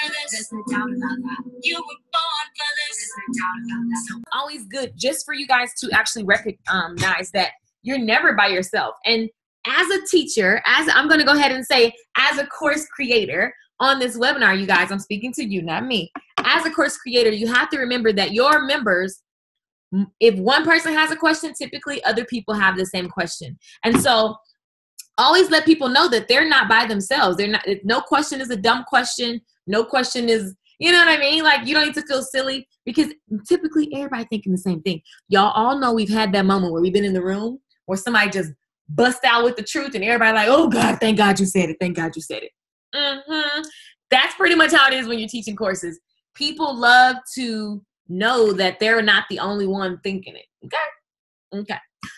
for this. There's no doubt about that. You were born for this. There's no doubt about that. So always good just for you guys to actually recognize that you're never by yourself. And as a teacher, as I'm going to go ahead and say, as a course creator on this webinar, you guys, I'm speaking to you, not me. As a course creator, you have to remember that your members, if one person has a question, typically other people have the same question. And so always let people know that they're not by themselves. They're not, no question is a dumb question. No question is, you know what I mean? Like, you don't need to feel silly because typically everybody thinking the same thing. Y'all all know we've had that moment where we've been in the room where somebody just bust out with the truth and everybody like, oh God, thank God you said it. Thank God you said it. That's pretty much how it is when you're teaching courses. People love to know that they're not the only one thinking it. Okay.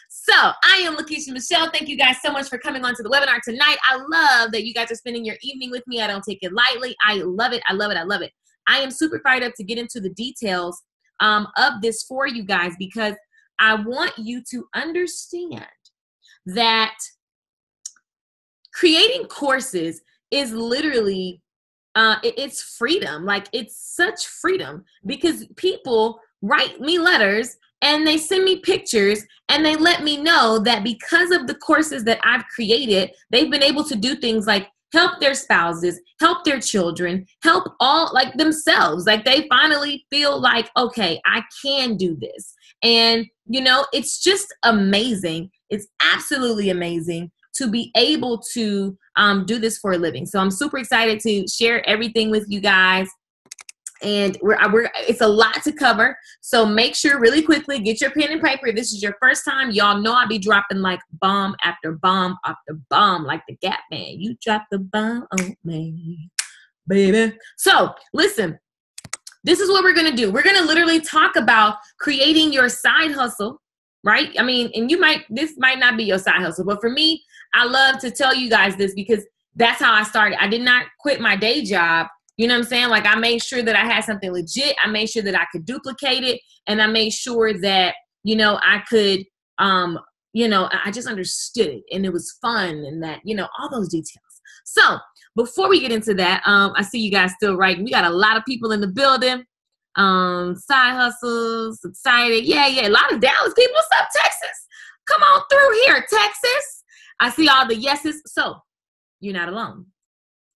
So I am Lakeisha Michelle. Thank you guys so much for coming on to the webinar tonight. I love that you guys are spending your evening with me. I don't take it lightly. I love it. I love it. I love it. I am super fired up to get into the details of this for you guys because I want you to understand that creating courses is literally, it's freedom. Like, it's such freedom because people write me letters and they send me pictures and they let me know that because of the courses that I've created, they've been able to do things like help their spouses, help their children, help all like themselves. Like, they finally feel like, okay, I can do this. And, you know, it's just amazing. It's absolutely amazing to be able to do this for a living. So I'm super excited to share everything with you guys. And it's a lot to cover. So make sure really quickly, get your pen and paper. If this is your first time, y'all know I'll be dropping like bomb after bomb after bomb, like the Gap Band. You drop the bomb on me, baby. So listen, this is what we're going to do. We're going to literally talk about creating your side hustle, right? I mean, and this might not be your side hustle, but for me, I love to tell you guys this because that's how I started. I did not quit my day job. You know what I'm saying? Like, I made sure that I had something legit. I made sure that I could duplicate it. And I made sure that, you know, I could, you know, I just understood it and it was fun and that, you know, all those details. So before we get into that, I see you guys still writing. We got a lot of people in the building. Side hustles, excited. Yeah. A lot of Dallas people. What's up, Texas? Come on through here, Texas. I see all the yeses. So you're not alone.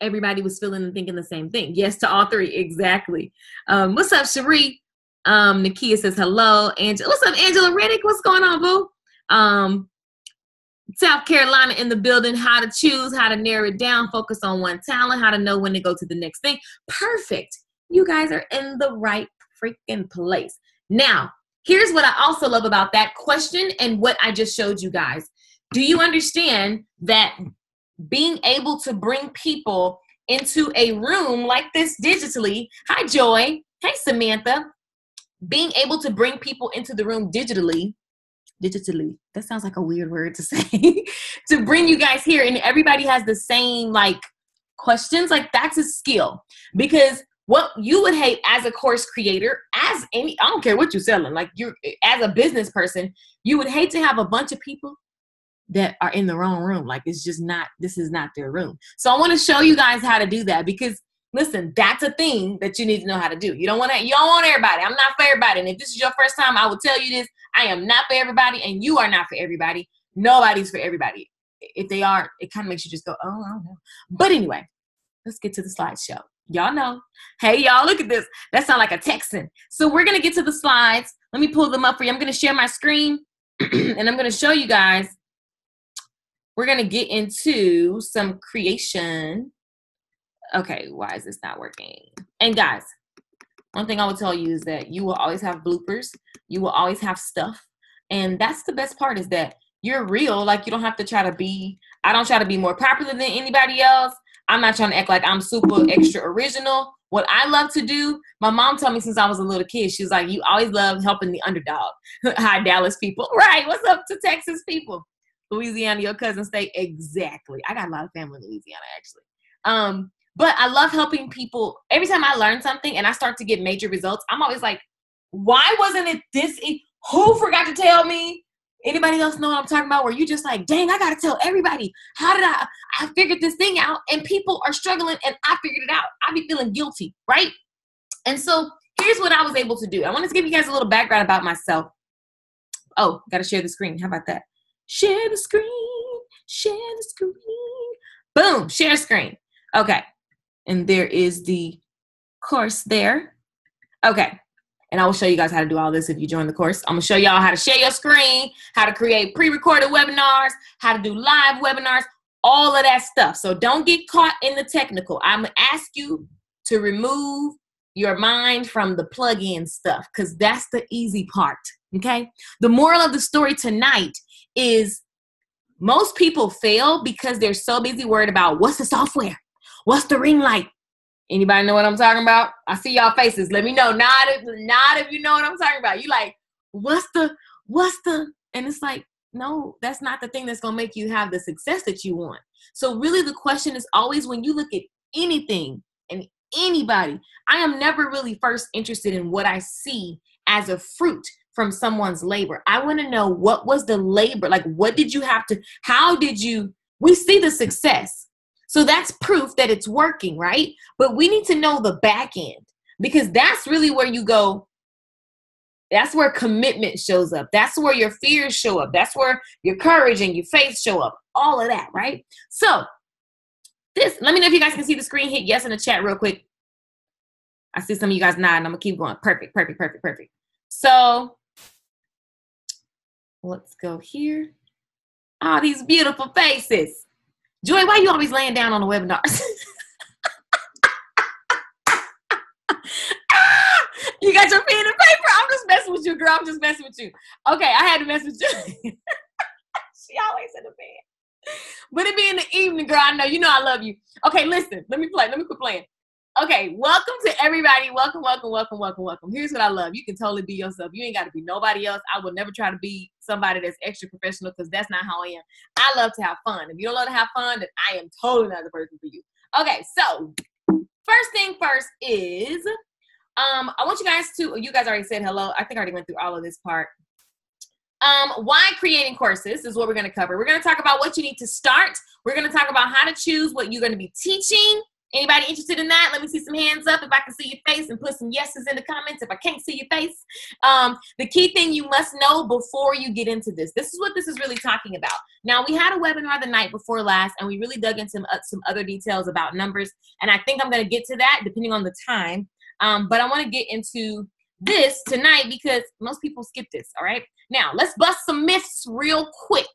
Everybody was feeling and thinking the same thing. Yes to all three. Exactly. What's up, Cherie? Nakia says hello. Angela. What's up, Angela Riddick? What's going on, boo? South Carolina in the building. How to choose, how to narrow it down, focus on one talent, how to know when to go to the next thing. Perfect. You guys are in the right freaking place. Now, here's what I also love about that question and what I just showed you guys. Do you understand that being able to bring people into a room like this digitally? Hi, Joy. Hey, Samantha. Being able to bring people into the room digitally, that sounds like a weird word to say, to bring you guys here and everybody has the same like questions, like that's a skill. Because what you would hate as a course creator, I don't care what you're selling, like you're as a business person, you would hate to have a bunch of people that are in the wrong room. Like, it's just not, this is not their room. So I want to show you guys how to do that because listen, that's a thing that you need to know how to do. You don't want everybody. I'm not for everybody. And if this is your first time, I will tell you this. I am not for everybody and you are not for everybody. Nobody's for everybody. If they are, it kind of makes you just go, oh, I don't know. But anyway, let's get to the slideshow. Y'all know. Hey, y'all, look at this. That sounds like a Texan. So we're going to get to the slides. Let me pull them up for you. I'm going to share my screen and I'm going to show you guys. We're going to get into some creation. Okay, why is this not working? And guys, one thing I will tell you is that you will always have bloopers. You will always have stuff. And that's the best part is that you're real. Like, you don't have to try to be, I don't try to be more popular than anybody else. I'm not trying to act like I'm super extra original. What I love to do, my mom told me since I was a little kid, she was like, you always love helping the underdog. Hi, Dallas people. Right, what's up to Texas people? Louisiana, your cousin state. Exactly. I got a lot of family in Louisiana, actually. But I love helping people. Every time I learn something and I start to get major results, I'm always like, why wasn't it this? Who forgot to tell me? Anybody else know what I'm talking about? Where you just like, dang, I got to tell everybody, how did I figured this thing out and people are struggling and I figured it out. I be feeling guilty, right? And so here's what I was able to do. I wanted to give you guys a little background about myself. Oh, got to share the screen. How about that? Share the screen, share the screen. Boom, share screen. Okay. And there is the course there. Okay. And I will show you guys how to do all this if you join the course. I'm going to show y'all how to share your screen, how to create pre-recorded webinars, how to do live webinars, all of that stuff. So don't get caught in the technical. I'm going to ask you to remove your mind from the plug-in stuff because that's the easy part, okay? The moral of the story tonight is most people fail because they're so busy worried about what's the software? What's the ring light? Anybody know what I'm talking about? I see y'all faces. Let me know. Nod if you know what I'm talking about. You like, what's the, and it's like, no, that's not the thing that's going to make you have the success that you want. So really the question is always when you look at anything and anybody, I am never really first interested in what I see as a fruit from someone's labor. I want to know what was the labor? Like, what did you have to, we see the success. So that's proof that it's working, right? But we need to know the back end because that's really where you go. That's where commitment shows up. That's where your fears show up. That's where your courage and your faith show up. All of that, right? So let me know if you guys can see the screen. Hit yes in the chat real quick. I see some of you guys nodding. I'm going to keep going. Perfect. So let's go here. Oh, these beautiful faces. Joy, why are you always laying down on the webinars? You got your pen and paper? I'm just messing with you, girl. I'm just messing with you. Okay, I had to mess with you. She always in the bed. But it be in the evening, girl. I know. You know I love you. Okay, listen. Let me quit playing. Okay, welcome to everybody. Welcome. Here's what I love. You can totally be yourself. You ain't got to be nobody else. I will never try to be somebody that's extra professional because that's not how I am. I love to have fun. If you don't love to have fun, then I am totally not the person for you. Okay, so first thing first is I want you guys already said hello. I think I already went through all of this part. Why creating courses is what we're going to cover. We're going to talk about what you need to start. We're going to talk about how to choose what you're going to be teaching. Anybody interested in that? Let me see some hands up if I can see your face and put some yeses in the comments if I can't see your face. The key thing you must know before you get into this. This is what this is really talking about. Now, we had a webinar the night before last, and we really dug into some other details about numbers, and I think I'm going to get to that depending on the time. But I want to get into this tonight because most people skip this, all right? Now, let's bust some myths real quick.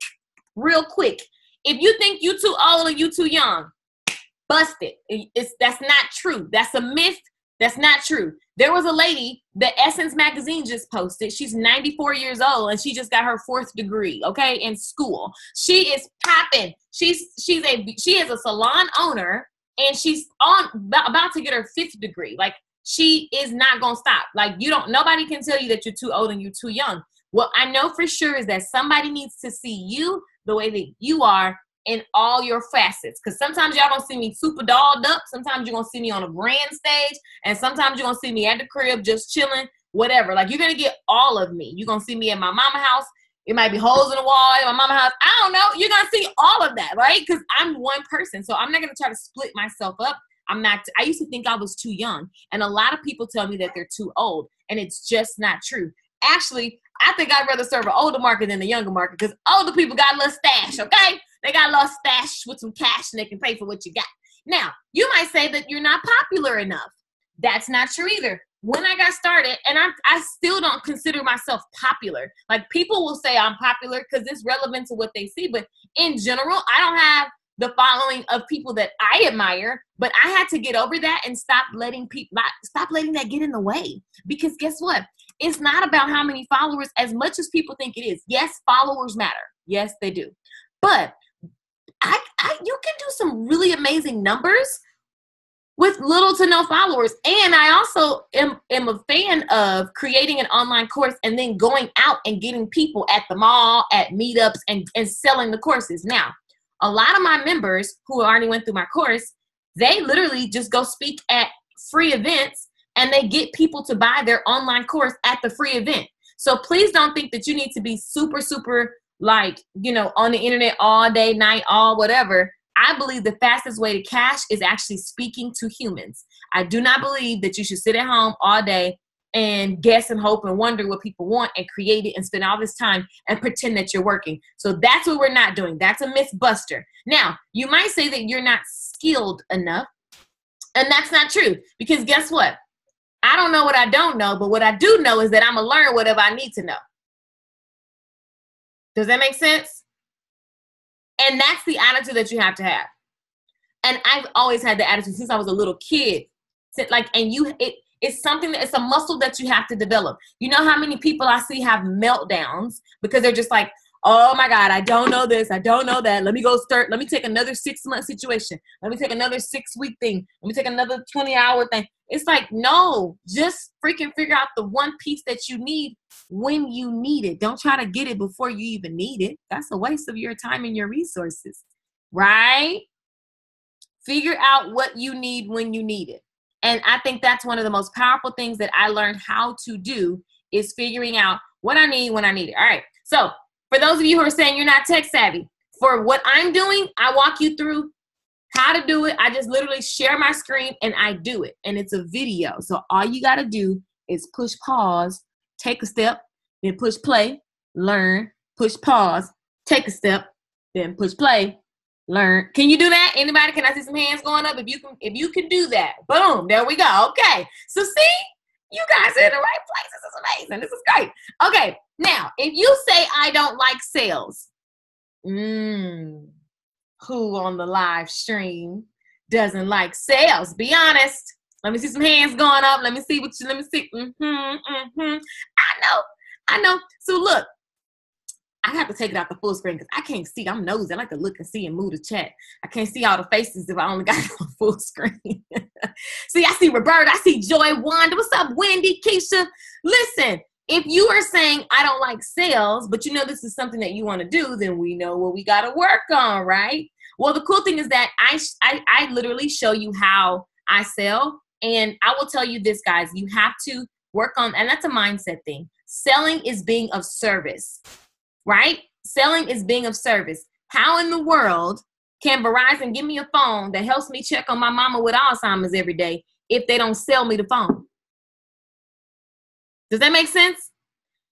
If you think you too old or you too young, bust it. That's not true. That's a myth. That's not true. There was a lady that Essence Magazine just posted. She's 94 years old and she just got her 4th degree, okay, in school. She is popping. She is a salon owner and she's about to get her 5th degree. Like, she is not going to stop. Like, nobody can tell you that you're too old and you're too young. What I know for sure is that somebody needs to see you the way that you are in all your facets. Because sometimes y'all gonna see me super dolled up. Sometimes you're gonna see me on a grand stage. And sometimes you're gonna see me at the crib just chilling, whatever. Like, you're gonna get all of me. You're gonna see me at my mama house. It might be holes in the wall at my mama house. I don't know. You're gonna see all of that, right? Because I'm one person. So I'm not gonna try to split myself up. I used to think I was too young. And a lot of people tell me that they're too old. And it's just not true. Actually, I think I'd rather serve an older market than the younger market because older people got a little stash, okay? They got a little stash with some cash and they can pay for what you got. Now, you might say that you're not popular enough. That's not true either. When I got started, and I still don't consider myself popular. Like, people will say I'm popular because it's relevant to what they see. But in general, I don't have the following of people that I admire, but I had to get over that and stop letting that get in the way. Because guess what? It's not about how many followers as much as people think it is. Yes, followers matter. Yes, they do. But you can do some really amazing numbers with little to no followers. And I also am a fan of creating an online course and then going out and getting people at the mall, at meetups, and selling the courses. Now, a lot of my members who already went through my course, they literally just go speak at free events and they get people to buy their online course at the free event. So please don't think that you need to be super, super like, on the internet all day, night, all whatever. I believe the fastest way to cash is actually speaking to humans. I do not believe that you should sit at home all day and guess and hope and wonder what people want and create it and spend all this time and pretend that you're working. So that's what we're not doing. That's a myth buster. Now, you might say that you're not skilled enough, and that's not true, because guess what? I don't know what I don't know, but what I do know is that I'm going to learn whatever I need to know. Does that make sense? And that's the attitude that you have to have. And I've always had the attitude since I was a little kid. It's something it's a muscle that you have to develop. You know how many people I see have meltdowns because they're just like, oh my God, I don't know this, I don't know that. Let me take another 6-month situation. Let me take another 6-week thing. Let me take another 20-hour thing. It's like, no, just freaking figure out the one piece that you need when you need it. Don't try to get it before you even need it. That's a waste of your time and your resources, right? Figure out what you need when you need it. And I think that's one of the most powerful things that I learned how to do is figuring out what I need when I need it. All right. So for those of you who are saying you're not tech savvy, for what I'm doing, I walk you through how to do it. I just literally share my screen and I do it. And it's a video. So all you got to do is push pause, take a step, then push play, learn, push pause, take a step, then push play, learn. Can you do that? Anybody? Can I see some hands going up? If you can do that, boom, there we go. Okay. So see, you guys are in the right place. This is amazing. This is great. Okay. Now, if you say I don't like sales, who on the live stream doesn't like sales? Be honest. Let me see some hands going up. Let me see. I know. So look, I have to take it out the full screen because I can't see. I'm nosy. I like to look and see and move the chat. I can't see all the faces if I only got it on full screen. See, I see Roberta. I see Joy, Wanda. What's up, Wendy, Keisha? Listen, if you are saying I don't like sales, but you know this is something that you want to do, then we know what we got to work on, right? Well, the cool thing is that I literally show you how I sell. And I will tell you this, guys, you have to work on, and that's a mindset thing. Selling is being of service. Right? Selling is being of service. How in the world can Verizon give me a phone that helps me check on my mama with Alzheimer's every day if they don't sell me the phone? Does that make sense?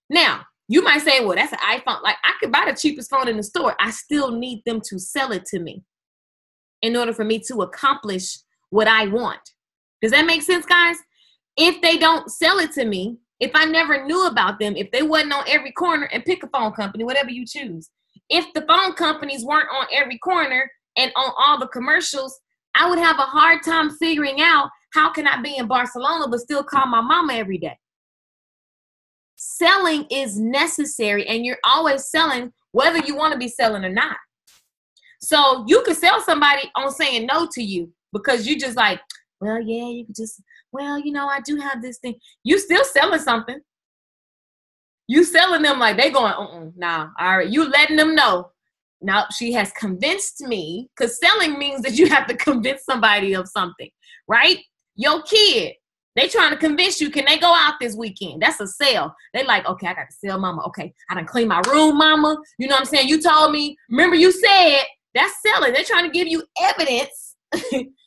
Now, you might say, well, that's an iPhone. Like, I could buy the cheapest phone in the store. I still need them to sell it to me in order for me to accomplish what I want. Does that make sense, guys? If they don't sell it to me, if I never knew about them, if they wasn't on every corner, and pick a phone company, whatever you choose. If the phone companies weren't on every corner and on all the commercials, I would have a hard time figuring out how can I be in Barcelona but still call my mama every day. Selling is necessary, and you're always selling whether you want to be selling or not. So you could sell somebody on saying no to you because you just like, well, yeah, you could just, well, you know, I do have this thing. You still selling something. You selling them like they going, nah, all right. You letting them know. Now she has convinced me, because selling means that you have to convince somebody of something, right? Your kid, they trying to convince you, can they go out this weekend? That's a sale. They like, okay, I got to sell mama. Okay, I done clean my room, mama. You know what I'm saying? You told me, remember you said, that's selling. They're trying to give you evidence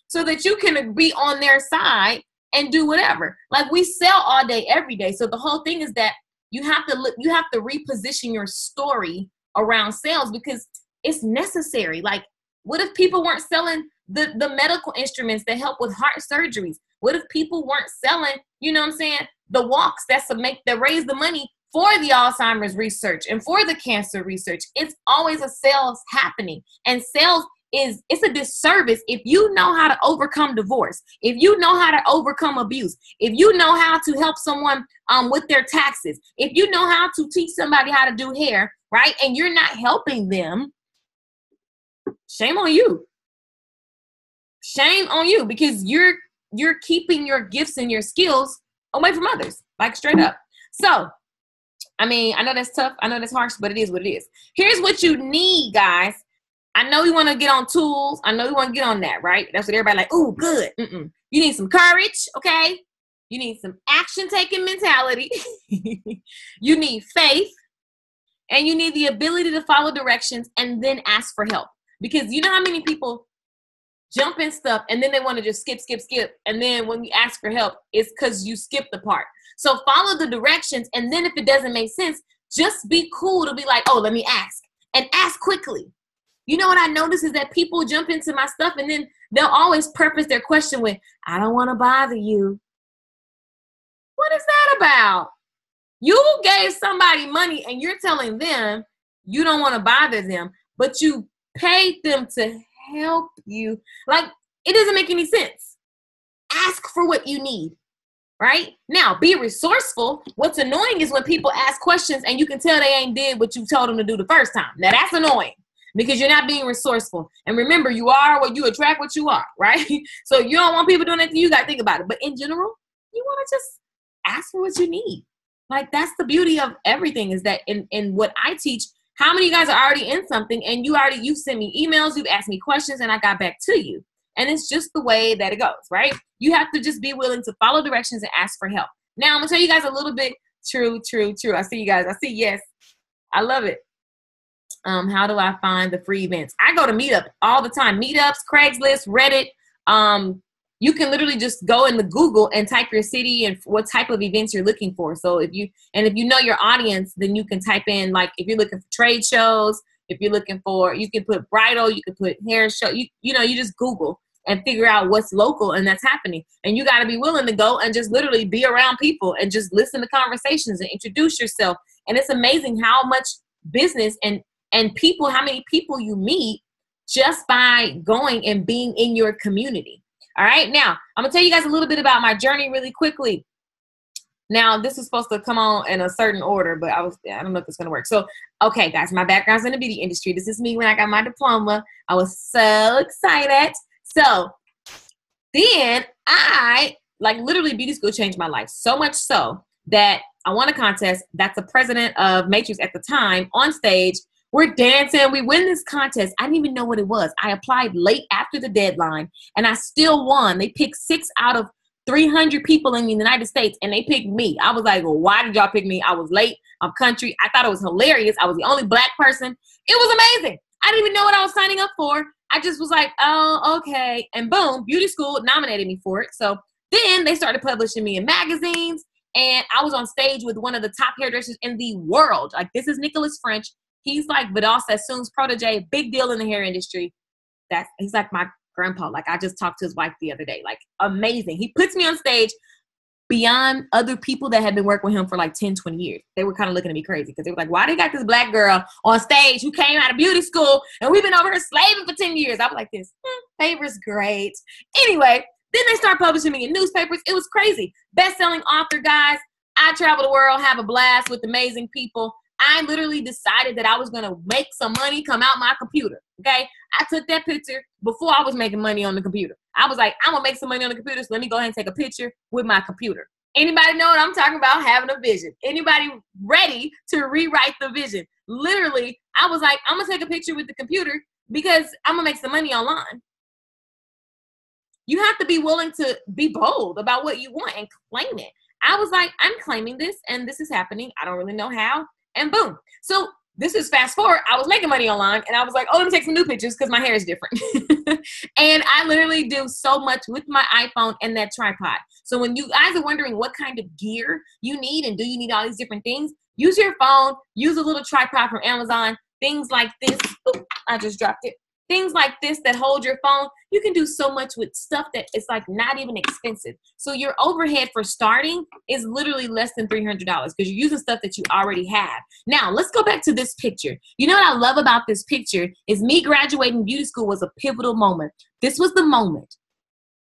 so that you can be on their side and do whatever. Like, we sell all day, every day. So the whole thing is that you have to reposition your story around sales because it's necessary. Like, what if people weren't selling the medical instruments that help with heart surgeries? What if people weren't selling, you know what I'm saying, the walks that raise the money for the Alzheimer's research and for the cancer research? It's always a sales happening. And sales it's a disservice if you know how to overcome divorce, if you know how to overcome abuse, if you know how to help someone with their taxes, if you know how to teach somebody how to do hair, right? And you're not helping them, shame on you. Shame on you, because you're keeping your gifts and your skills away from others, like straight up. So, I mean, I know that's tough. I know that's harsh, but it is what it is. Here's what you need, guys. I know you want to get on tools. I know you want to get on that, right? That's what everybody like, ooh, good. You need some courage, okay? You need some action-taking mentality. You need faith. And you need the ability to follow directions and then ask for help. Because you know how many people jump in stuff and then they want to just skip. And then when you ask for help, it's because you skipped the part. So follow the directions. And then if it doesn't make sense, just be cool to be like, oh, let me ask. And ask quickly. You know what I notice is that people jump into my stuff and then they'll always preface their question with, I don't want to bother you. What is that about? You gave somebody money and you're telling them you don't want to bother them, but you paid them to help you. Like, it doesn't make any sense. Ask for what you need, right? Now, be resourceful. What's annoying is when people ask questions and you can tell they ain't did what you told them to do the first time. Now, that's annoying because you're not being resourceful. And remember, you are what you attract what you are, right? So you don't want people doing that to you. You got to think about it. But in general, you want to just ask for what you need. Like, that's the beauty of everything is that in what I teach, how many of you guys are already in something and you send me emails, you've asked me questions, and I got back to you. And it's just the way that it goes, right? You have to just be willing to follow directions and ask for help. Now, I'm going to tell you guys a little bit. True. I see you guys. I see yes. I love it. How do I find the free events? I go to Meetup all the time. Meetups, Craigslist, Reddit. You can literally just go into Google and type your city and what type of events you're looking for. So if you know your audience, then you can type in, like, if you're looking for trade shows, if you're looking for, you can put bridal, you can put hair show, you just Google and figure out what's local and that's happening. And you got to be willing to go and just literally be around people and just listen to conversations and introduce yourself. And it's amazing how much business and people, how many people you meet just by going and being in your community. All right. Now, I'm going to tell you guys a little bit about my journey really quickly. Now, this is supposed to come on in a certain order, but I don't know if it's going to work. So, okay, guys, my background's in the beauty industry. This is me when I got my diploma. I was so excited. So then literally beauty school changed my life so much so that I won a contest that the president of Matrix at the time on stage. We're dancing. We win this contest. I didn't even know what it was. I applied late after the deadline, and I still won. They picked 6 out of 300 people in the United States, and they picked me. I was like, well, why did y'all pick me? I was late. I'm country. I thought it was hilarious. I was the only Black person. It was amazing. I didn't even know what I was signing up for. I just was like, oh, okay. And boom, beauty school nominated me for it. So then they started publishing me in magazines, and I was on stage with one of the top hairdressers in the world. Like, this is Nicholas French. He's like Vidal Sassoon's protege, big deal in the hair industry. He's like my grandpa. Like, I just talked to his wife the other day. Like, amazing. He puts me on stage beyond other people that had been working with him for like 10, 20 years. They were kind of looking at me crazy because they were like, why they got this Black girl on stage who came out of beauty school and we've been over here slaving for 10 years? I was like this. Favor's great. Anyway, then they start publishing me in newspapers. It was crazy. Best-selling author, guys. I travel the world, have a blast with amazing people. I literally decided that I was going to make some money come out my computer, okay? I took that picture before I was making money on the computer. I was like, I'm going to make some money on the computer, so let me go ahead and take a picture with my computer. Anybody know what I'm talking about? Having a vision. Anybody ready to rewrite the vision? Literally, I was like, I'm going to take a picture with the computer because I'm going to make some money online. You have to be willing to be bold about what you want and claim it. I was like, I'm claiming this, and this is happening. I don't really know how. And boom. So this is fast forward. I was making money online and I was like, oh, let me take some new pictures because my hair is different. And I literally do so much with my iPhone and that tripod. So when you guys are wondering what kind of gear you need and do you need all these different things, use your phone, use a little tripod from Amazon, things like this. Oop, I just dropped it. Things like this that hold your phone. You can do so much with stuff that is like not even expensive. So your overhead for starting is literally less than $300 because you're using stuff that you already have. Now, let's go back to this picture. You know what I love about this picture is me graduating beauty school was a pivotal moment. This was the moment.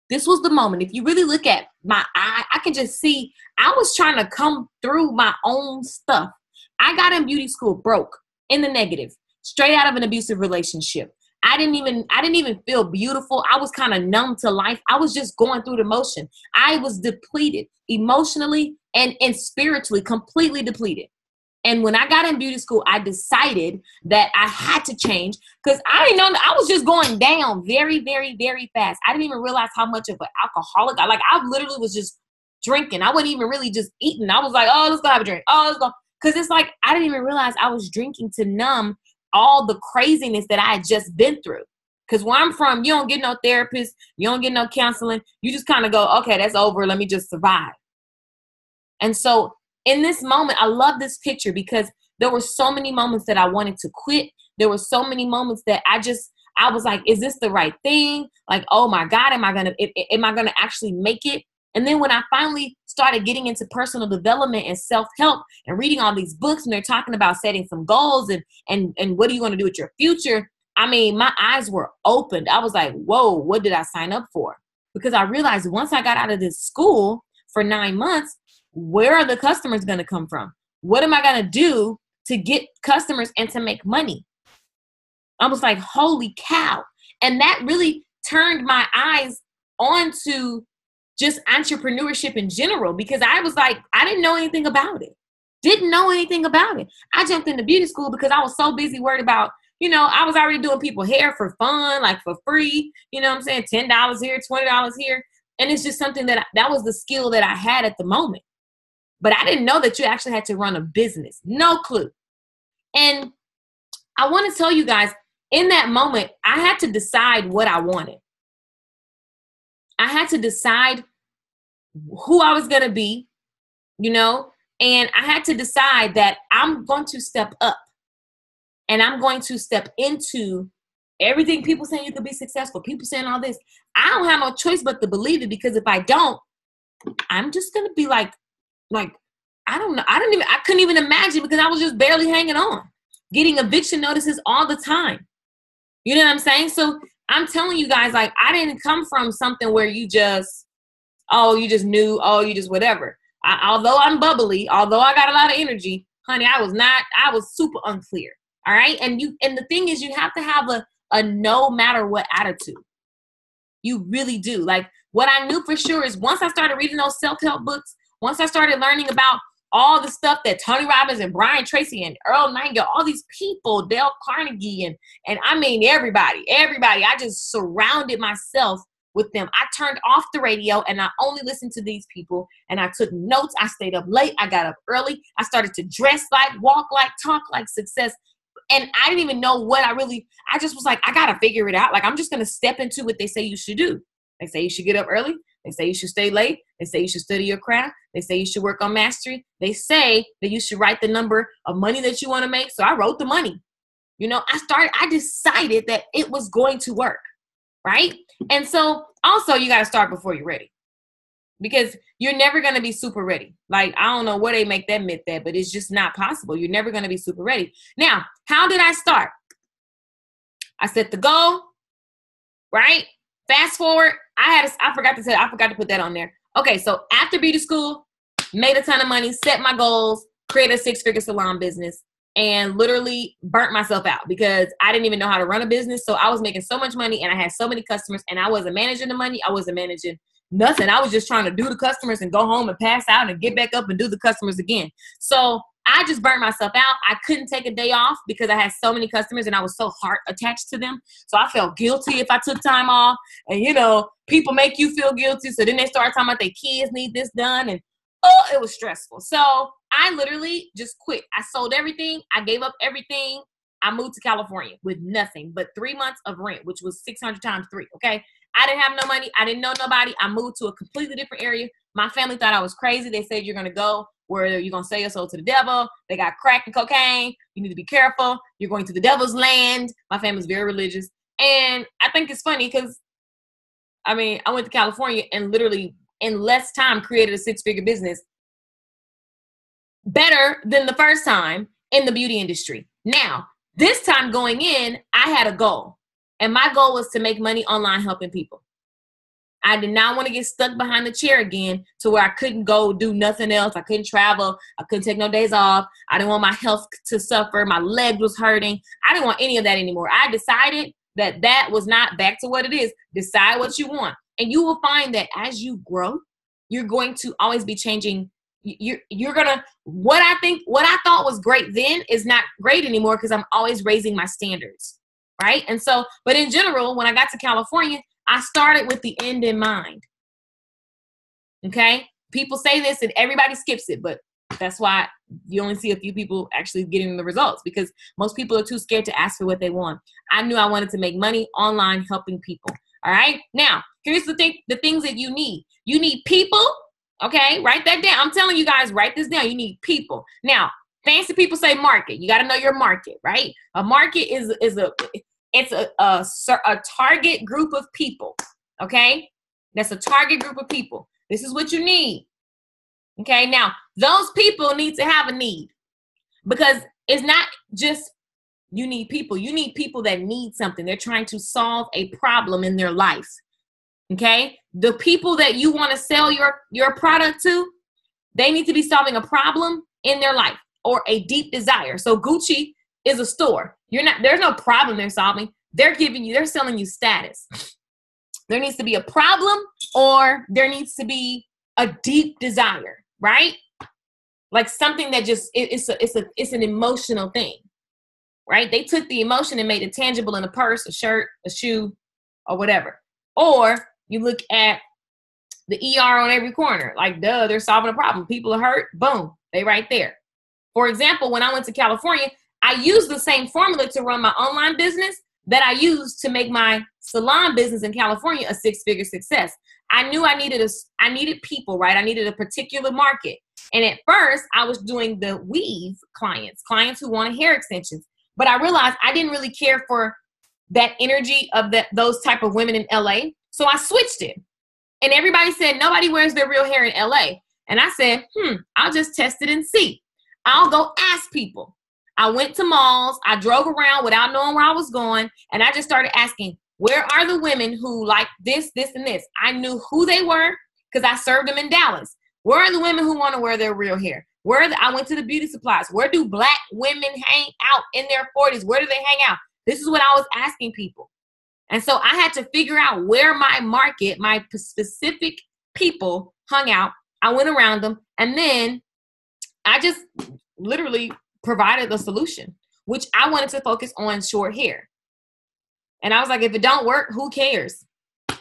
This was the moment. If you really look at my eye, I can just see I was trying to come through my own stuff. I got in beauty school broke, in the negative, straight out of an abusive relationship. I didn't even feel beautiful. I was kind of numb to life. I was just going through the motion. I was depleted emotionally and spiritually, completely depleted. And when I got in beauty school, I decided that I had to change because I didn't know. I was just going down very, very, very fast. I didn't even realize how much of an alcoholic I literally was just drinking. I wasn't even really just eating. I was like, oh, let's go have a drink. Oh, let's go. Because it's like, I didn't even realize I was drinking to numb all the craziness that I had just been through. Because where I'm from, you don't get no therapist, you don't get no counseling. You just kind of go, okay, that's over. Let me just survive. And so in this moment, I love this picture because there were so many moments that I wanted to quit. There were so many moments that I was like, is this the right thing? Like, oh my God, am I gonna actually make it? And then when I finally started getting into personal development and self-help and reading all these books, and they're talking about setting some goals and what are you going to do with your future? I mean, my eyes were opened. I was like, whoa, what did I sign up for? Because I realized once I got out of this school for 9 months, where are the customers going to come from? What am I going to do to get customers and to make money? I was like, holy cow. And that really turned my eyes onto just entrepreneurship in general, because I was like, I didn't know anything about it. Didn't know anything about it. I jumped into beauty school because I was so busy worried about, I was already doing people hair for fun, like for free, you know what I'm saying? $10 here, $20 here. And it's just something that was the skill that I had at the moment. But I didn't know that you actually had to run a business. No clue. And I want to tell you guys, in that moment, I had to decide what I wanted. I had to decide who I was going to be, and I had to decide that I'm going to step up and I'm going to step into everything people saying you could be successful. People saying all this. I don't have no choice but to believe it, because if I don't, I'm just going to be like, I don't know. I couldn't even imagine, because I was just barely hanging on, getting eviction notices all the time. You know what I'm saying? So I'm telling you guys, like, I didn't come from something where you just knew, you just whatever. Although I'm bubbly, although I got a lot of energy, honey, I was super unclear. All right. And the thing is, you have to have a no matter what attitude. You really do. Like, what I knew for sure is once I started reading those self-help books, once I started learning about all the stuff that Tony Robbins and Brian Tracy and Earl Nightingale, all these people, Dale Carnegie, and I mean, everybody, I just surrounded myself with them. I turned off the radio and I only listened to these people, and I took notes. I stayed up late. I got up early. I started to dress like, walk like, talk like success. And I didn't even know what I just was like, I got to figure it out. Like, I'm just going to step into what they say you should do. They say you should get up early. They say you should stay late. They say you should study your craft. They say you should work on mastery. They say that you should write the number of money that you want to make. So I wrote the money. I decided that it was going to work, right? And so also, you got to start before you're ready, because you're never going to be super ready. Like, I don't know where they make that myth at, but it's just not possible. You're never going to be super ready. Now, how did I start? I set the goal, right? Fast forward, I forgot to put that on there. Okay, so after beauty school, made a ton of money, set my goals, created a 6-figure salon business, and literally burnt myself out because I didn't even know how to run a business. So I was making so much money and I had so many customers, and I wasn't managing the money. I wasn't managing nothing. I was just trying to do the customers and go home and pass out and get back up and do the customers again. So I just burnt myself out. I couldn't take a day off because I had so many customers and I was so heart attached to them. So I felt guilty if I took time off. And, people make you feel guilty. So then they start talking about their kids need this done. And, it was stressful. So I literally just quit. I sold everything. I gave up everything. I moved to California with nothing but 3 months of rent, which was 600 times 3. Okay. I didn't have no money. I didn't know nobody. I moved to a completely different area. My family thought I was crazy. They said, you're going to go where you're going to sell your soul to the devil. They got crack and cocaine. You need to be careful. You're going to the devil's land. My family's very religious. And I think it's funny because, I went to California and literally in less time created a 6-figure business better than the first time in the beauty industry. Now, this time going in, I had a goal. And my goal was to make money online helping people. I did not want to get stuck behind the chair again to where I couldn't go do nothing else. I couldn't travel. I couldn't take no days off. I didn't want my health to suffer. My leg was hurting. I didn't want any of that anymore. I decided that was not back to what it is. Decide what you want. And you will find that as you grow, you're going to always be changing. You're going to, what I thought was great then is not great anymore because I'm always raising my standards. Right. And so, but in general, when I got to California, I started with the end in mind. Okay. People say this and everybody skips it, but That's why you only see a few people actually getting the results, because most people are too scared to ask for what they want. I knew I wanted to make money online helping people. All right. Now, here's the things that you need. You need people. Okay. Write that down. I'm telling you guys, write this down. You need people. Now, fancy people say market. You got to know your market, right? A market is a target group of people. Okay. That's a target group of people. This is what you need. Okay. Now, those people need to have a need, because it's not just you need people. You need people that need something. They're trying to solve a problem in their life. Okay. The people that you want to sell your product to, they need to be solving a problem in their life or a deep desire. So Gucci is a store. There's no problem they're solving. They're selling you status. There needs to be a problem, or there needs to be a deep desire, right? Like something that just, it's an emotional thing, right? They took the emotion and made it tangible in a purse, a shirt, a shoe, or whatever. Or you look at the ER on every corner, like, duh, they're solving a problem. People are hurt, boom, they right there. For example, when I went to California, I used the same formula to run my online business that I used to make my salon business in California a six-figure success. I knew I needed people, right? I needed a particular market. And at first, I was doing the weave clients who wanted hair extensions. But I realized I didn't really care for that energy of those type of women in LA. So I switched it. And everybody said, nobody wears their real hair in LA. And I said, I'll just test it and see. I'll go ask people. I went to malls. I drove around without knowing where I was going. And I just started asking, where are the women who like this, this, and this? I knew who they were because I served them in Dallas. Where are the women who want to wear their real hair? I went to the beauty supplies. Where do Black women hang out in their 40s? Where do they hang out? This is what I was asking people. And so I had to figure out where my market, my specific people hung out. I went around them, and then I just literally provided the solution, which I wanted to focus on short hair. And I was like, if it don't work, who cares?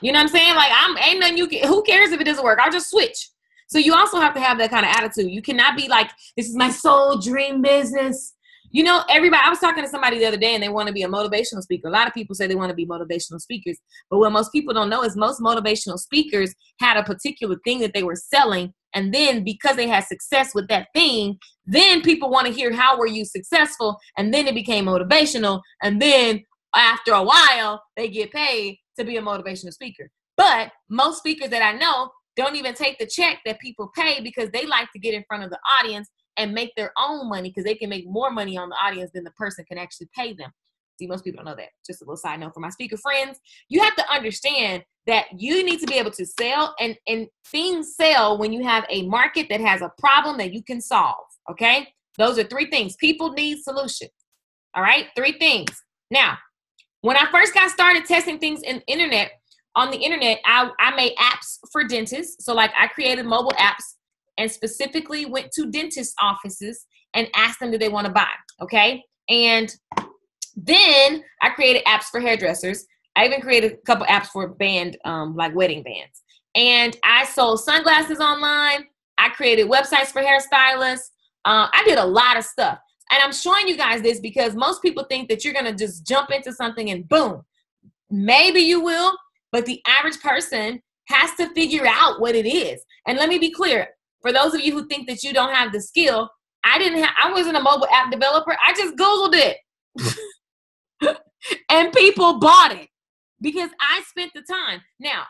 You know what I'm saying? Like, ain't nothing who cares if it doesn't work? I'll just switch. So you also have to have that kind of attitude. You cannot be like, this is my sole dream business. You know, I was talking to somebody the other day, and they want to be a motivational speaker. A lot of people say they want to be motivational speakers. But what most people don't know is most motivational speakers had a particular thing that they were selling. And then because they had success with that thing, then people want to hear, how were you successful? And then it became motivational. And then after a while, they get paid to be a motivational speaker. But most speakers that I know don't even take the check that people pay, because they like to get in front of the audience and make their own money, because they can make more money on the audience than the person can actually pay them. See, most people don't know that. Just a little side note for my speaker friends. You have to understand that you need to be able to sell, and things sell when you have a market that has a problem that you can solve. Okay. Those are three things. People need solutions. All right. Three things. Now, when I first got started testing things on the internet, I made apps for dentists. So like, I created mobile apps and specifically went to dentist offices and asked them, do they want to buy? Okay. And then I created apps for hairdressers. I even created a couple apps for like wedding bands. And I sold sunglasses online. I created websites for hairstylists. I did a lot of stuff. And I'm showing you guys this because most people think that you're going to just jump into something and boom. Maybe you will, but the average person has to figure out what it is. And let me be clear. For those of you who think that you don't have the skill, I wasn't a mobile app developer. I just Googled it. And people bought it because I spent the time. Now,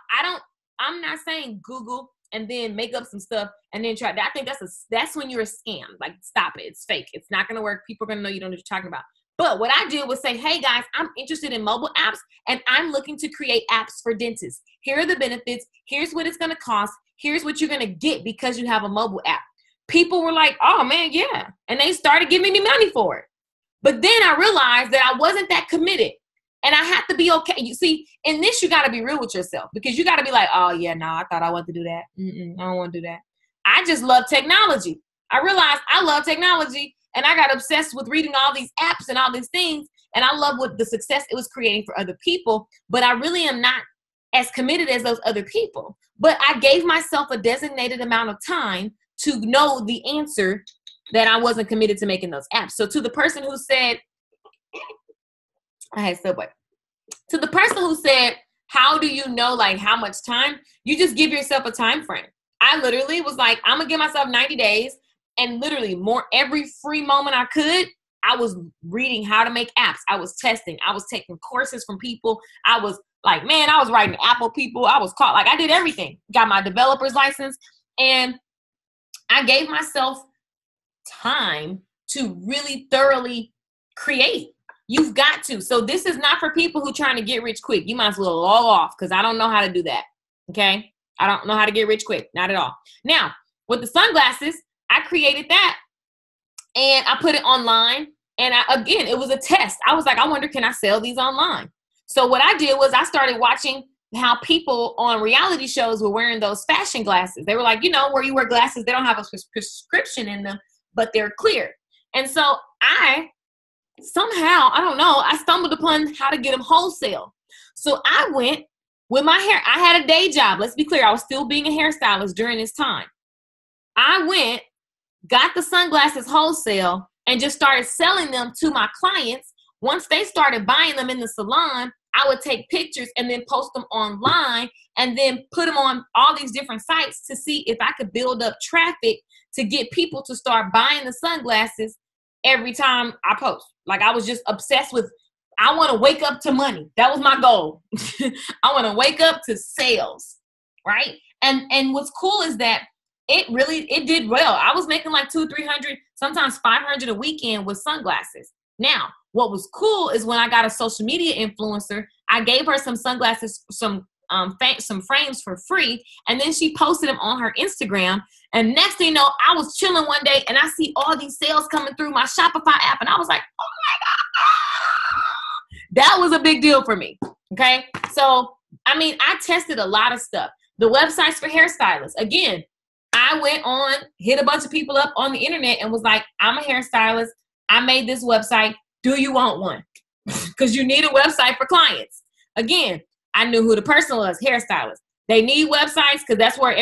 I'm not saying Google and then make up some stuff and then try. I think that's when you're a scam. Like, stop it. It's fake. It's not going to work. People are going to know you don't know what you're talking about. But what I did was say, hey guys, I'm interested in mobile apps and I'm looking to create apps for dentists. Here are the benefits. Here's what it's going to cost. Here's what you're going to get because you have a mobile app. People were like, oh man, yeah. And they started giving me money for it. But then I realized that I wasn't that committed and I had to be okay. You see, in this, you got to be real with yourself because you got to be like, oh yeah, no, I thought I wanted to do that. I don't want to do that. I just love technology. I realized I love technology and I got obsessed with reading all these apps and all these things. And I love what the success it was creating for other people, but I really am not as committed as those other people. But I gave myself a designated amount of time to know the answer that I wasn't committed to making those apps. So to the person who said, I had Subway. To the person who said, how do you know like how much time? You just give yourself a time frame. I literally was like, I'm gonna give myself 90 days, and literally more every free moment I could, I was reading how to make apps. I was testing. I was taking courses from people. I was like, man, I was writing Apple people. I was caught. Like I did everything. Got my developer's license. And I gave myself time to really thoroughly create. You've got to. So this is not for people who are trying to get rich quick. You might as well log off because I don't know how to do that. Okay? I don't know how to get rich quick. Not at all. Now, with the sunglasses, I created that and I put it online. And again, it was a test. I was like, I wonder, can I sell these online? So what I did was I started watching how people on reality shows were wearing those fashion glasses. They were like, you know, where you wear glasses, they don't have a prescription in them, but they're clear. And so I somehow, I don't know, I stumbled upon how to get them wholesale. So I went with my hair. I had a day job. Let's be clear. I was still being a hairstylist during this time. I went, got the sunglasses wholesale, and just started selling them to my clients. Once they started buying them in the salon, I would take pictures and then post them online and then put them on all these different sites to see if I could build up traffic to get people to start buying the sunglasses every time I post. Like I was just obsessed with, I want to wake up to money. That was my goal. I want to wake up to sales, right? And what's cool is that it did well. I was making like 200, 300, sometimes 500 a weekend with sunglasses. Now, what was cool is when I got a social media influencer, I gave her some sunglasses, some frames for free, and then she posted them on her Instagram. And next thing you know, I was chilling one day and I see all these sales coming through my Shopify app, and I was like, oh my God. That was a big deal for me. Okay. So, I mean, I tested a lot of stuff. The websites for hairstylists. Again, I went on, hit a bunch of people up on the internet and was like, I'm a hairstylist. I made this website. Do you want one? Because you need a website for clients. Again, I knew who the person was, hairstylist. They need websites because that's where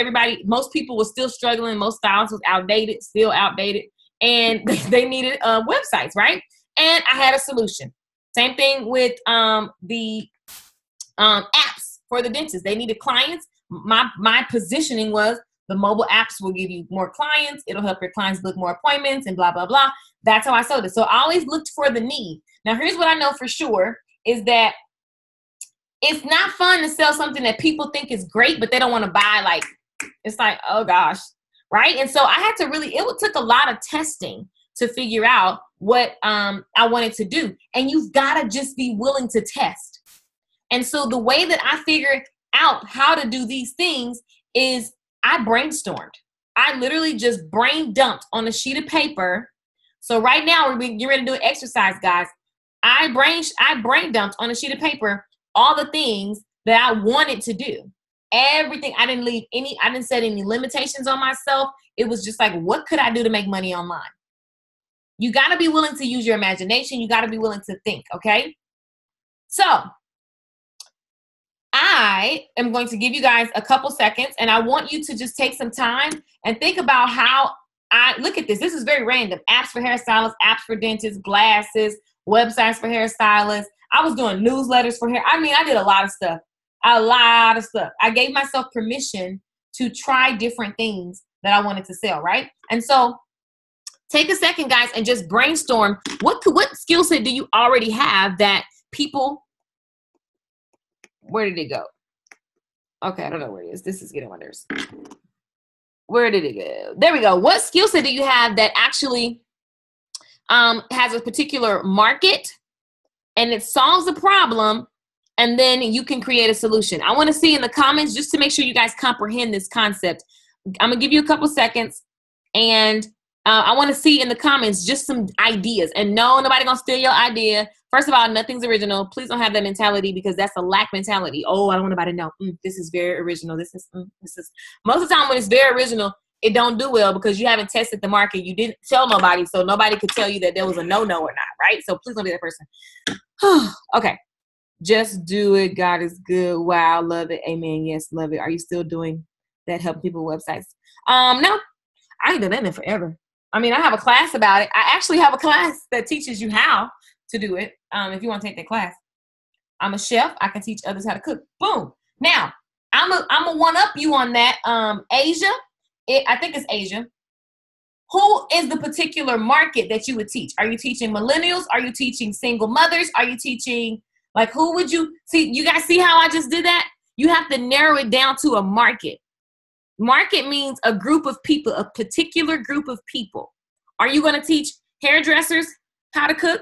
most people were still struggling. Most styles was outdated, still outdated. And they needed websites, right? And I had a solution. Same thing with the apps for the dentist. They needed clients. My positioning was the mobile apps will give you more clients. It'll help your clients book more appointments and blah, blah, blah. That's how I sold it. So I always looked for the need. Now, here's what I know for sure is that it's not fun to sell something that people think is great, but they don't want to buy. Like, it's like, oh gosh, right? And so I had to it took a lot of testing to figure out what I wanted to do. And you've got to just be willing to test. And so the way that I figured out how to do these things is I brainstormed. I literally just brain dumped on a sheet of paper. So right now we're getting ready to do an exercise, guys. I brain dumped on a sheet of paper all the things that I wanted to do. Everything. I didn't set any limitations on myself. It was just like, what could I do to make money online? You got to be willing to use your imagination. You got to be willing to think, okay? So I am going to give you guys a couple seconds, and I want you to just take some time and think about how look at this. This is very random. Apps for hairstylists, apps for dentists, glasses, websites for hairstylists. I was doing newsletters for hair. I mean, I did a lot of stuff. I gave myself permission to try different things that I wanted to sell, right? And so take a second, guys, and just brainstorm. What skill set do you already have that people... Where did it go? Okay, I don't know where it is. This is getting on my nerves. Where did it go? There we go. What skill set do you have that actually has a particular market and it solves a problem, and then you can create a solution? I want to see in the comments just to make sure you guys comprehend this concept. I'm going to give you a couple seconds, and I want to see in the comments just some ideas. And no, nobody going to steal your idea. First of all, nothing's original. Please don't have that mentality, because that's a lack mentality. Oh, I don't want anybody to know. This is very original. This is most of the time when it's very original, it don't do well because you haven't tested the market. You didn't tell nobody, so nobody could tell you that there was a no-no or not, right? So please don't be that person. Okay. Just do it. God is good. Wow. Love it. Amen. Yes. Love it. Are you still doing that? Help people with websites? No. I ain't done that in forever. I mean, I have a class about it. I actually have a class that teaches you how to do it. If you want to take that class, I'm a chef. I can teach others how to cook. Boom. Now, I'm a one up you on that. Asia, I think it's Asia. Who is the particular market that you would teach? Are you teaching millennials? Are you teaching single mothers? Are you teaching, like, who would you see? You guys see how I just did that? You have to narrow it down to a market. Market means a group of people, a particular group of people. Are you going to teach hairdressers how to cook?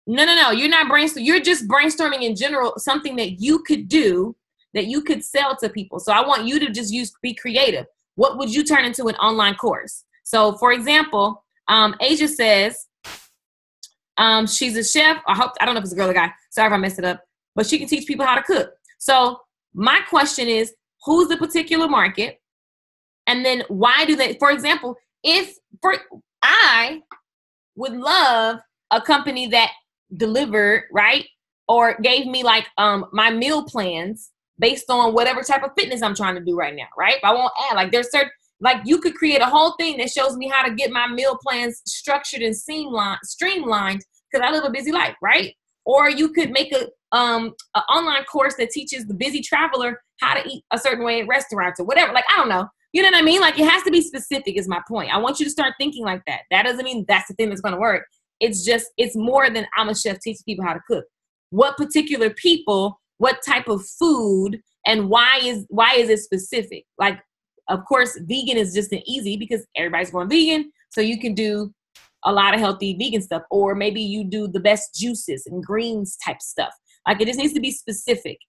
No. You're not brainstorming. You're just brainstorming in general, something that you could do, that you could sell to people. So I want you to just be creative. What would you turn into an online course? So for example, Asia says she's a chef. I don't know if it's a girl or guy. Sorry if I messed it up, but she can teach people how to cook. So my question is, who's the particular market? And then why do they, for example, I would love a company that delivered, right? Or gave me like my meal plans based on whatever type of fitness I'm trying to do right now, right? I won't add, like there's certain, like you could create a whole thing that shows me how to get my meal plans structured and streamlined because I live a busy life, right? Or you could make an online course that teaches the busy traveler how to eat a certain way at restaurants or whatever. Like, I don't know. You know what I mean? Like it has to be specific is my point. I want you to start thinking like that. That doesn't mean that's the thing that's going to work. It's just, it's more than I'm a chef teaching people how to cook. What particular people, what type of food, and why is it specific? Like, of course, vegan is just an easy because everybody's going vegan. So you can do a lot of healthy vegan stuff, or maybe you do the best juices and greens type stuff. Like it just needs to be specific.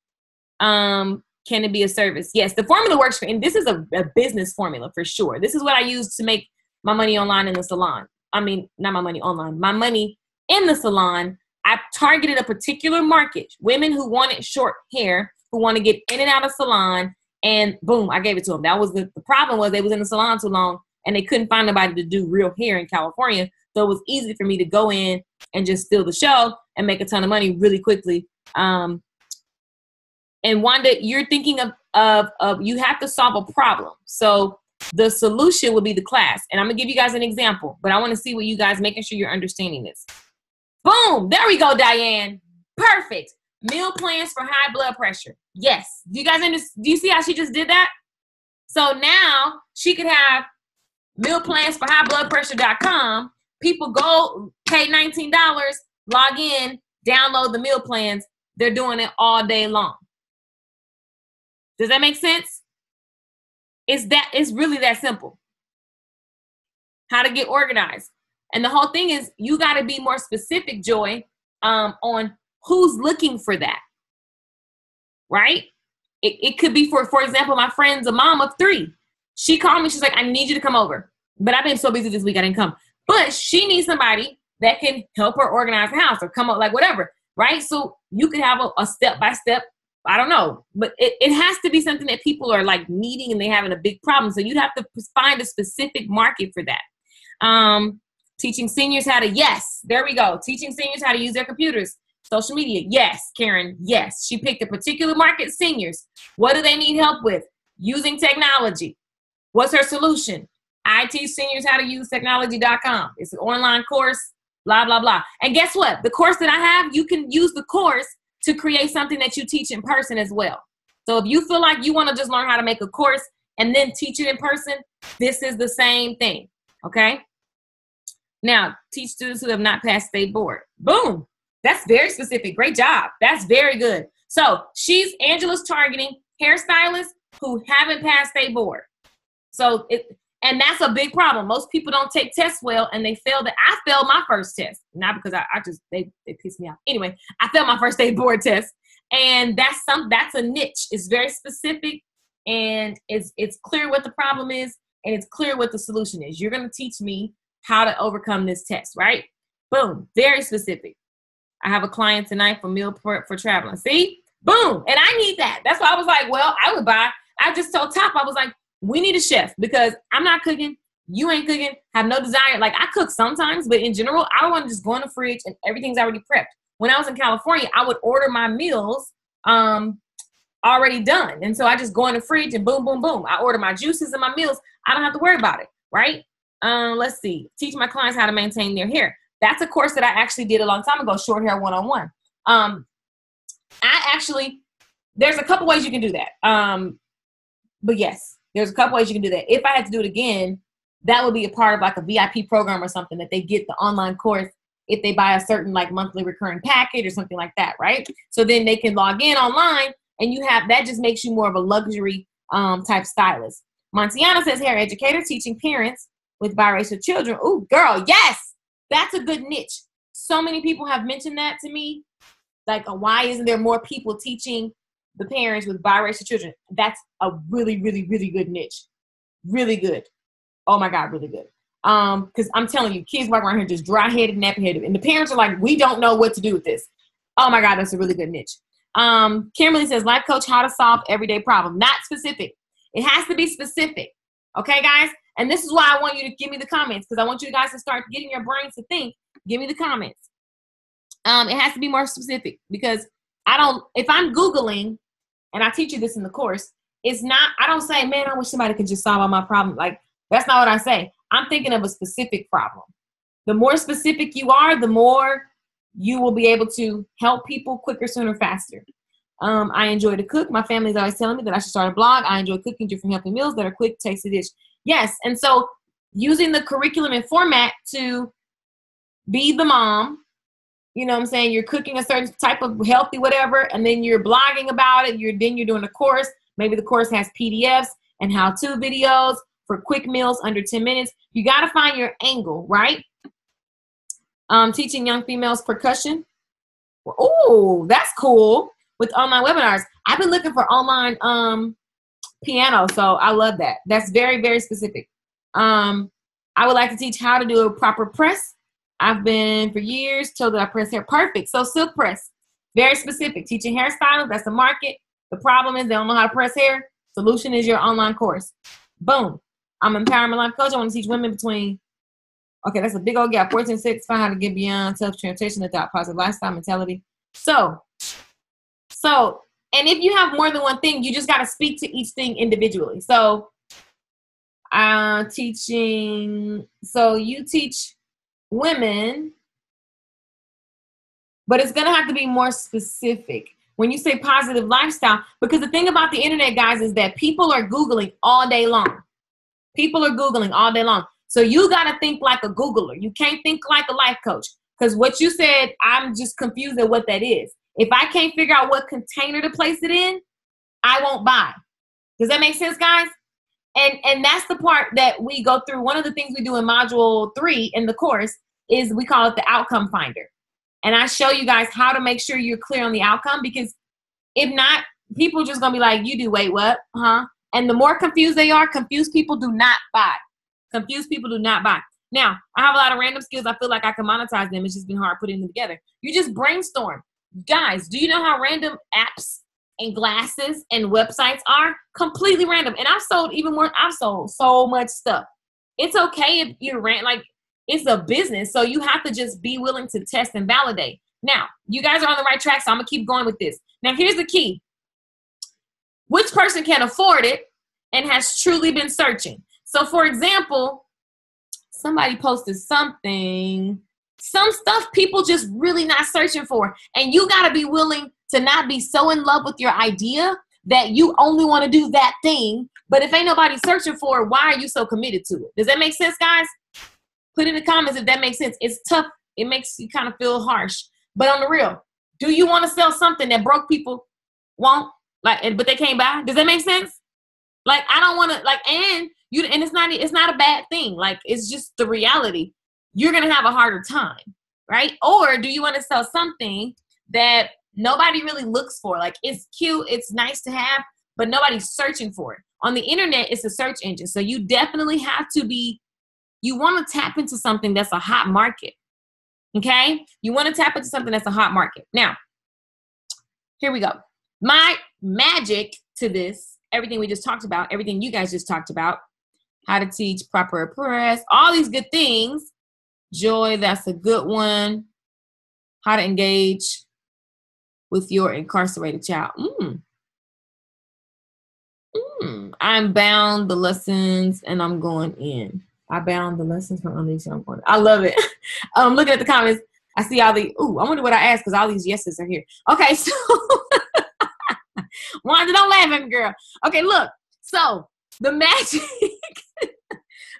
Can it be a service? Yes, the formula works and this is a business formula for sure. This is what I use to make my money online in the salon. I mean, not my money online, my money in the salon. I targeted a particular market, women who wanted short hair, who want to get in and out of salon, and boom, I gave it to them. That was the problem was they was in the salon too long and they couldn't find nobody to do real hair in California. So it was easy for me to go in and just steal the show and make a ton of money really quickly. And Wanda, you're thinking of you have to solve a problem. So the solution would be the class. And I'm gonna give you guys an example, but I want to see what you guys, making sure you're understanding this. Boom, there we go, Diane. Perfect. Meal plans for high blood pressure. Yes. Do you guys do you see how she just did that? So now she could have meal plans for highbloodpressure.com. People go pay $19, log in, download the meal plans. They're doing it all day long. Does that make sense? It's really that simple. How to get organized. And the whole thing is you got to be more specific, Joy, on who's looking for that, right? It could be, for example, my friend's a mom of 3. She called me. She's like, I need you to come over. But I've been so busy this week, I didn't come. But she needs somebody that can help her organize the house or come up, like whatever, right? So you could have a step-by-step, I don't know. But it has to be something that people are like needing and they're having a big problem. So you'd have to find a specific market for that. Teaching seniors how to, yes, there we go. Teaching seniors how to use their computers. Social media, yes, Karen, yes. She picked a particular market, seniors. What do they need help with? Using technology. What's her solution? I teach seniors how to use technology.com. It's an online course, blah, blah, blah. And guess what? The course that I have, you can use the course to create something that you teach in person as well. So if you feel like you want to just learn how to make a course and then teach it in person, this is the same thing, okay? Now, teach students who have not passed state board. Boom. That's very specific. Great job. That's very good. So Angela's targeting hairstylists who haven't passed state board. So and that's a big problem. Most people don't take tests well and they fail. I failed my first test. Not because they pissed me off. Anyway, I failed my first state board test. And that's a niche. It's very specific and it's clear what the problem is and it's clear what the solution is. You're going to teach me how to overcome this test, right? Boom. Very specific. I have a client tonight for meal prep for traveling. See? Boom. And I need that. That's why I was like, well, I just told Top, I was like, we need a chef because I'm not cooking. You ain't cooking. Have no desire. Like I cook sometimes, but in general, I want to just go in the fridge and everything's already prepped. When I was in California, I would order my meals already done. And so I just go in the fridge and boom, boom, boom. I order my juices and my meals. I don't have to worry about it, right? Let's see. Teach my clients how to maintain their hair. That's a course that I actually did a long time ago, Short Hair 101. There's a couple ways you can do that. But yes, there's a couple ways you can do that. If I had to do it again, that would be a part of like a VIP program or something that they get the online course if they buy a certain like monthly recurring package or something like that, right? So then they can log in online and you have, that just makes you more of a luxury type stylist. Montiana says, hair educator teaching parents with biracial children. Ooh, girl, yes, that's a good niche. So many people have mentioned that to me. Like, why isn't there more people teaching the parents with biracial children? That's a really, really, really good niche. Really good. Oh my God, really good. Because I'm telling you, kids walk around here just dry-headed, nappy-headed. And the parents are like, we don't know what to do with this. Oh my God, that's a really good niche. Kimberly says, life coach, how to solve everyday problem. Not specific. It has to be specific. Okay, guys? And this is why I want you to give me the comments, because I want you guys to start getting your brains to think. Give me the comments. It has to be more specific, because if I'm Googling, and I teach you this in the course, I don't say, man, I wish somebody could just solve all my problems. Like, that's not what I say. I'm thinking of a specific problem. The more specific you are, the more you will be able to help people quicker, sooner, faster. I enjoy to cook. My family's always telling me that I should start a blog. I enjoy cooking different healthy meals that are quick, tasty dish. Yes, and so using the curriculum and format to be the mom, you know what I'm saying? You're cooking a certain type of healthy whatever, and then you're blogging about it. Then you're doing a course. Maybe the course has PDFs and how-to videos for quick meals under 10 minutes. You got to find your angle, right? Teaching young females percussion. Oh, that's cool. With online webinars. I've been looking for online piano, so I love that. That's very, very specific. I would like to teach how to do a proper press. I've been for years told that I press hair perfect. So silk press, very specific. Teaching hairstyling, that's the market. The problem is they don't know how to press hair. Solution is your online course. Boom. I'm an empowerment life coach. I want to teach women between, okay, that's a big old gap. 14 6, find how to get beyond self-transition, adopt positive lifestyle mentality. So, and if you have more than one thing, you just got to speak to each thing individually. So, you teach women, but it's going to have to be more specific when you say positive lifestyle, because the thing about the internet, guys, is that people are Googling all day long. People are Googling all day long. So you got to think like a Googler. You can't think like a life coach, because what you said, I'm just confused at what that is. If I can't figure out what container to place it in, I won't buy. Does that make sense, guys? And that's the part that we go through. One of the things we do in module 3 in the course is we call it the outcome finder. And I show you guys how to make sure you're clear on the outcome, because if not, people are just going to be like, you do, wait, what? Huh? And the more confused they are, confused people do not buy. Confused people do not buy. Now, I have a lot of random skills. I feel like I can monetize them. It's just been hard putting them together. You just brainstorm. Guys, do you know how random apps and glasses and websites are? Completely random. And I've sold even more. I've sold so much stuff. It's okay if you're it's a business. So you have to just be willing to test and validate. Now, you guys are on the right track, so I'm going to keep going with this. Now, here's the key. Which person can afford it and has truly been searching? So, for example, somebody posted something, some stuff people just really not searching for. And you got to be willing to not be so in love with your idea that you only want to do that thing. But if ain't nobody searching for it, why are you so committed to it? Does that make sense, guys? Put in the comments if that makes sense. It's tough. It makes you kind of feel harsh. But on the real, do you want to sell something that broke people won't, but they can't buy? Does that make sense? Like, I don't want to, and it's not a bad thing. Like, it's just the reality. You're going to have a harder time, right? Or do you want to sell something that nobody really looks for? Like, it's cute, it's nice to have, but nobody's searching for it. On the internet, it's a search engine. So you definitely have to you want to tap into something that's a hot market. Okay? You want to tap into something that's a hot market. Now, here we go. My magic to this, everything we just talked about, everything you guys just talked about, how to teach proper press, all these good things. Joy, that's a good one. How to engage with your incarcerated child. I'm bound the lessons and I'm going in. I bound the lessons from Alicia. I'm going. I love it. Looking at the comments, I see all the. Ooh, I wonder what I asked because all these yeses are here. Okay, so Wanda, don't laugh at me, girl. Okay, look. So the magic,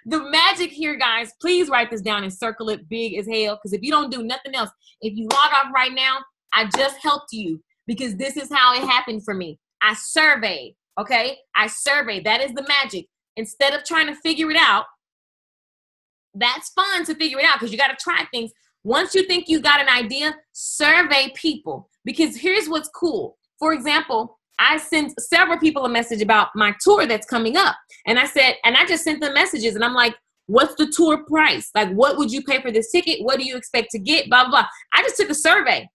the magic here, guys. Please write this down and circle it big as hell. Because if you don't do nothing else, if you log off right now, I just helped you because this is how it happened for me. I surveyed. Okay, I surveyed. That is the magic. Instead of trying to figure it out, that's fun to figure it out because you got to try things. Once you think you got an idea, survey people because here's what's cool. For example, I sent several people a message about my tour that's coming up. And I said, and I just sent them messages and I'm like, what's the tour price? Like, what would you pay for this ticket? What do you expect to get? Blah, blah, blah. I just took a survey.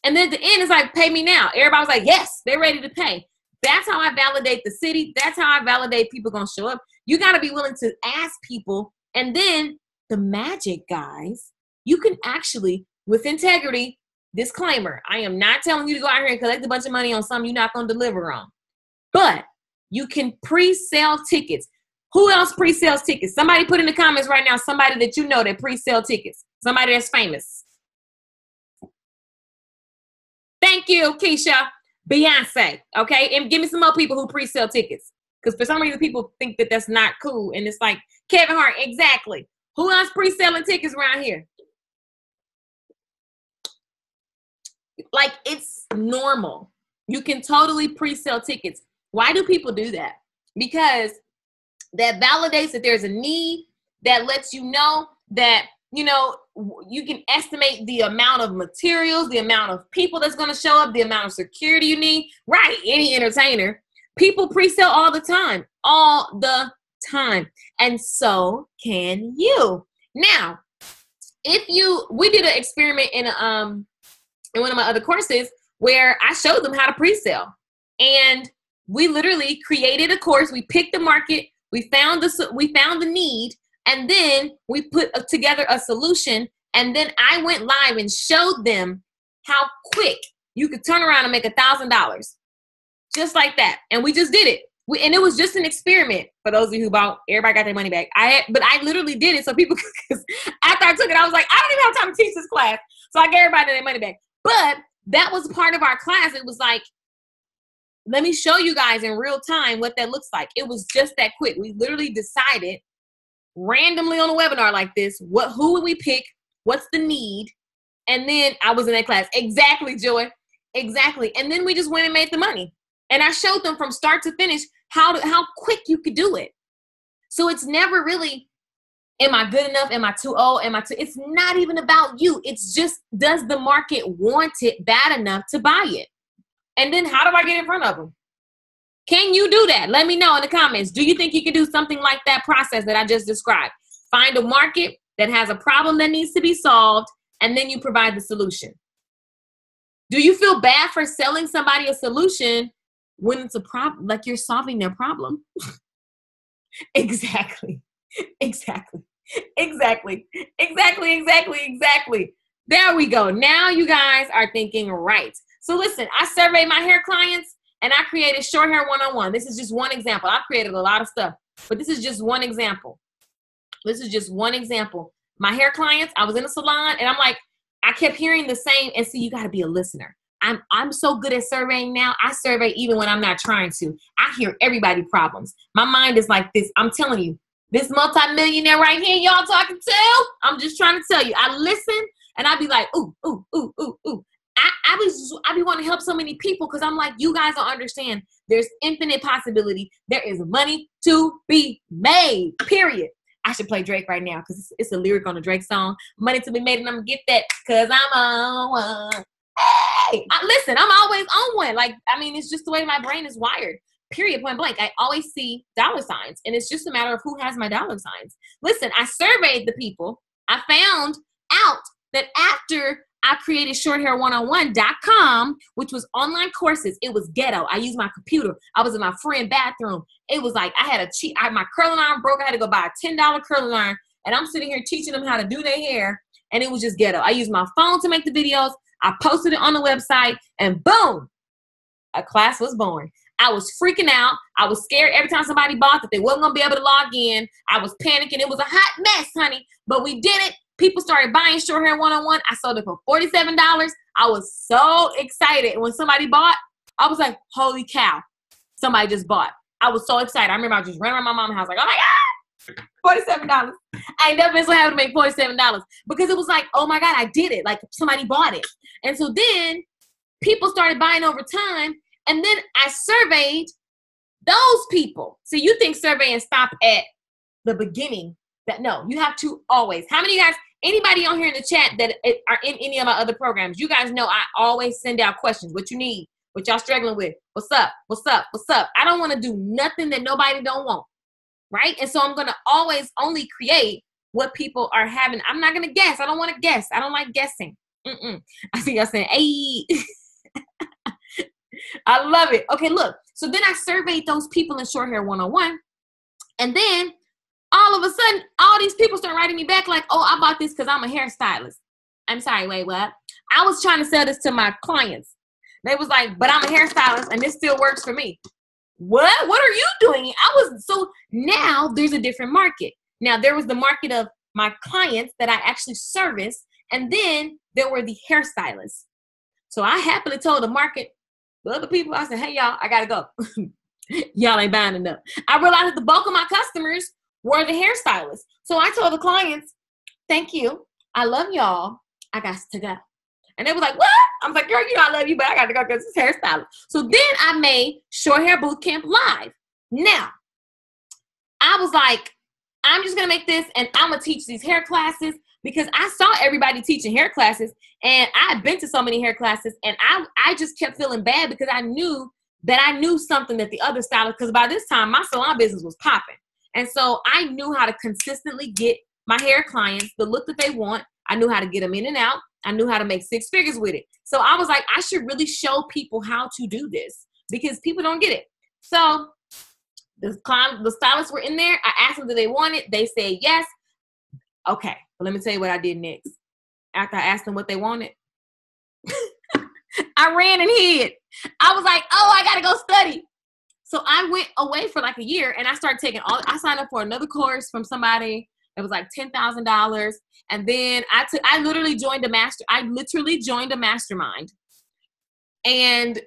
And then at the end, it's like, pay me now. Everybody was like, yes, they're ready to pay. That's how I validate the city. That's how I validate people going to show up. You got to be willing to ask people. And then the magic, guys, you can actually, with integrity, disclaimer, I am not telling you to go out here and collect a bunch of money on something you're not going to deliver on. But you can pre-sell tickets. Who else pre-sells tickets? Somebody put in the comments right now, somebody that you know that pre-sell tickets. Somebody that's famous. Thank you, Keisha. Beyonce, okay? And give me some more people who pre-sell tickets. Because for some reason, people think that that's not cool. And it's like, Kevin Hart, exactly. Who else pre-selling tickets around here? Like, it's normal. You can totally pre-sell tickets. Why do people do that? Because that validates that there's a need, that lets you know that, you know, you can estimate the amount of materials, the amount of people that's going to show up, the amount of security you need. Right, any entertainer. People pre-sell all the time. And so can you. Now, we did an experiment in one of my other courses where I showed them how to pre-sell. And we literally created a course. We picked the market. We found the need. And then we put together a solution. And then I went live and showed them how quick you could turn around and make $1,000. Just like that. And we just did it. And it was just an experiment for those of you who bought. Everybody got their money back. But I literally did it so people, because after I took it, I was like, I don't even have time to teach this class. So I gave everybody their money back. But that was part of our class. It was like, let me show you guys in real time what that looks like. It was just that quick. We literally decided randomly on a webinar like this, who would we pick? What's the need? And then I was in that class. Exactly, Joy. Exactly. And then we just went and made the money. And I showed them from start to finish how quick you could do it. So it's never really, am I good enough? Am I too old? It's not even about you. It's just, does the market want it bad enough to buy it? And then how do I get in front of them? Can you do that? Let me know in the comments. Do you think you can do something like that process that I just described? Find a market that has a problem that needs to be solved, and then you provide the solution. Do you feel bad for selling somebody a solution when it's a problem, like you're solving their problem? Exactly. There we go. Now you guys are thinking right. So listen, I surveyed my hair clients and I created Short Hair 101. This is just one example. I've created a lot of stuff, but this is just one example. My hair clients, I was in a salon and I'm like, I kept hearing the same, and see, you got to be a listener. I'm so good at surveying now. I survey even when I'm not trying to. I hear everybody's problems. My mind is like this. I'm telling you, this multimillionaire right here, y'all talking to, I'm just trying to tell you. I listen and I be like, ooh. I be wanting to help so many people because I'm like, you guys don't understand. There's infinite possibility. There is money to be made, period. I should play Drake right now because it's a lyric on a Drake song. Money to be made, and I'm going to get that because I'm on one. Hey, listen, I'm always on one. Like, I mean, it's just the way my brain is wired. Period, point blank. I always see dollar signs, and it's just a matter of who has my dollar signs. Listen, I surveyed the people. I found out that after I created shorthair101.com, which was online courses, it was ghetto. I used my computer. I was in my friend's bathroom. It was like I had my curling iron broke. I had to go buy a $10 curling iron, and I'm sitting here teaching them how to do their hair, and it was just ghetto. I used my phone to make the videos. I posted it on the website, and boom, a class was born. I was freaking out. I was scared every time somebody bought that they wasn't going to be able to log in. I was panicking. It was a hot mess, honey. But we did it. People started buying Short Hair 101. I sold it for $47. I was so excited. When somebody bought, I was like, holy cow, somebody just bought. I was so excited. I remember I just ran around my mom's house like, oh my God, $47. I ain't never been so happy to make $47 because it was like, oh my God, I did it. Like somebody bought it. And so then people started buying over time. And then I surveyed those people. So you think surveying stop at the beginning. No, you have to always. How many of you guys, anybody on here in the chat that are in any of my other programs, you guys know I always send out questions. What you need, what y'all struggling with. What's up? What's up? What's up? I don't want to do nothing that nobody don't want. Right? And so I'm going to always only create what people are having. I'm not going to guess. I don't want to guess. I don't like guessing. I see y'all saying, hey. I love it. Okay, look. So then I surveyed those people in Short Hair 101. And then all of a sudden, all these people start writing me back like, oh, I bought this because I'm a hairstylist. I'm sorry, wait, what? I was trying to sell this to my clients. They was like, but I'm a hairstylist and this still works for me. What? What are you doing? So now there's a different market. Now there was the market of my clients that I actually service. And then there were the hairstylists. So I happily told the market, the other people, I said, hey, y'all, I got to go. Y'all ain't buying enough. I realized that the bulk of my customers were the hairstylists. So I told the clients, thank you. I love y'all. I got to go. And they was like, what? I was like, girl, you know I love you, but I got to go because it's hairstylist. So then I made Short Hair Bootcamp Live. Now, I was like, I'm just going to make this and I'm going to teach these hair classes because I saw everybody teaching hair classes and I had been to so many hair classes and I just kept feeling bad because I knew something that the other stylists, because by this time my salon business was popping. And so I knew how to consistently get my hair clients the look that they want. I knew how to get them in and out. I knew how to make 6 figures with it. So I was like, I should really show people how to do this because people don't get it. So the stylists were in there. I asked them do they want it. They said yes. Okay, but let me tell you what I did next. After I asked them what they wanted, I ran and hid. I was like, oh, I got to go study. So I went away for like a year and I started I signed up for another course from somebody. It was like $10,000. And then I literally joined a mastermind. And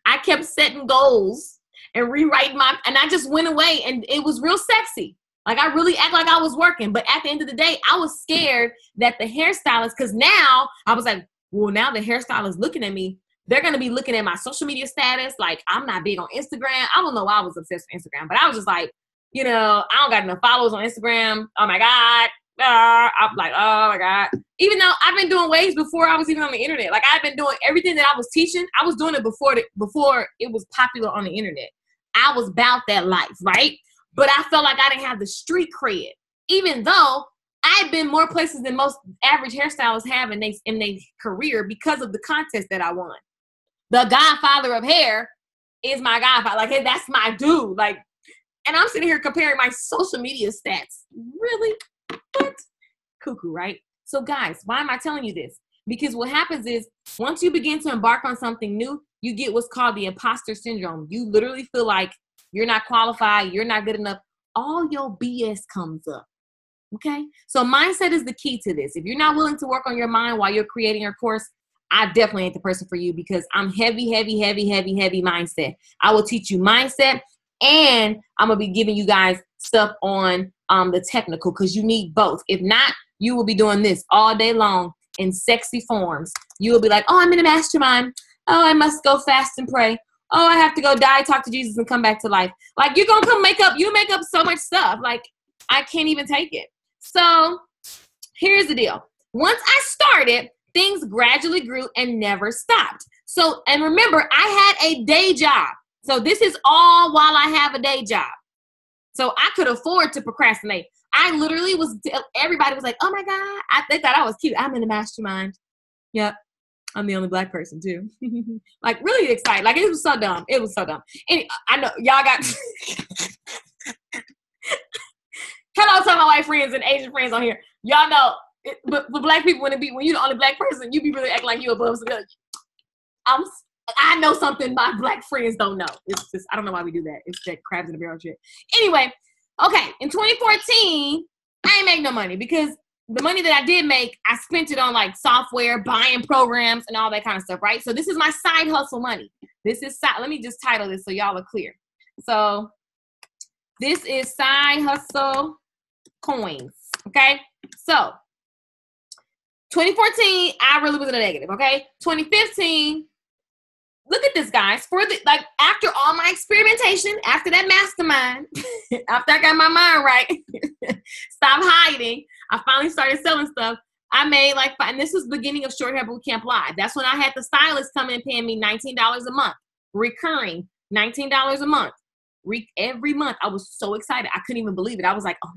I kept setting goals and rewriting and I just went away and it was real sexy. Like I really act like I was working. But at the end of the day, I was scared that the hairstylist, because now I was like, well, now the hairstylist looking at me, they're going to be looking at my social media status. Like I'm not big on Instagram. I don't know why I was obsessed with Instagram, but I was just like, I don't got enough followers on Instagram. Oh my God. I'm like, oh my God. Even though I've been doing waves before I was even on the internet. Like I've been doing everything that I was teaching. I was doing it before it was popular on the internet. I was about that life, right? But I felt like I didn't have the street cred, even though I've been more places than most average hairstylists have in their career because of the contest that I won. The Godfather of hair is my godfather. Like, hey, that's my dude. Like, and I'm sitting here comparing my social media stats. Really? What? Cuckoo, right? So guys, why am I telling you this? Because what happens is once you begin to embark on something new, you get what's called the imposter syndrome. You literally feel like you're not qualified. You're not good enough. All your BS comes up. Okay? So mindset is the key to this. If you're not willing to work on your mind while you're creating your course, I definitely ain't the person for you because I'm heavy mindset. I will teach you mindset and I'm going to be giving you guys stuff on the technical because you need both. If not, you will be doing this all day long in sexy forms. You will be like, oh, I'm in a mastermind. Oh, I must go fast and pray. Oh, I have to go die, talk to Jesus, and come back to life. Like, you're going to you make up so much stuff. Like, I can't even take it. So here's the deal. Once I started, things gradually grew and never stopped. So, and remember, I had a day job. So this is all while I have a day job. So I could afford to procrastinate. I literally everybody was like, oh my God. They thought I was cute. I'm in a mastermind. Yep. I'm the only Black person too. Like really excited. Like it was so dumb. It was so dumb. And I know y'all got hello to my white friends and Asian friends on here. Y'all know, but for Black people, when you're the only Black person, you be really acting like you above civilian. I know something my black friends don't know. It's just, I don't know why we do that. It's that crabs in the barrel shit. Anyway, okay, in 2014, I ain't make no money because the money that I did make, I spent it on like software, buying programs, and all that kind of stuff, right? So this is my side hustle money. This is, let me just title this so y'all are clear. So this is side hustle coins, okay? So 2014, I really was in a negative, okay? 2015, look at this, guys. For the, like, after all my experimentation, after that mastermind, after I got my mind right, stop hiding, I finally started selling stuff. I made like, and this was beginning of Short Hair Bootcamp Live. That's when I had the stylist come in paying me $19 a month, recurring $19 a month. Every month. I was so excited. I couldn't even believe it. I was like, oh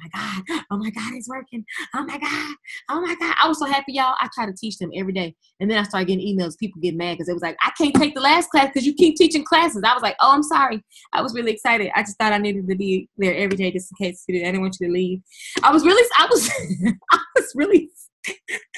my God, it's working. Oh my God. I was so happy, y'all. I try to teach them every day. And then I started getting emails. People get mad because it was like, I can't take the last class because you keep teaching classes. I was like, oh, I'm sorry. I was really excited. I just thought I needed to be there every day just in case I didn't want you to leave. I was really, I was really, I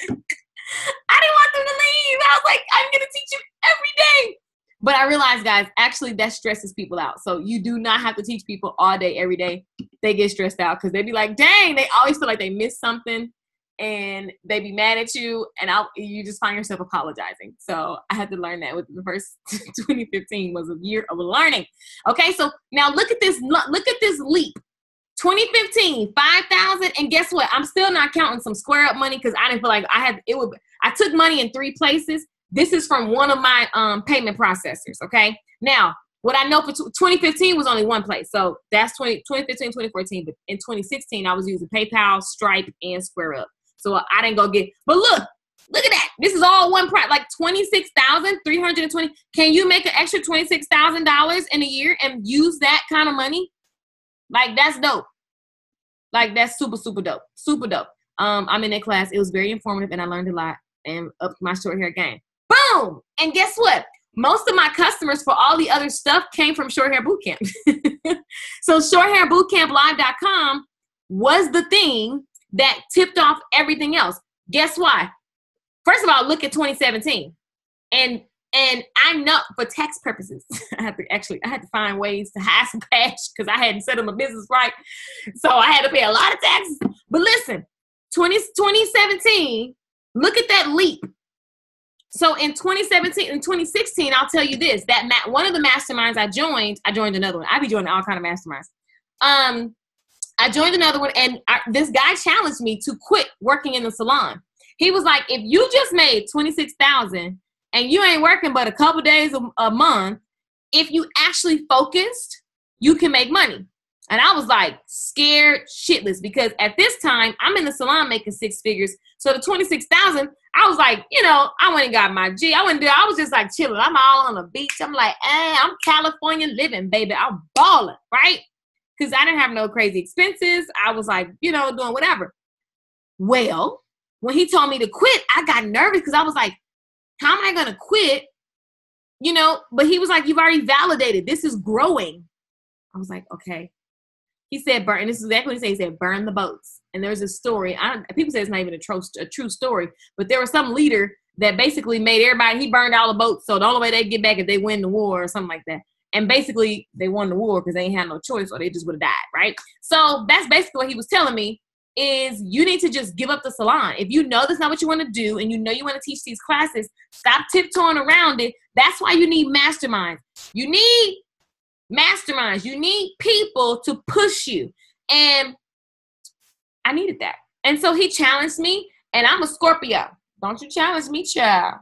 didn't want them to leave. I was like, I'm going to teach you every day. But I realized, guys, actually that stresses people out. So you do not have to teach people all day, every day. They get stressed out because they be like, dang, they always feel like they missed something and they be mad at you. And you just find yourself apologizing. So I had to learn that with the first 2015 was a year of learning. Okay, so now look at this leap. 2015, 5,000. And guess what? I'm still not counting some square up money because I didn't feel like I took money in 3 places. This is from one of my payment processors, okay? Now, what I know for 2015 was only one place. So that's 2015, 2014. But in 2016, I was using PayPal, Stripe, and Square Up. So I didn't go get, but look at that. This is all one price, like $26,320. Can you make an extra $26,000 in a year and use that kind of money? Like, that's dope. Like, that's super, super dope. Super dope. I'm in that class. It was very informative, and I learned a lot and up my short hair game. Boom! And guess what? Most of my customers for all the other stuff came from Short Hair Bootcamp. So shorthairbootcamplive.com was the thing that tipped off everything else. Guess why? First of all, look at 2017. And I know for tax purposes, I had to find ways to hide some cash because I hadn't set up my business right. So I had to pay a lot of taxes. But listen, 2017, look at that leap. So in 2017 and 2016, I'll tell you this, that one of the masterminds I joined another one. I be joining all kind of masterminds. I joined another one, and this guy challenged me to quit working in the salon. He was like, if you just made $26,000 and you ain't working but a couple days a month, if you actually focused, you can make money. And I was like scared shitless because at this time I'm in the salon making 6 figures. So the 26,000, I was like, I went and got my G. I was just like chilling. I'm all on the beach. I'm like, I'm California living, baby. I'm balling, right? Because I didn't have no crazy expenses. I was like, doing whatever. Well, when he told me to quit, I got nervous because I was like, how am I going to quit? But he was like, you've already validated. This is growing. I was like, okay. He said, burn. And this is exactly what he said. He said, burn the boats. And there's a story. People say it's not even a true story, but there was some leader that basically made everybody, he burned all the boats. So the only way they get back is they win the war or something like that. And basically they won the war because they ain't had no choice or they just would have died, right? So that's basically what he was telling me is you need to just give up the salon. If you know that's not what you want to do and you know you want to teach these classes, stop tiptoeing around it. That's why you need masterminds. You need masterminds. You need people to push you. And I needed that. And so he challenged me, and I'm a Scorpio. Don't you challenge me, child.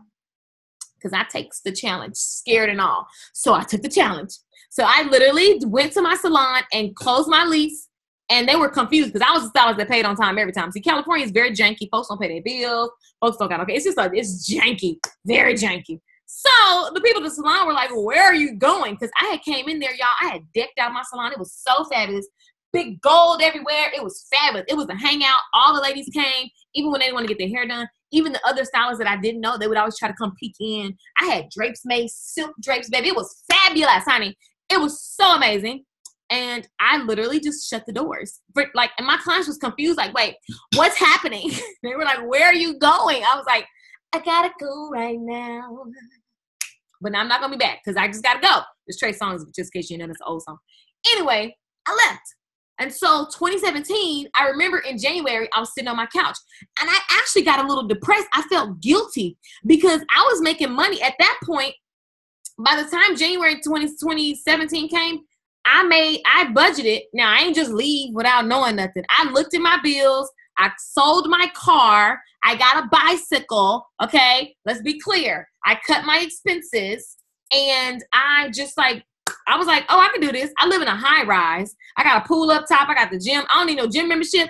Because I take the challenge, scared and all. So I took the challenge. So I literally went to my salon and closed my lease. And they were confused because I was the stylist that paid on time every time. See, California is very janky. Folks don't pay their bills. Folks don't got okay. It's just it's janky, very janky. So the people at the salon were like, where are you going? Because I had came in there, y'all. I had decked out my salon. It was so fabulous. Big gold everywhere. It was fabulous. It was a hangout. All the ladies came, even when they didn't want to get their hair done. Even the other stylists that I didn't know, they would always try to come peek in. I had drapes made, silk drapes, baby. It was fabulous, honey. It was so amazing. And I literally just shut the doors. And my clients was confused, like, wait, what's happening? They were like, where are you going? I was like, I gotta go right now. But now I'm not going to be back because I just got to go. There's Trey Songz, just in case you know, that's an old song. Anyway, I left. And so 2017, I remember in January, I was sitting on my couch and I actually got a little depressed. I felt guilty because I was making money at that point. By the time January 2017 came, I budgeted. Now, I ain't just leave without knowing nothing. I looked at my bills. I sold my car. I got a bicycle. Okay, let's be clear. I cut my expenses and I was like, oh, I can do this. I live in a high rise. I got a pool up top. I got the gym. I don't need no gym membership.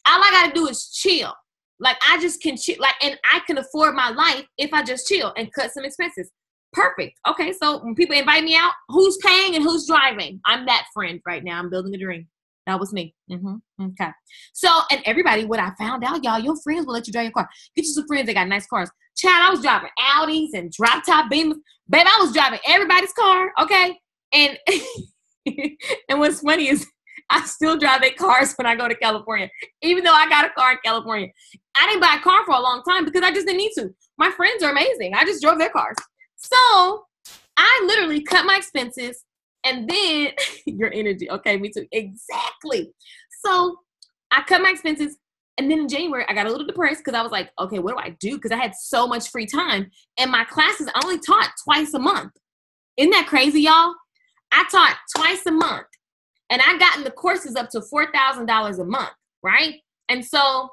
All I got to do is chill. Like I just can chill. Like, and I can afford my life if I just chill and cut some expenses. Perfect. Okay, so when people invite me out, who's paying and who's driving? I'm that friend right now. I'm building a dream. That was me. Okay. So, and everybody, what I found out, y'all, your friends will let you drive your car. Get you some friends that got nice cars. Chad, I was driving Audis and drop top Beamers. Babe, I was driving everybody's car, okay? And and what's funny is I still drive their cars when I go to California, even though I got a car in California. I didn't buy a car for a long time because I just didn't need to. My friends are amazing. I just drove their cars. So I literally cut my expenses and then your energy. Okay, me too. Exactly. So I cut my expenses. And then in January, I got a little depressed because I was like, okay, what do I do? Because I had so much free time. And my classes, I only taught twice a month. Isn't that crazy, y'all? I taught twice a month. And I gotten the courses up to $4,000 a month, right? And so,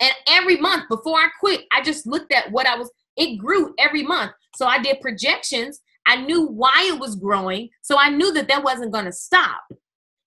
and every month before I quit, I just looked at it grew every month. So I did projections. I knew why it was growing. So I knew that wasn't going to stop.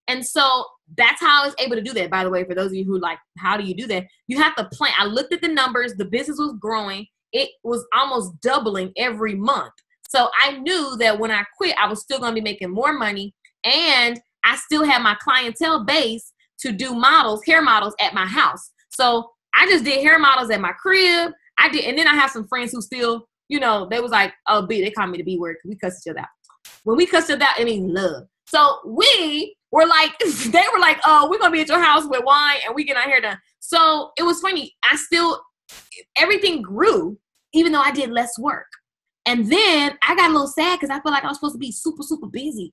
And so that's how I was able to do that. By the way, for those of you who like, how do you do that? You have to plan. I looked at the numbers. The business was growing. It was almost doubling every month. So I knew that when I quit, I was still going to be making more money. And I still had my clientele base to do hair models at my house. So I just did hair models at my crib. And then I have some friends who still, they was like, oh, they call me the B word because we cuss each other out. When we cuss each other out, it means love. So we were like, they were like, oh, we're going to be at your house with wine and we get our hair done. So it was funny. Everything grew, even though I did less work. And then I got a little sad because I felt like I was supposed to be super, super busy.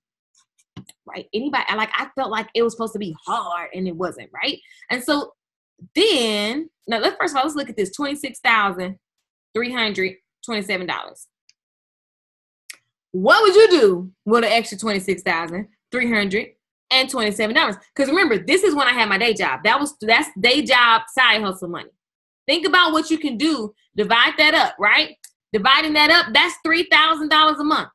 Right? I felt like it was supposed to be hard and it wasn't, right? And so then, now let's look at this, $26,327. What would you do with an extra $26,327? Because remember, this is when I had my day job. That's day job side hustle money. Think about what you can do. Divide that up, right? Dividing that up, that's $3,000 a month.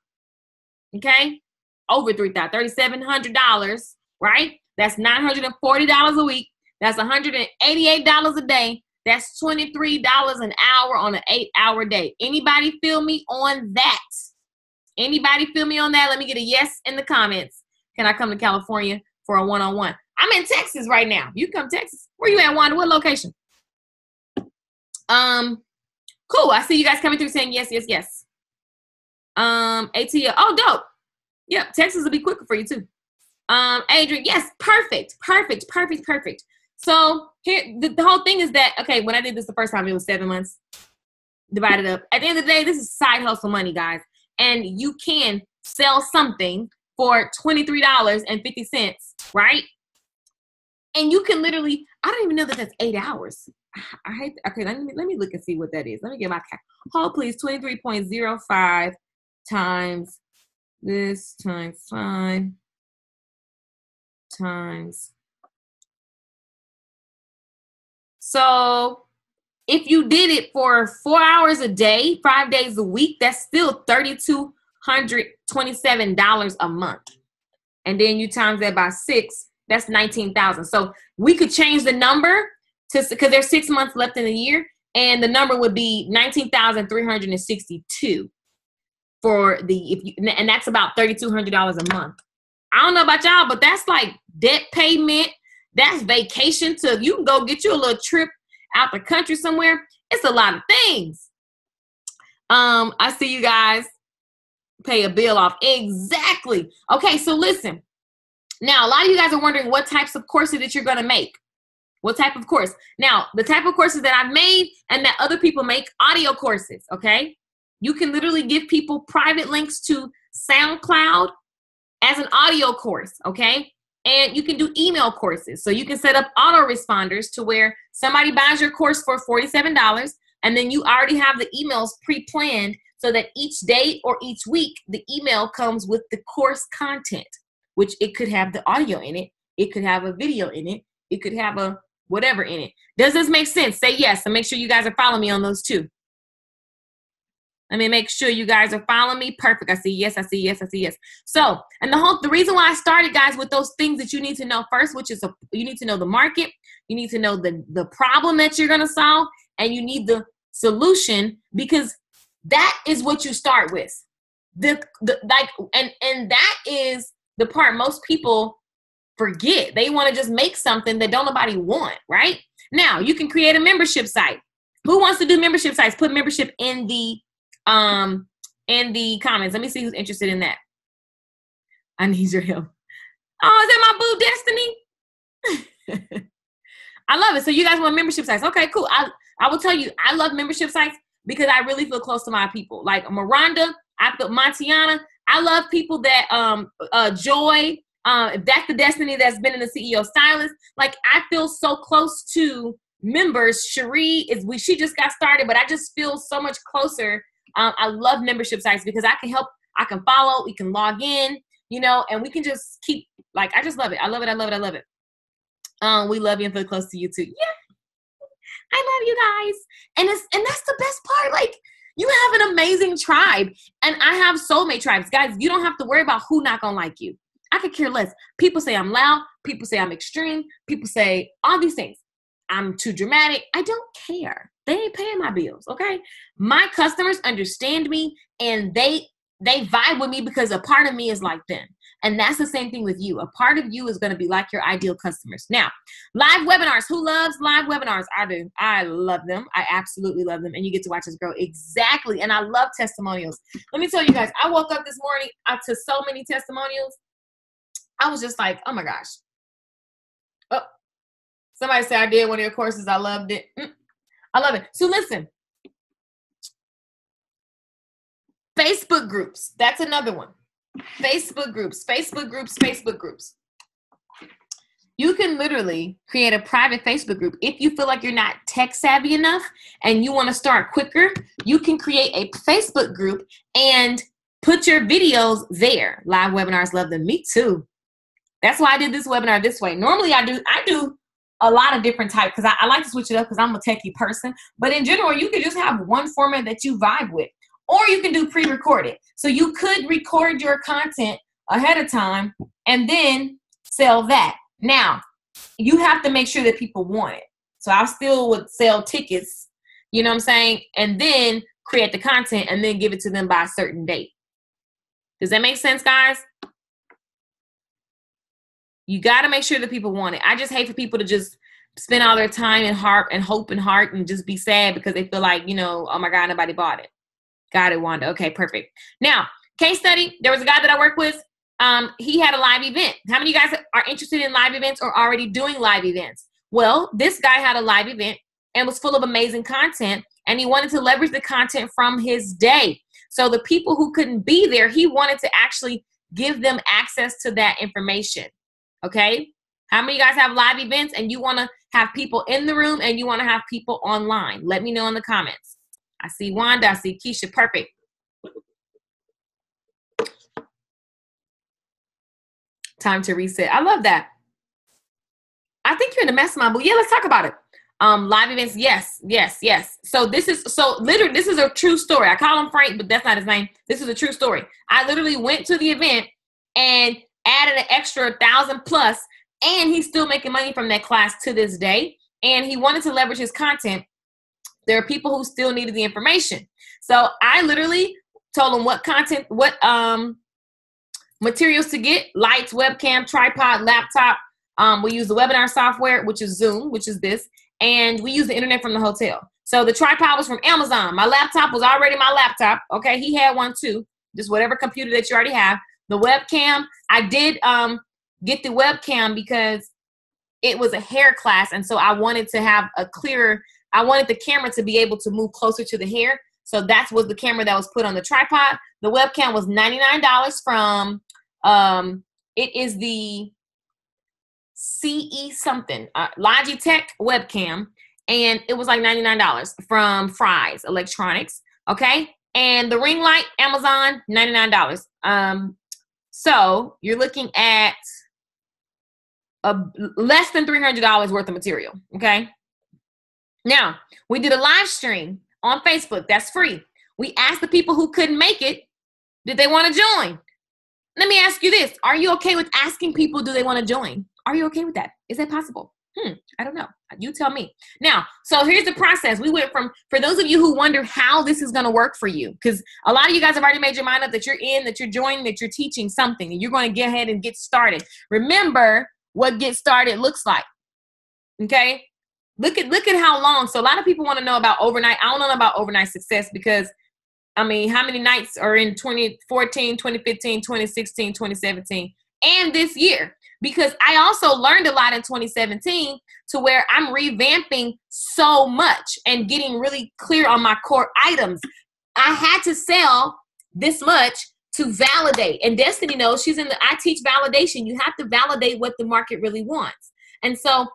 Okay? Over $3,000, $3,700, right? That's $940 a week. That's $188 a day. That's $23 an hour on an 8-hour day. Anybody feel me on that? Anybody feel me on that? Let me get a yes in the comments. Can I come to California for a one-on-one? I'm in Texas right now. You come to Texas. Where you at, Wanda? What location? Cool. I see you guys coming through saying yes, yes, yes. ATL. Oh, dope. Yep, Texas will be quicker for you too. Adrian, yes, perfect. So here, the whole thing is that, okay, when I did this the first time, it was 7 months divided up. At the end of the day, this is side hustle money, guys. And you can sell something for $23.50, right? And you can literally, I don't even know that that's 8 hours. Okay, let me look and see what that is. Let me get my hold, please. 23.05 times this times 5 times. So if you did it for 4 hours a day, 5 days a week, that's still $3,227 a month. And then you times that by 6, that's $19,000. So we could change the number because there's 6 months left in the year, and the number would be $19,362 and that's about $3,200 a month. I don't know about y'all, but that's like debt payment. That's vacation you can go get you a little trip out the country somewhere. It's a lot of things. I see you guys pay a bill off. Exactly. Okay, so listen. Now, a lot of you guys are wondering what types of courses that you're going to make. What type of course? Now, the type of courses that I've made and that other people make, audio courses, okay? You can literally give people private links to SoundCloud as an audio course, okay? And you can do email courses. So you can set up autoresponders to where somebody buys your course for $47, and then you already have the emails pre-planned so that each day or each week, the email comes with the course content, which it could have the audio in it. It could have a video in it. It could have a whatever in it. Does this make sense? Say yes, and make sure you guys are following me on those too. Let me make sure you guys are following me. Perfect. I see yes, I see yes, I see yes. So, and the reason why I started, guys, with those things that you need to know first, which is you need to know the market, you need to know the problem that you're going to solve, and you need the solution, because that is what you start with. And that is the part most people forget. They want to just make something that don't nobody want, right? Now, you can create a membership site. Who wants to do membership sites? Put membership in the comments. Let me see who's interested in that. I need your help. Oh, is that my boo Destiny? I love it. So you guys want membership sites? Okay, cool. I will tell you, I love membership sites because I really feel close to my people. Like Miranda, I feel Montiana. I love people that Joy. That's the Destiny that's been in the CEO Stylist. Like, I feel so close to members. Cherie she just got started, but I just feel so much closer. I love membership sites because I can help, I can follow, we can log in, and we can just keep, like, I just love it. I love it. I love it. I love it. We love you and feel close to you too. Yeah. I love you guys. And that's the best part. Like, you have an amazing tribe, and I have soulmate tribes. Guys, you don't have to worry about who not gonna like you. I could care less. People say I'm loud. People say I'm extreme. People say all these things. I'm too dramatic. I don't care. They ain't paying my bills, okay? My customers understand me, and they vibe with me because a part of me is like them. And that's the same thing with you. A part of you is going to be like your ideal customers. Now, live webinars. Who loves live webinars? I do. I love them. I absolutely love them. And you get to watch us grow. Exactly. And I love testimonials. Let me tell you guys, I woke up this morning to so many testimonials. I was just like, oh my gosh. Oh, somebody said I did one of your courses. I loved it. I love it. So listen, Facebook groups. That's another one. Facebook groups. You can literally create a private Facebook group. If you feel like you're not tech savvy enough and you want to start quicker, you can create a Facebook group and put your videos there. Live webinars, love them. Me too. That's why I did this webinar this way. Normally I do a lot of different types because I like to switch it up because I'm a techie person. But in general, you could just have one format that you vibe with. Or you can do pre-recorded. So you could record your content ahead of time and then sell that. Now, you have to make sure that people want it. So I still would sell tickets, you know what I'm saying? And then create the content and then give it to them by a certain date. Does that make sense, guys? You got to make sure that people want it. I just hate for people to just spend all their time and heart and hope and heart and just be sad because they feel like, oh my God, nobody bought it. Got it, Wanda. Okay, perfect. Now, case study. There was a guy that I work with. He had a live event. How many of you guys are interested in live events or already doing live events? Well, this guy had a live event and was full of amazing content, and he wanted to leverage the content from his day. So the people who couldn't be there, he wanted to actually give them access to that information. Okay? How many of you guys have live events and you want to have people in the room and you want to have people online? Let me know in the comments. I see Wanda. I see Keisha. Perfect. Time to reset. I love that. I think you're in the mastermind, but yeah, let's talk about it. Live events. Yes. So this is a true story. I call him Frank, but that's not his name. This is a true story. I literally went to the event and added an extra 1,000 plus, and he's still making money from that class to this day. And he wanted to leverage his content. There are people who still needed the information. So I literally told him what content, what materials to get: lights, webcam, tripod, laptop. We use the webinar software, which is Zoom, which is this. And we use the internet from the hotel. So the tripod was from Amazon. My laptop was already my laptop. Okay, he had one too. Just whatever computer that you already have. The webcam, I did get the webcam because it was a hair class. And so I wanted to have I wanted the camera to be able to move closer to the hair. So that was the camera that was put on the tripod. The webcam was $99 from, it is the CE something, Logitech webcam. And it was like $99 from Fry's Electronics. Okay. And the ring light, Amazon, $99. So you're looking at less than $300 worth of material. Okay. Now, we did a live stream on Facebook. That's free. We asked the people who couldn't make it, did they want to join? Let me ask you this. Are you okay with asking people, do they want to join? Are you okay with that? Is that possible? I don't know. You tell me. Now, so here's the process. We went from, for those of you who wonder how this is going to work for you, because a lot of you guys have already made your mind up that you're in, that you're joining, that you're teaching something, and you're going to get ahead and get started. Remember what get started looks like. Okay? Look at how long. So a lot of people want to know about overnight. I don't know about overnight success because, I mean, how many nights are in 2014, 2015, 2016, 2017, and this year? Because I also learned a lot in 2017 to where I'm revamping so much and getting really clear on my core items. I had to sell this much to validate. And Destiny knows, I teach validation. You have to validate what the market really wants. And so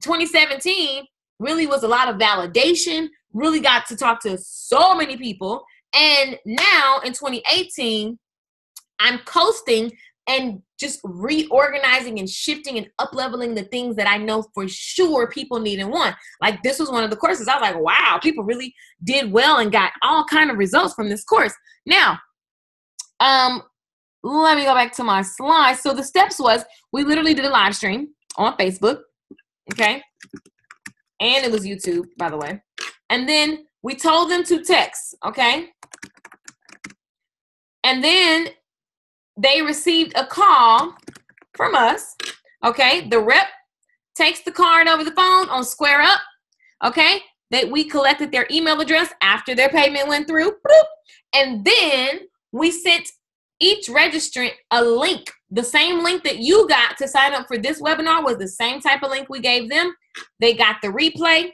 2017 really was a lot of validation, really got to talk to so many people. And now in 2018, I'm coasting and just reorganizing and shifting and up-leveling the things that I know for sure people need and want. Like this was one of the courses. I was like, wow, people really did well and got all kind of results from this course. Now, let me go back to my slides. So the steps was, we literally did a live stream on Facebook. Okay. And it was YouTube, by the way. And then we told them to text. Okay. And then they received a call from us. Okay. The rep takes the card over the phone on Square Up. Okay. We collected their email address after their payment went through. Boop, and then we sent each registrant a link. The same link that you got to sign up for this webinar was the same type of link we gave them. They got the replay.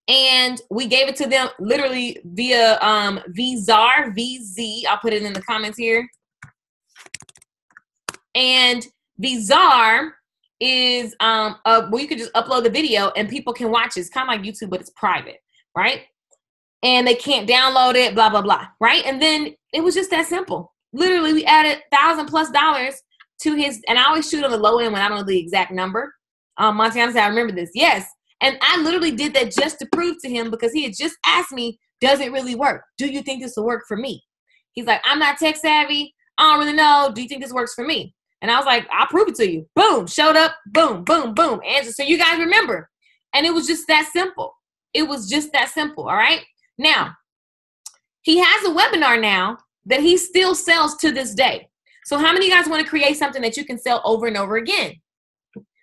And we gave it to them literally via VZAR, VZ. I'll put it in the comments here. And VZAR is where you can just upload the video and people can watch it. It's kind of like YouTube, but it's private, right? And they can't download it, blah, blah, blah, right? And then it was just that simple. Literally, we added $1,000+ to his, and I always shoot on the low end when I don't know the exact number. Montana said, I remember this. Yes. And I literally did that just to prove to him, because he had just asked me, does it really work? Do you think this will work for me? He's like, I'm not tech savvy. I don't really know. Do you think this works for me? And I was like, I'll prove it to you. Boom, showed up. Boom, boom, boom. Answer. So you guys remember. And it was just that simple. It was just that simple. All right. Now, he has a webinar now that he still sells to this day. So how many of you guys want to create something that you can sell over and over again?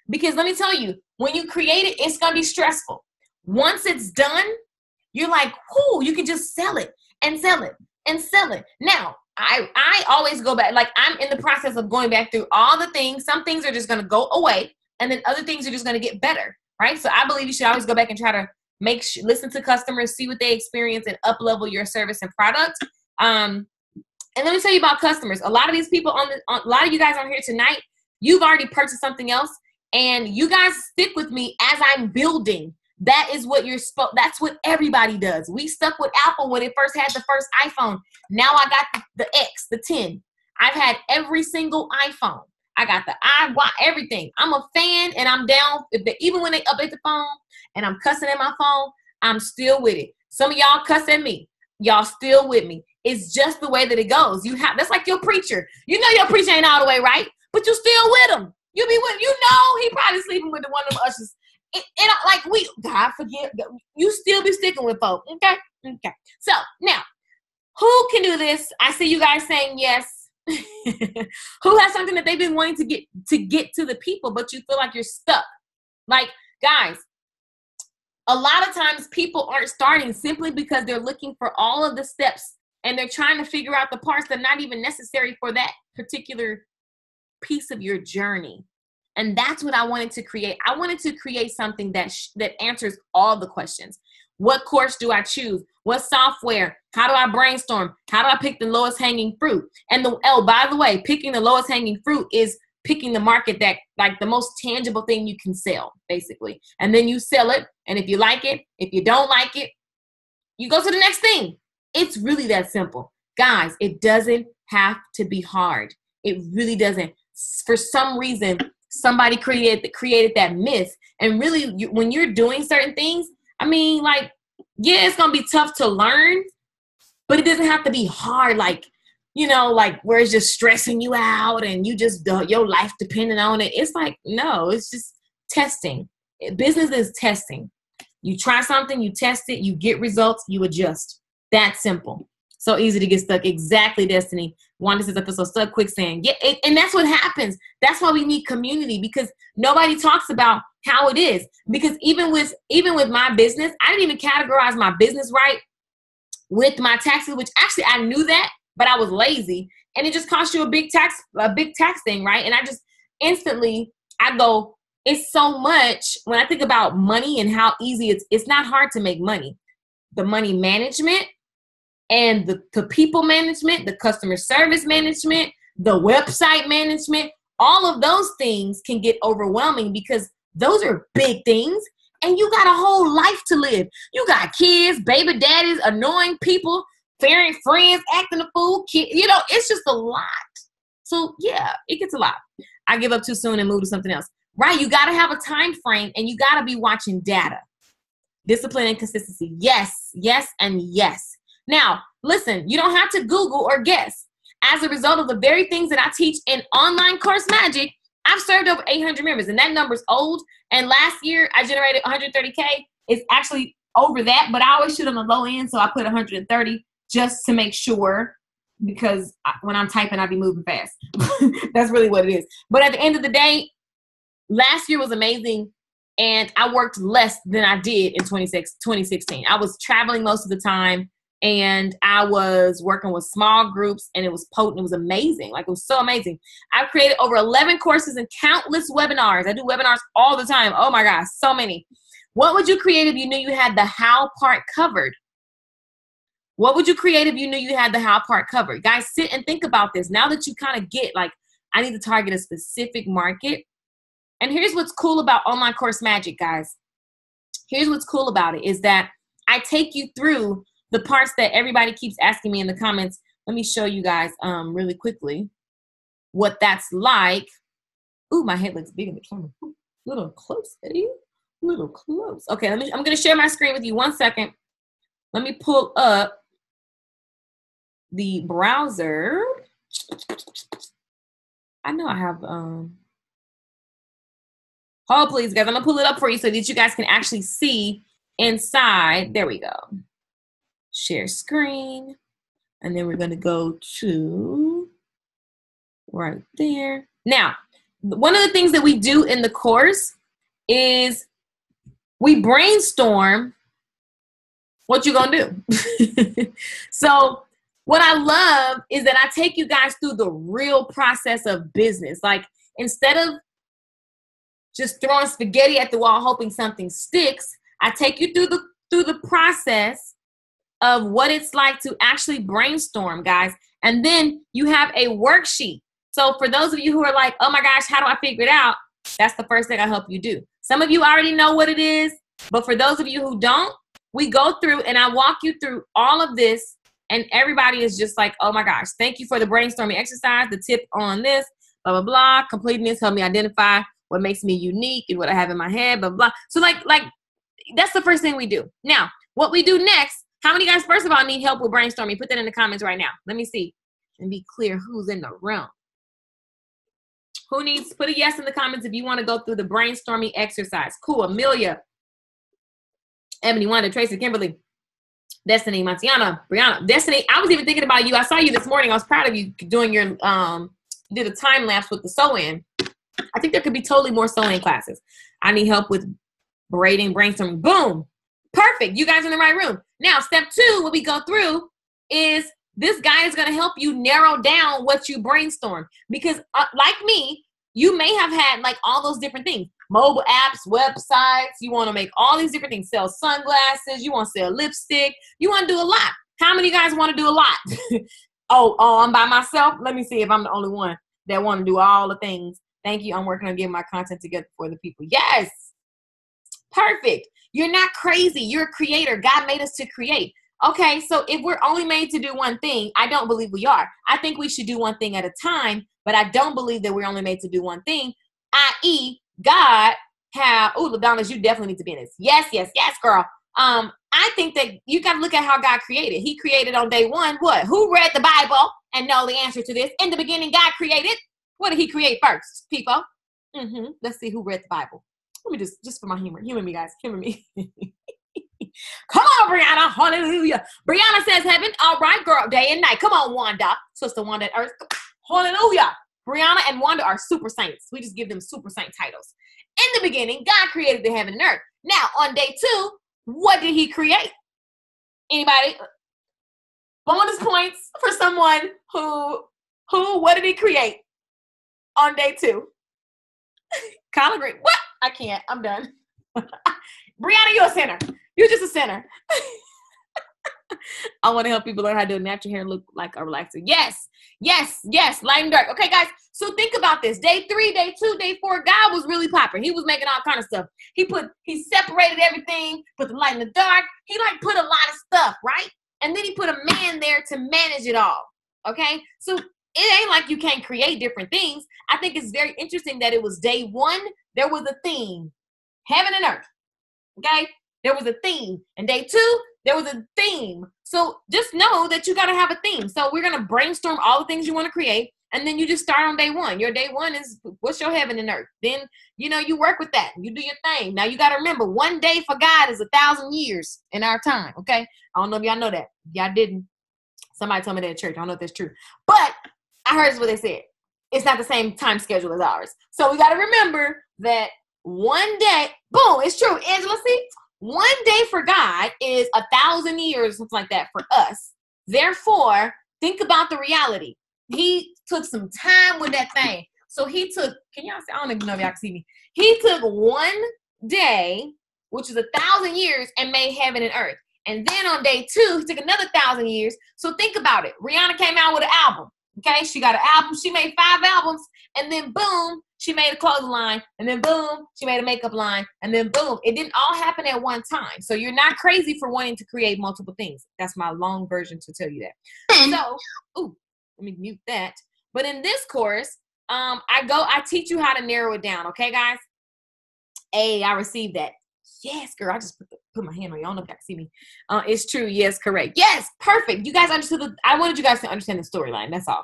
Because let me tell you, when you create it, it's going to be stressful. Once it's done, you're like, whoo, you can just sell it and sell it and sell it. Now, I always go back. Like, I'm in the process of going back through all the things. Some things are just going to go away, and then other things are just going to get better, right? So I believe you should always go back and try to listen to customers, see what they experience, and up-level your service and product. And let me tell you about customers. A lot of these people a lot of you guys on here tonight, you've already purchased something else, and you guys stick with me as I'm building. That is what that's what everybody does. We stuck with Apple when it first had the first iPhone. Now I got the X, the 10. I've had every single iPhone. I got the everything. I'm a fan, and I'm down. Even when they update the phone and I'm cussing at my phone, I'm still with it. Some of y'all cuss at me. Y'all still with me. It's just the way that it goes. That's like your preacher. You know your preacher ain't all the way right, but you still with him. You be with, he probably sleeping with one of them ushers. God forgive, you still be sticking with folk. Okay. So now, who can do this? I see you guys saying yes. Who has something that they've been wanting to get to the people, but you feel like you're stuck? Like, guys, a lot of times people aren't starting simply because they're looking for all of the steps, and they're trying to figure out the parts that are not even necessary for that particular piece of your journey. And that's what I wanted to create. I wanted to create something that answers all the questions. What course do I choose? What software? How do I brainstorm? How do I pick the lowest hanging fruit? And by the way, picking the lowest hanging fruit is picking the market that, like, the most tangible thing you can sell, basically. And then you sell it. And if you like it, if you don't like it, you go to the next thing. It's really that simple. Guys, it doesn't have to be hard. It really doesn't. For some reason, somebody created that myth. And really, when you're doing certain things, I mean, like, yeah, it's going to be tough to learn, but it doesn't have to be hard, like, you know, like where it's just stressing you out and you just, your life depending on it. It's like, no, it's just testing. Business is testing. You try something, you test it, you get results, you adjust. That simple. So easy to get stuck. Exactly, Destiny. Wanda says, I feel so stuck, quicksand. Yeah, and that's what happens. That's why we need community, because nobody talks about how it is. Because even with my business, I didn't even categorize my business right with my taxes, which actually I knew that, but I was lazy. And it just cost you a big tax thing, right? And I just instantly, I go, it's so much. When I think about money and how easy it's not hard to make money. The money management and the people management, the customer service management, the website management, all of those things can get overwhelming because those are big things. And you got a whole life to live. You got kids, baby daddies, annoying people, friends, acting a fool, kid. You know, it's just a lot. So yeah, it gets a lot. I give up too soon and move to something else. Right? You got to have a time frame and you got to be watching data. Discipline and consistency. Yes, yes, and yes. Now, listen, you don't have to Google or guess. As a result of the very things that I teach in Online Course Magic, I've served over 800 members, and that number's old. And last year, I generated 130K. It's actually over that, but I always shoot on the low end, so I put 130 just to make sure, because when I'm typing, I be moving fast. That's really what it is. But at the end of the day, last year was amazing, and I worked less than I did in 2016. I was traveling most of the time, and I was working with small groups, and it was potent. It was amazing. Like, it was so amazing. I've created over 11 courses and countless webinars. I do webinars all the time. Oh my gosh, so many. What would you create if you knew you had the how part covered? What would you create if you knew you had the how part covered? Guys, sit and think about this. Now that you kind of get, like, I need to target a specific market. And here's what's cool about Online Course Magic, guys. Here's what's cool about it is that I take you through the parts that everybody keeps asking me in the comments. Let me show you guys really quickly what that's like. Ooh, my head looks big in the camera. Ooh, little close, Eddie. Little close. Okay, I'm going to share my screen with you. 1 second. Let me pull up the browser. I know I have hold please, guys. I'm gonna pull it up for you so that you guys can actually see inside. There we go. Share screen. And then we're gonna go to right there. Now, one of the things that we do in the course is we brainstorm what you gonna do. So what I love is that I take you guys through the real process of business. Like, instead of just throwing spaghetti at the wall hoping something sticks, I take you through the process of what it's like to actually brainstorm, guys. And then you have a worksheet. So for those of you who are like, oh my gosh, how do I figure it out? That's the first thing I help you do. Some of you already know what it is, but for those of you who don't, we go through and I walk you through all of this, and everybody is just like, oh my gosh, thank you for the brainstorming exercise, the tip on this, blah, blah, blah. Completing this help me identify what makes me unique and what I have in my head, blah, blah. So like that's the first thing we do. Now, what we do next, how many guys, first of all, need help with brainstorming? Put that in the comments right now. Let me see and be clear who's in the room. Who needs, put a yes in the comments if you want to go through the brainstorming exercise. Cool. Amelia, Ebony, Wanda, Tracy, Kimberly, Destiny, Matiana, Brianna. Destiny, I was even thinking about you. I saw you this morning. I was proud of you doing your, did a time lapse with the sew-in. I think there could be totally more sew-in classes. I need help with braiding, brainstorming. Boom. Perfect. You guys are in the right room. Now, step 2, what we go through is this guy is going to help you narrow down what you brainstorm. Because like me, you may have had like all those different things, mobile apps, websites. You want to make all these different things, sell sunglasses. You want to sell lipstick. You want to do a lot. How many of you guys want to do a lot? Oh, I'm by myself. Let me see if I'm the only one that want to do all the things. Thank you. I'm working on getting my content together for the people. Yes. Perfect. You're not crazy. You're a creator. God made us to create. Okay, so if we're only made to do one thing, I don't believe we are. I think we should do one thing at a time, but I don't believe that we're only made to do one thing, i.e. God have, oh, LaDonna's, you definitely need to be in this. Yes, yes, yes, girl. I think that you got to look at how God created. He created on day one, what? Who read the Bible and know the answer to this? In the beginning, God created. What did he create first, people? Let's see who read the Bible. Let me just for my humor. Humor me, guys. Humor me. Come on, Brianna. Hallelujah. Brianna says heaven. All right, girl. Day and night. Come on, Wanda. Sister Wanda at Earth. Hallelujah. Brianna and Wanda are super saints. We just give them super saint titles. In the beginning, God created the heaven and earth. Now, on day 2, what did he create? Anybody? Bonus points for someone who, what did he create on day 2? Collard green. What? I can't. I'm done. Brianna, you're a sinner. You're just a sinner. I want to help people learn how to do natural hair look like a relaxer. Yes, yes, yes. Light and dark. Okay, guys. So think about this. Day 3, day 2, day 4, God was really popping. He was making all kind of stuff. He separated everything, put the light in the dark. He like put a lot of stuff, right? And then he put a man there to manage it all. Okay. So it ain't like you can't create different things. I think it's very interesting that it was day 1. There was a theme, heaven and earth. Okay. There was a theme. And day 2, there was a theme. So just know that you got to have a theme. So we're going to brainstorm all the things you want to create. And then you just start on day 1. Your day 1 is what's your heaven and earth. Then, you work with that. You do your thing. Now you got to remember, one day for God is 1,000 years in our time. Okay. I don't know if y'all know that. Y'all didn't. Somebody told me that at church. I don't know if that's true. But I heard what they said. It's not the same time schedule as ours. So we got to remember that one day, boom, it's true. Angela, see? One day for God is 1,000 years, something like that for us. Therefore, think about the reality. He took some time with that thing. So he took, can y'all see? I don't even know if y'all can see me. He took one day, which is 1,000 years, and made heaven and earth. And then on day 2, he took another 1,000 years. So think about it. Rihanna came out with an album. Okay, she got an album. She made 5 albums. And then boom, she made a clothing line. And then boom, she made a makeup line. And then boom, it didn't all happen at one time. So you're not crazy for wanting to create multiple things. That's my long version to tell you that. So, ooh, let me mute that. But in this course, I teach you how to narrow it down. Okay, guys? Hey, I received that. Yes, girl. I just put my hand on you. I don't know if you can see me. It's true. Yes, correct. Yes, perfect. You guys understood. I wanted you guys to understand the storyline. That's all.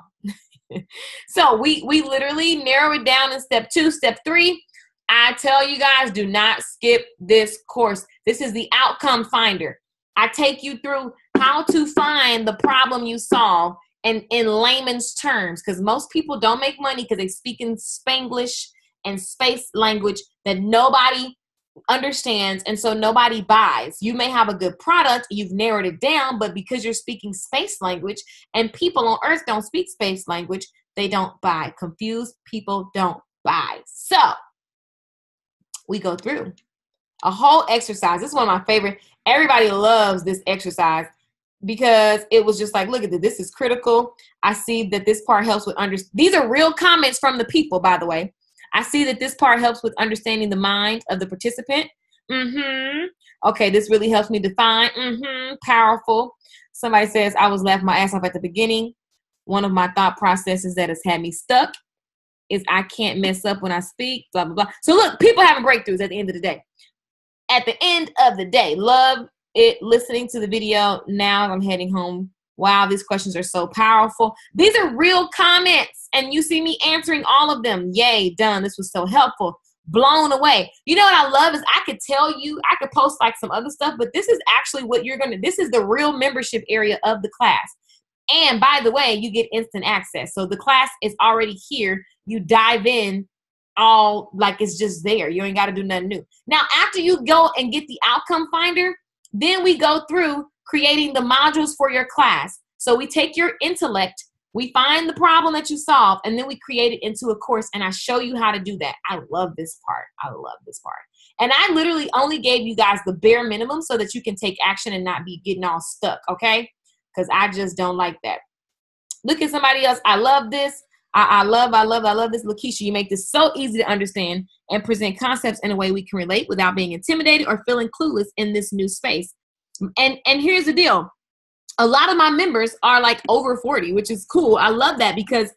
So we literally narrow it down in step 2. Step 3, I tell you guys, do not skip this course. This is the outcome finder. I take you through how to find the problem you solve and in layman's terms, because most people don't make money because they speak in Spanglish and space language that nobody understands, and so nobody buys. You may have a good product, you've narrowed it down, but because you're speaking space language and people on Earth don't speak space language, they don't buy. Confused people don't buy. So we go through a whole exercise. This is one of my favorite. Everybody loves this exercise because it was just like, look at this. This is critical. I see that this part helps with these are real comments from the people, by the way. I see that this part helps with understanding the mind of the participant. Okay, this really helps me define. Powerful. Somebody says, I was laughing my ass off at the beginning. One of my thought processes that has had me stuck is I can't mess up when I speak, blah, blah, blah. So look, people having breakthroughs at the end of the day. At the end of the day, love it listening to the video. Now I'm heading home. Wow, these questions are so powerful. These are real comments, and you see me answering all of them. Yay, done. This was so helpful. Blown away. You know what I love is I could tell you, I could post like some other stuff, but this is actually what you're going to, this is the real membership area of the class. And by the way, you get instant access. So the class is already here. You dive in all like it's just there. You ain't got to do nothing new. Now, after you go and get the outcome finder, then we go through creating the modules for your class. So we take your intellect We find the problem that you solve, and then we create it into a course, and I show you how to do that. I love this part. I love this part. And I literally only gave you guys the bare minimum so that you can take action and not be getting all stuck, okay? Because I just don't like that. Look at somebody else. I love this. I love this. Lakeisha, you make this so easy to understand and present concepts in a way we can relate without being intimidated or feeling clueless in this new space. And here's the deal. A lot of my members are like over 40, which is cool. I love that because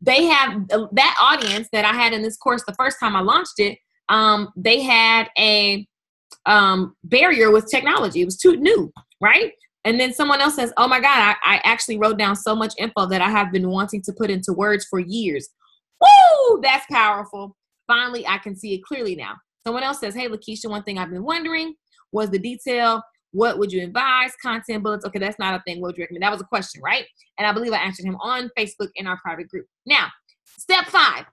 they have that audience that I had in this course the first time I launched it. They had a barrier with technology. It was too new, right? And then someone else says, oh my God, I actually wrote down so much info that I have been wanting to put into words for years. Woo, that's powerful. Finally, I can see it clearly now. Someone else says, hey, Lakeisha, one thing I've been wondering was the detail. What would you advise? Content bullets. Okay, that's not a thing. What would you recommend? That was a question, right? And I believe I answered him on Facebook in our private group. Now, step 5,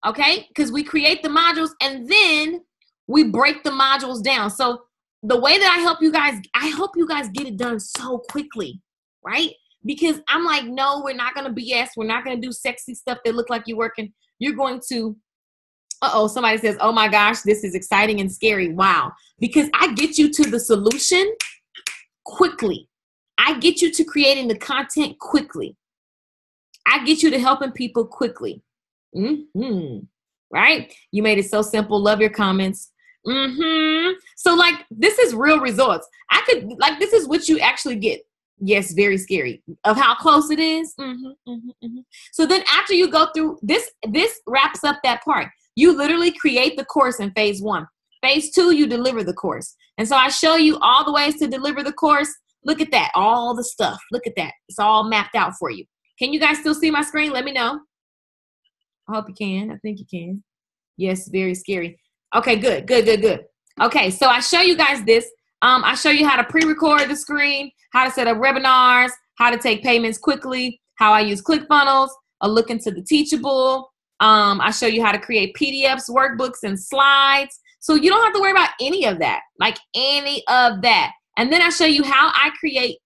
okay? Because we create the modules and then we break the modules down. So the way that I help you guys get it done so quickly, right? Because I'm like, no, we're not going to BS. We're not going to do sexy stuff that look like you're working. You're going to, somebody says, oh my gosh, this is exciting and scary. Wow. Because I get you to the solution quickly. I get you to creating the content quickly. I get you to helping people quickly. Right? You made it so simple. Love your comments. So like, this is real results. This is what you actually get. Yes, very scary of how close it is. So then after you go through this wraps up that part. You literally create the course in phase 1. Phase 2, you deliver the course. And so I show you all the ways to deliver the course. Look at that, all the stuff. Look at that. It's all mapped out for you. Can you guys still see my screen? Let me know. I hope you can. I think you can. Yes, very scary. Okay, good. Okay, so I show you guys this. I show you how to pre-record the screen, how to set up webinars, how to take payments quickly, how I use ClickFunnels, a look into the Teachable. I show you how to create PDFs, workbooks, and slides. So you don't have to worry about any of that, like any of that. And then I show you how I create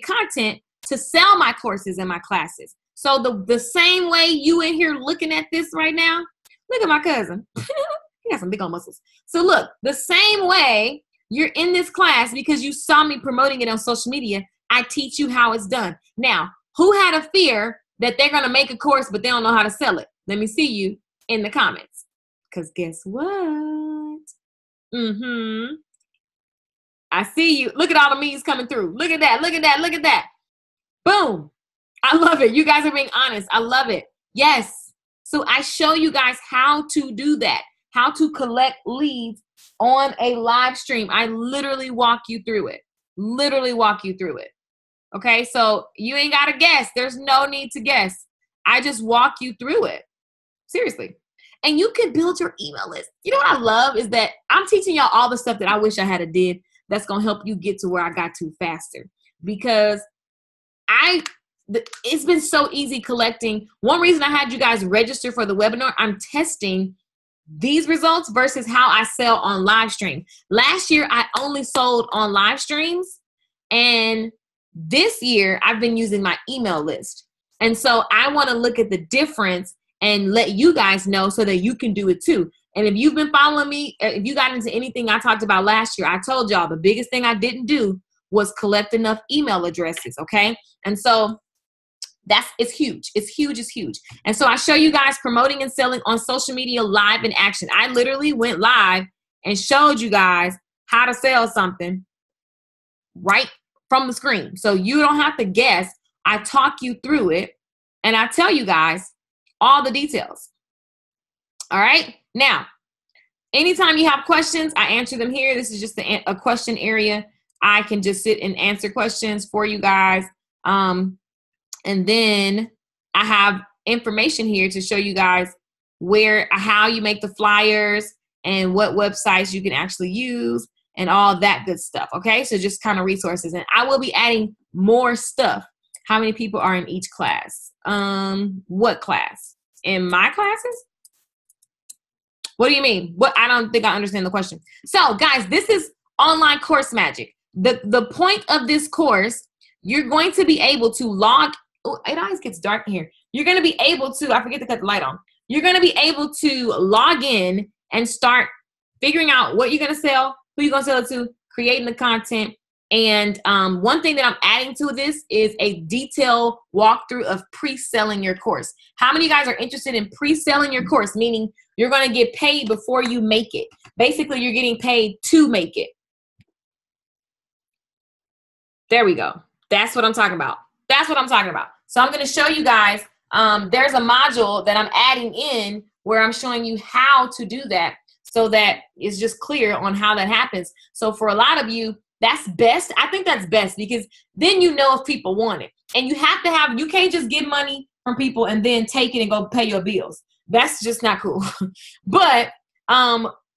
content to sell my courses and my classes. So the same way you in here looking at this right now, look at my cousin. He got some big old muscles. So look, the same way you're in this class because you saw me promoting it on social media, I teach you how it's done. Now, who had a fear that they're going to make a course, but they don't know how to sell it? Let me see you in the comments. Because guess what? I see you. Look at all the memes coming through. Look at that. Look at that. Look at that. Boom. I love it. You guys are being honest. I love it. Yes. So I show you guys how to do that, how to collect leads on a live stream. I literally walk you through it. Okay. So you ain't got to guess. There's no need to guess. I just walk you through it. Seriously. And you can build your email list. You know what I love is that I'm teaching y'all all the stuff that I wish I had a did that's going to help you get to where I got to faster. Because it's been so easy collecting. One reason I had you guys register for the webinar, I'm testing these results versus how I sell on live stream. Last year, I only sold on live streams. And this year, I've been using my email list. And so I want to look at the difference and let you guys know so that you can do it too. And if you've been following me, if you got into anything I talked about last year, I told y'all the biggest thing I didn't do was collect enough email addresses, okay? And so it's huge. It's huge. And so I show you guys promoting and selling on social media live in action. I literally went live and showed you guys how to sell something right from the screen. So you don't have to guess. I talk you through it and I tell you guys all the details. All right. Now, anytime you have questions, I answer them here. This is just a question area. I can just sit and answer questions for you guys. And then I have information here to show you guys how you make the flyers and what websites you can actually use and all that good stuff. Okay. So just kind of resources. And I will be adding more stuff. How many people are in each class? What class? In my classes? What do you mean? I don't think I understand the question. So guys, this is online course magic. The point of this course, you're going to be able to log. Oh, it always gets dark in here. You're going to be able to, I forget to cut the light on. You're going to be able to log in and start figuring out what you're going to sell, who you're going to sell it to, creating the content. And one thing that I'm adding to this is a detailed walkthrough of pre-selling your course. How many of you guys are interested in pre-selling your course? Meaning you're going to get paid before you make it. Basically, you're getting paid to make it. There we go. That's what I'm talking about. That's what I'm talking about. So I'm going to show you guys, there's a module that I'm adding in where I'm showing you how to do that so that it's just clear on how that happens. So for a lot of you, that's best. I think that's best because then you know if people want it. And you have to have, you can't just get money from people and then take it and go pay your bills. That's just not cool. But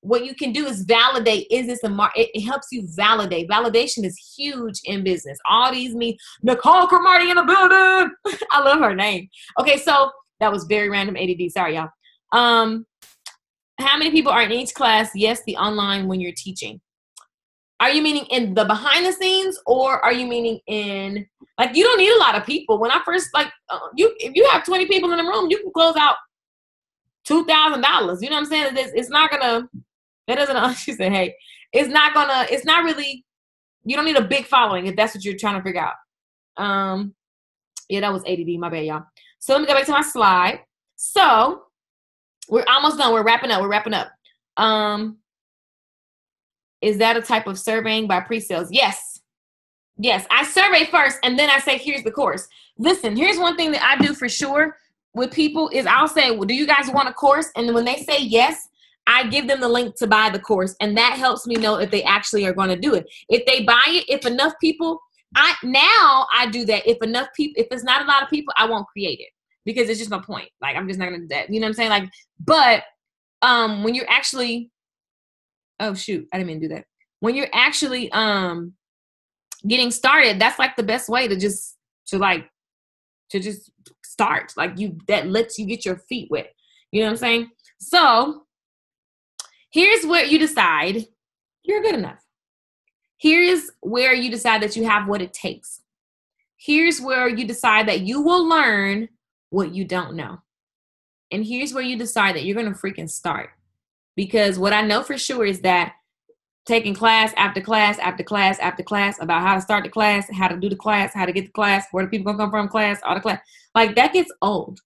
what you can do is validate, is this a it helps you validate. Validation is huge in business. All these Nicole Cromartie in the building. I love her name. Okay, so that was very random ADD. Sorry, y'all. How many people are in each class? Yes, the online when you're teaching. Are you meaning in the behind the scenes, or are you meaning in, like, you don't need a lot of people. When I first, like, if you have 20 people in the room, you can close out $2,000. You know what I'm saying? It's not gonna, that doesn't, she said, hey, it's not gonna, it's not really, you don't need a big following if that's what you're trying to figure out. Yeah, that was ADD, my bad, y'all. So let me go back to my slide. So we're almost done. We're wrapping up. Is that a type of surveying by pre-sales? Yes. Yes, I survey first and then I say, here's the course. Listen, here's one thing that I do for sure with people is I'll say, well, do you guys want a course? And when they say yes, I give them the link to buy the course. And that helps me know if they actually are going to do it. If they buy it, if enough people, I do that. If enough people, if it's not a lot of people, I won't create it because it's just no point. Like, I'm just not going to do that. You know what I'm saying? Like, but when you're actually, oh shoot, I didn't mean to do that. When you're actually getting started, that's like the best way to just start. Like, that lets you get your feet wet. You know what I'm saying? So here's where you decide you're good enough. Here's where you decide that you have what it takes. Here's where you decide that you will learn what you don't know. And here's where you decide that you're going to freaking start. Because what I know for sure is that taking class after class after class after class about how to start the class, how to do the class, how to get the class, where the people going to come from class, all the class, like, that gets old.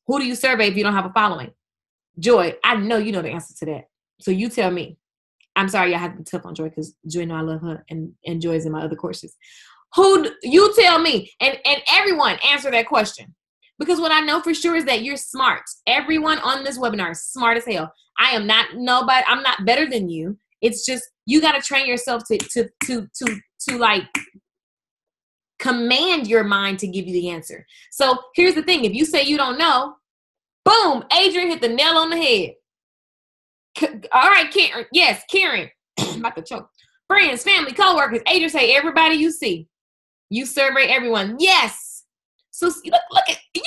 Who do you survey if you don't have a following? Joy, I know you know the answer to that. So you tell me. I'm sorry, I have to be tough on Joy because Joy know I love her and Joy is in my other courses. You tell me, and everyone answer that question. Because what I know for sure is that you're smart. Everyone on this webinar is smart as hell. I am not nobody. I'm not better than you. It's just you got to train yourself to like command your mind to give you the answer. So here's the thing: if you say you don't know, boom, Adrian hit the nail on the head. All right, Karen. Yes, Karen. I'm about to choke. Friends, family, coworkers. Adrian say everybody you see. You survey everyone. Yes. So look at you.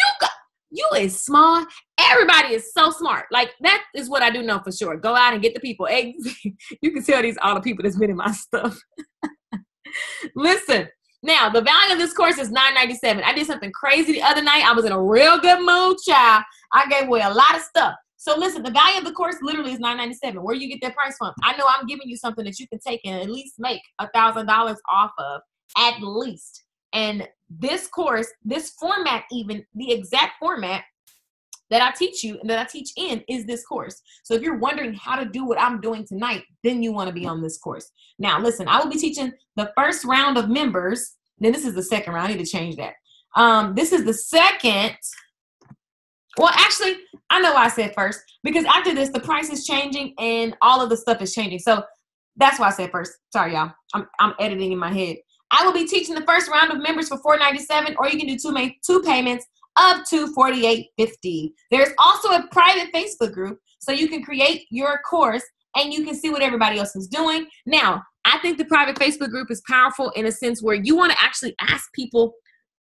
You is smart. Everybody is so smart. Like, that is what I do know for sure. Go out and get the people. You can tell these all the people that's been in my stuff. Listen. Now, the value of this course is $9.97. I did something crazy the other night. I was in a real good mood, child. I gave away a lot of stuff. So listen, the value of the course literally is $9.97. Where do you get that price from? I know I'm giving you something that you can take and at least make $1,000 off of, at least. And this course, this format, even the exact format that I teach you and that I teach in is this course. So if you're wondering how to do what I'm doing tonight, then you want to be on this course. Now, listen, I will be teaching the first round of members. Then this is the second round. I need to change that. This is the second. Well, actually, I know why I said first, because after this, the price is changing and all of the stuff is changing. So that's why I said first. Sorry, y'all. I'm editing in my head. I will be teaching the first round of members for $497, or you can do two payments of $248.50. There's also a private Facebook group, so you can create your course and you can see what everybody else is doing. Now, I think the private Facebook group is powerful in a sense where you want to actually ask people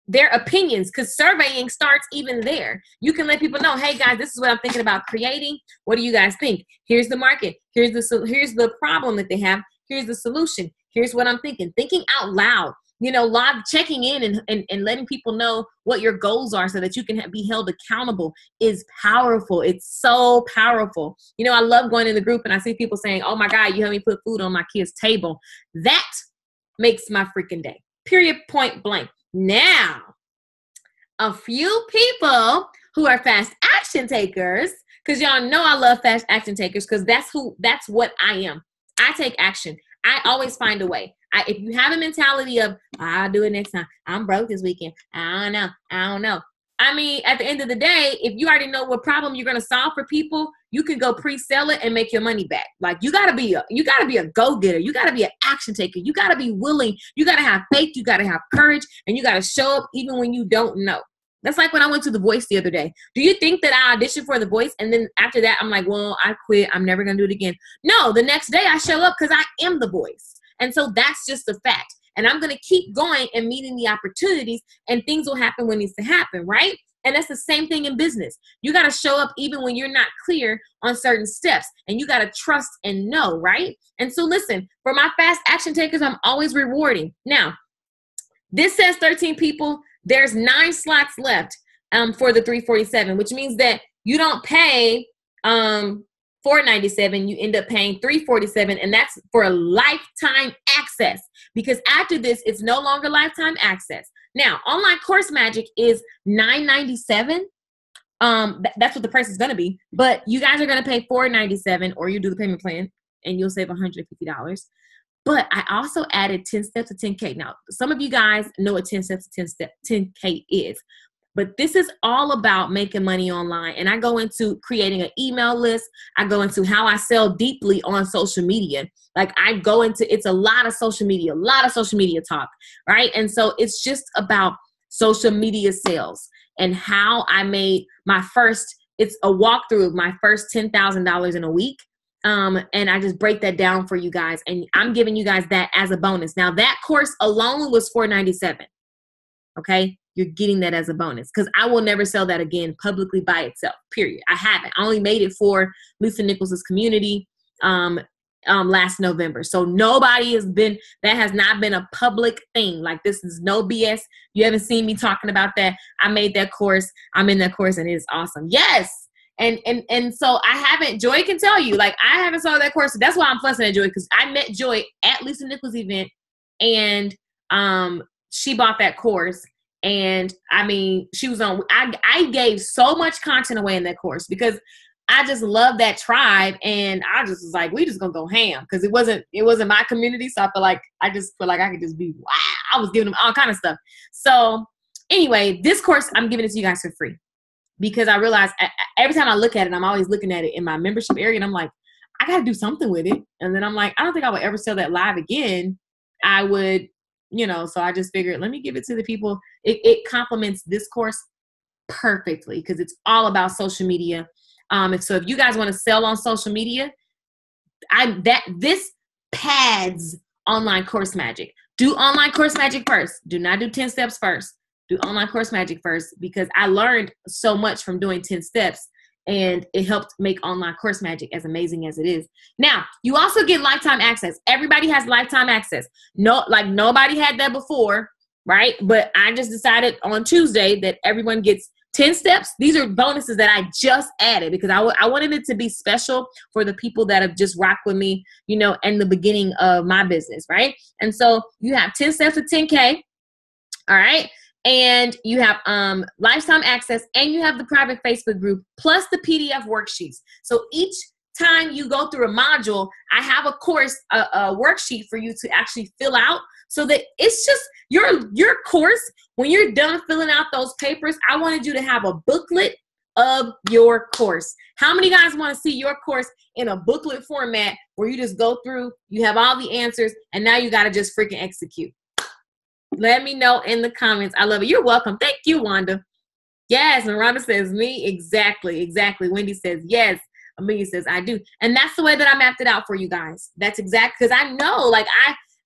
their opinions, because surveying starts even there. You can let people know, hey guys, this is what I'm thinking about creating. What do you guys think? Here's the market. Here's the problem that they have. Here's the solution. Here's what I'm thinking. Thinking out loud. live checking in and letting people know what your goals are so that you can be held accountable is powerful. It's so powerful. I love going in the group and I see people saying, oh my God, you helped me put food on my kid's table. That makes my freaking day. Period, point blank. Now, a few people who are fast action takers, because y'all know I love fast action takers, because that's what I am. I take action. I always find a way. If you have a mentality of, I'll do it next time, I'm broke this weekend, I don't know. I mean, at the end of the day, if you already know what problem you're going to solve for people, you can go pre-sell it and make your money back. Like, you got to be a go-getter. You got to be an action taker. You got to be willing. You got to have faith. You got to have courage, and you got to show up even when you don't know. That's like when I went to The Voice the other day. Do you think that I auditioned for The Voice and then after that I'm like, well, I quit. I'm never going to do it again. No, the next day I show up because I am The Voice. And so that's just a fact. And I'm going to keep going and meeting the opportunities, and things will happen when it needs to happen, right? And that's the same thing in business. You got to show up even when you're not clear on certain steps, and you got to trust and know, right? And so listen, for my fast action takers, I'm always rewarding. Now, this says 13 people. There's 9 slots left for the 347, which means that you don't pay $497, you end up paying $347, and that's for a lifetime access, because after this, it's no longer lifetime access. Now, online course magic is $997. That's what the price is going to be, but you guys are going to pay $497, or you do the payment plan and you'll save $150. But I also added 10 steps to 10K. Now, some of you guys know what 10 steps to 10K is. But this is all about making money online. And I go into creating an email list. I go into how I sell deeply on social media. Like, I go into, it's a lot of social media talk, right? And so it's just about social media sales and how I made it's a walkthrough of my first $10,000 in a week. And I just break that down for you guys. And I'm giving you guys that as a bonus. Now, that course alone was $497. Okay. You're getting that as a bonus, because I will never sell that again publicly by itself, period. I haven't. I only made it for Lisa Nichols' community last November. So that has not been a public thing. Like, this is no BS. You haven't seen me talking about that. I made that course. I'm in that course, and it is awesome. Yes. And so I haven't, Joy can tell you, like, I haven't sold that course. So that's why I'm fussing at Joy, because I met Joy at Lisa Nichols' event, and she bought that course. And I mean, she was on, I gave so much content away in that course because I just love that tribe. And I just was like, we just gonna go ham, because it wasn't my community. So I just feel like I could just be, wow. I was giving them all kind of stuff. So anyway, this course, I'm giving it to you guys for free, because I realized every time I look at it, I'm always looking at it in my membership area, and I'm like, I got to do something with it. And then I'm like, I don't think I would ever sell that live again. I would, so I just figured, let me give it to the people. It complements this course perfectly, because it's all about social media. And so if you guys want to sell on social media, this pads online course magic. Do online course magic first. Do not do 10 steps first. Do online course magic first, because I learned so much from doing 10 steps, and it helped make online course magic as amazing as it is. Now, you also get lifetime access. Everybody has lifetime access. Nobody had that before, right? But I just decided on Tuesday that everyone gets 10 steps. These are bonuses that I just added, because I wanted it to be special for the people that have just rocked with me, in the beginning of my business, right? And so you have 10 steps to 10K. All right. And you have lifetime access, and you have the private Facebook group, plus the PDF worksheets. So each time you go through a module, I have a course, a worksheet for you to actually fill out, so that it's just your course. When you're done filling out those papers, I wanted you to have a booklet of your course. How many guys want to see your course in a booklet format, where you just go through, you have all the answers, and now you got to just freaking execute? Let me know in the comments. I love it. You're welcome. Thank you, Wanda. Yes, Miranda says me. Exactly. Wendy says yes. Amelia says I do. And that's the way that I mapped it out for you guys. That's exactly, because I know,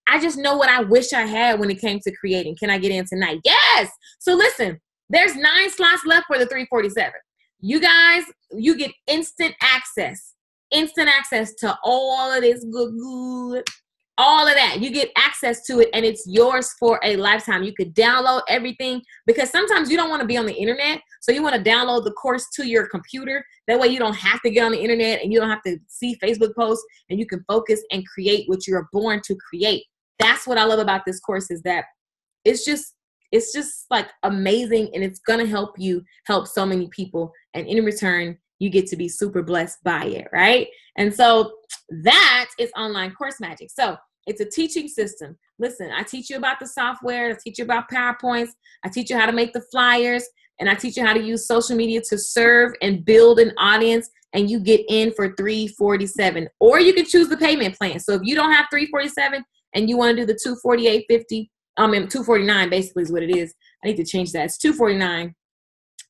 I just know what I wish I had when it came to creating. Can I get in tonight? Yes. So listen, there's 9 slots left for the 347. You guys, you get instant access to all of this good. all of that. You get access to it, and it's yours for a lifetime. You could download everything, because sometimes you don't want to be on the internet. So you want to download the course to your computer. That way you don't have to get on the internet, and you don't have to see Facebook posts, and you can focus and create what you're born to create. That's what I love about this course, is that it's just like amazing, and it's going to help you help so many people. And in return, you get to be super blessed by it, right? And so that is Online Course Magic. So it's a teaching system. Listen, I teach you about the software. I teach you about PowerPoints. I teach you how to make the flyers, and I teach you how to use social media to serve and build an audience. And you get in for $347, or you can choose the payment plan. So if you don't have $347 and you want to do the $248.50, $249 basically is what it is. I need to change that. It's $249.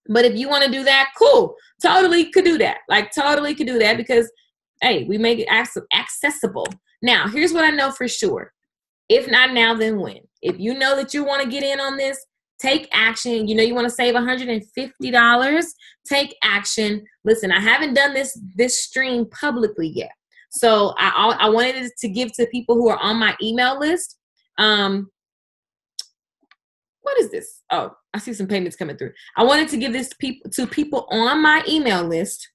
But if you want to do that, cool. Totally could do that. Like, totally could do that, because, hey, we make it accessible. Now, here's what I know for sure. If not now, then when? If you know that you want to get in on this, take action. You know you want to save $150. Take action. Listen, I haven't done this stream publicly yet. So I wanted to give to people who are on my email list. What is this? Oh, I see some payments coming through. I wanted to give this to people on my email list,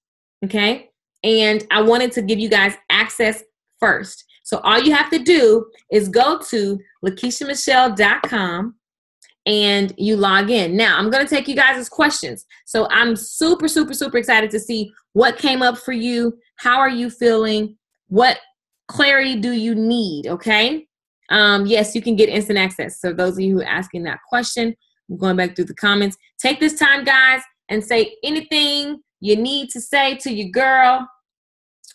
okay? And I wanted to give you guys access first. So all you have to do is go to LakeishaMichelle.com and you log in. Now, I'm going to take you guys' questions. So I'm super, super, super excited to see what came up for you. How are you feeling? What clarity do you need, okay? Yes, you can get instant access. So those of you who are asking that question, I'm going back through the comments. Take this time, guys, and say anything you need to say to your girl.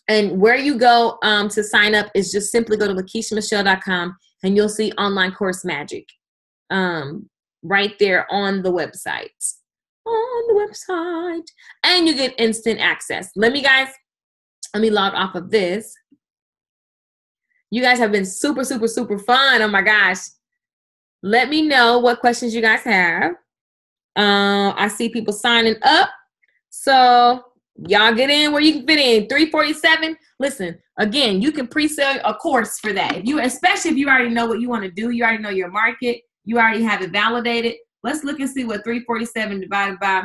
And where you go to sign up is just simply go to LakeishaMichelle.com, and you'll see Online Course Magic right there on the website. And you get instant access. Let me log off of this. You guys have been super, super, super fun. Oh my gosh. Let me know what questions you guys have. I see people signing up. So y'all get in where you can fit in. $347. Listen, again, you can pre-sell a course for that. Especially if you already know what you want to do. You already know your market. You already have it validated. Let's look and see what $347 divided by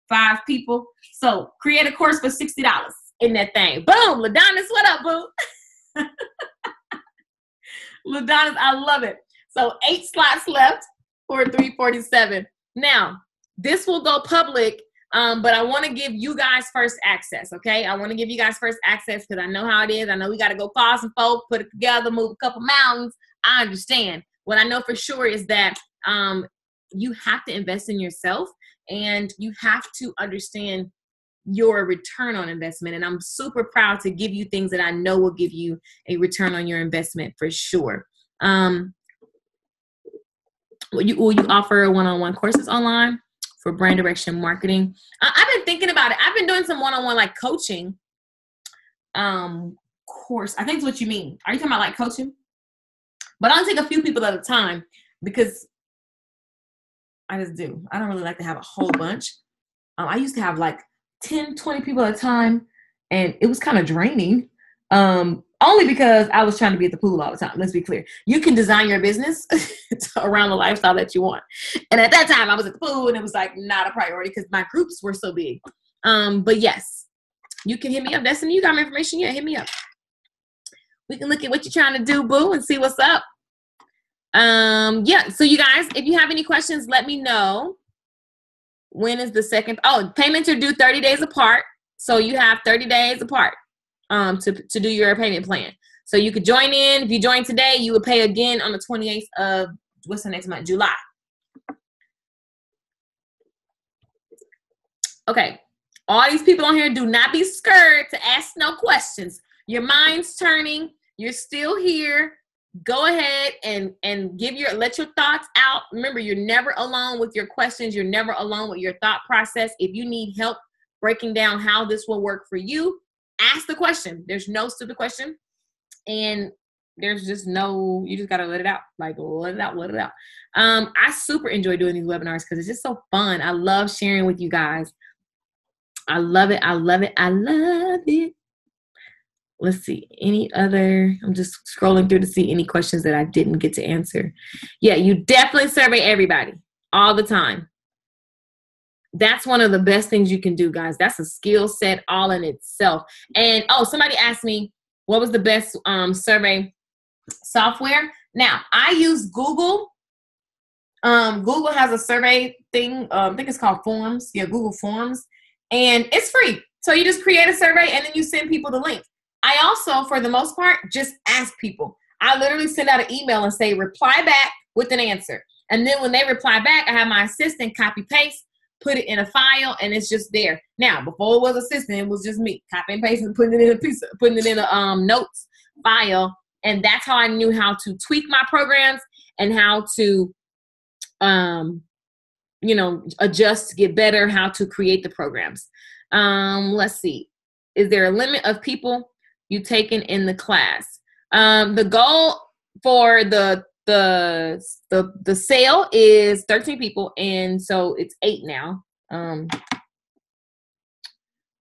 5 people. So create a course for $60 in that thing. Boom. LaDonis, what up, boo? LaDonis, I love it. So 8 slots left for $347. Now, this will go public, but I want to give you guys first access, okay? I want to give you guys first access because I know how it is. I know we got to go call some folks, put it together, move a couple mountains. I understand. What I know for sure is that you have to invest in yourself, and you have to understand your return on investment. And I'm super proud to give you things that I know will give you a return on your investment for sure. Will you offer one-on-one courses online for brand direction marketing? I've been thinking about it. I've been doing some one-on-one like coaching course. I think it's what you mean. Are you talking about like coaching? But I'll take a few people at a time because I just do. I don't really like to have a whole bunch. I used to have like 10, 20 people at a time, and it was kind of draining. Only because I was trying to be at the pool all the time. Let's be clear. You can design your business around the lifestyle that you want. And at that time, I was at the pool, and it was like not a priority because my groups were so big. But yes, you can hit me up. Destiny, you got my information? Yeah, hit me up. We can look at what you're trying to do, boo, and see what's up. Yeah, so you guys, if you have any questions, let me know. When is the second? Oh, payments are due 30 days apart. So you have 30 days apart to do your payment plan. So you could join in. If you join today, you would pay again on the 28th of, what's the next month? July. Okay. All these people on here, do not be scared to ask no questions. Your mind's turning. You're still here. Go ahead and let your thoughts out. Remember, you're never alone with your questions. You're never alone with your thought process. If you need help breaking down how this will work for you, ask the question. There's no stupid question. And there's just no, you just got to let it out. Like, let it out. I super enjoy doing these webinars because it's just so fun. I love sharing with you guys. I love it. Let's see. Any other? I'm just scrolling through to see any questions that I didn't get to answer. Yeah, you definitely survey everybody all the time. That's one of the best things you can do, guys. That's a skill set all in itself. And somebody asked me what was the best survey software. Now, I use Google. Google has a survey thing. I think it's called Forms. Yeah, Google Forms. And it's free. So you just create a survey and then you send people the link. I also, for the most part, just ask people. I literally send out an email and say, reply back with an answer. And then when they reply back, I have my assistant copy paste, put it in a file, and it's just there. Now, before it was assistant, it was just me copy and paste and putting it in a notes file. And that's how I knew how to tweak my programs and how to adjust to get better, how to create the programs. Let's see. Is there a limit of people you taken in the class? The goal for the sale is 13 people, and so it's 8 now.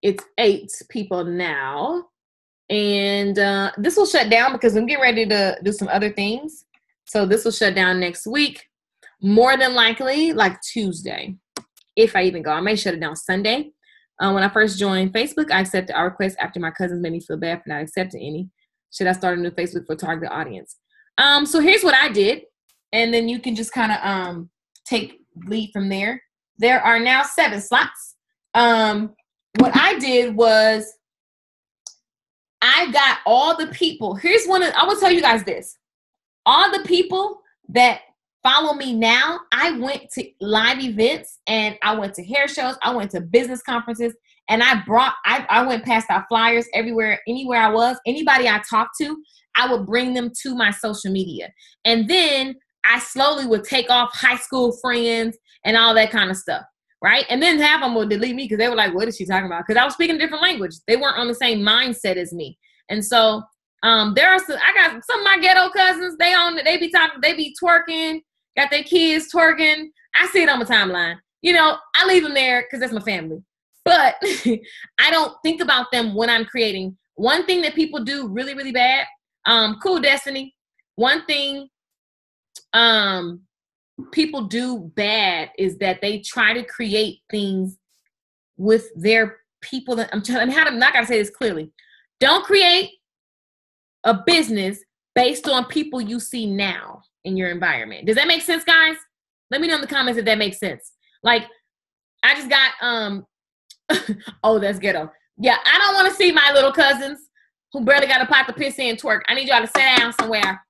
It's 8 people now, and this will shut down because I'm getting ready to do some other things. So this will shut down next week, more than likely like Tuesday, if I even go. I may shut it down Sunday. When I first joined Facebook, I accepted our requests after my cousins made me feel bad for not accepting any. Should I start a new Facebook for target audience? So here's what I did, and then you can just kind of take lead from there. There are now 7 slots. What I did was I got all the people. I will tell you guys this. All the people that follow me now, I went to live events and I went to hair shows. I went to business conferences, and I went past our flyers everywhere, anywhere I was. Anybody I talked to, I would bring them to my social media. And then I slowly would take off high school friends and all that kind of stuff, right? And then half of them would delete me because they were like, what is she talking about? Because I was speaking a different language. They weren't on the same mindset as me. And so I got some of my ghetto cousins, they be twerking, got their kids twerking. I see it on my timeline. I leave them there because that's my family. But I don't think about them when I'm creating. One thing that people do really, really bad, cool, Destiny. One thing people do bad is that they try to create things with their people that I'm not gonna say this clearly. Don't create a business based on people you see now in your environment. Does that make sense, guys? Let me know in the comments if that makes sense. Like, I just got oh, that's ghetto. Yeah, I don't want to see my little cousins who barely got a pot to piss in twerk. I need y'all to sit down somewhere.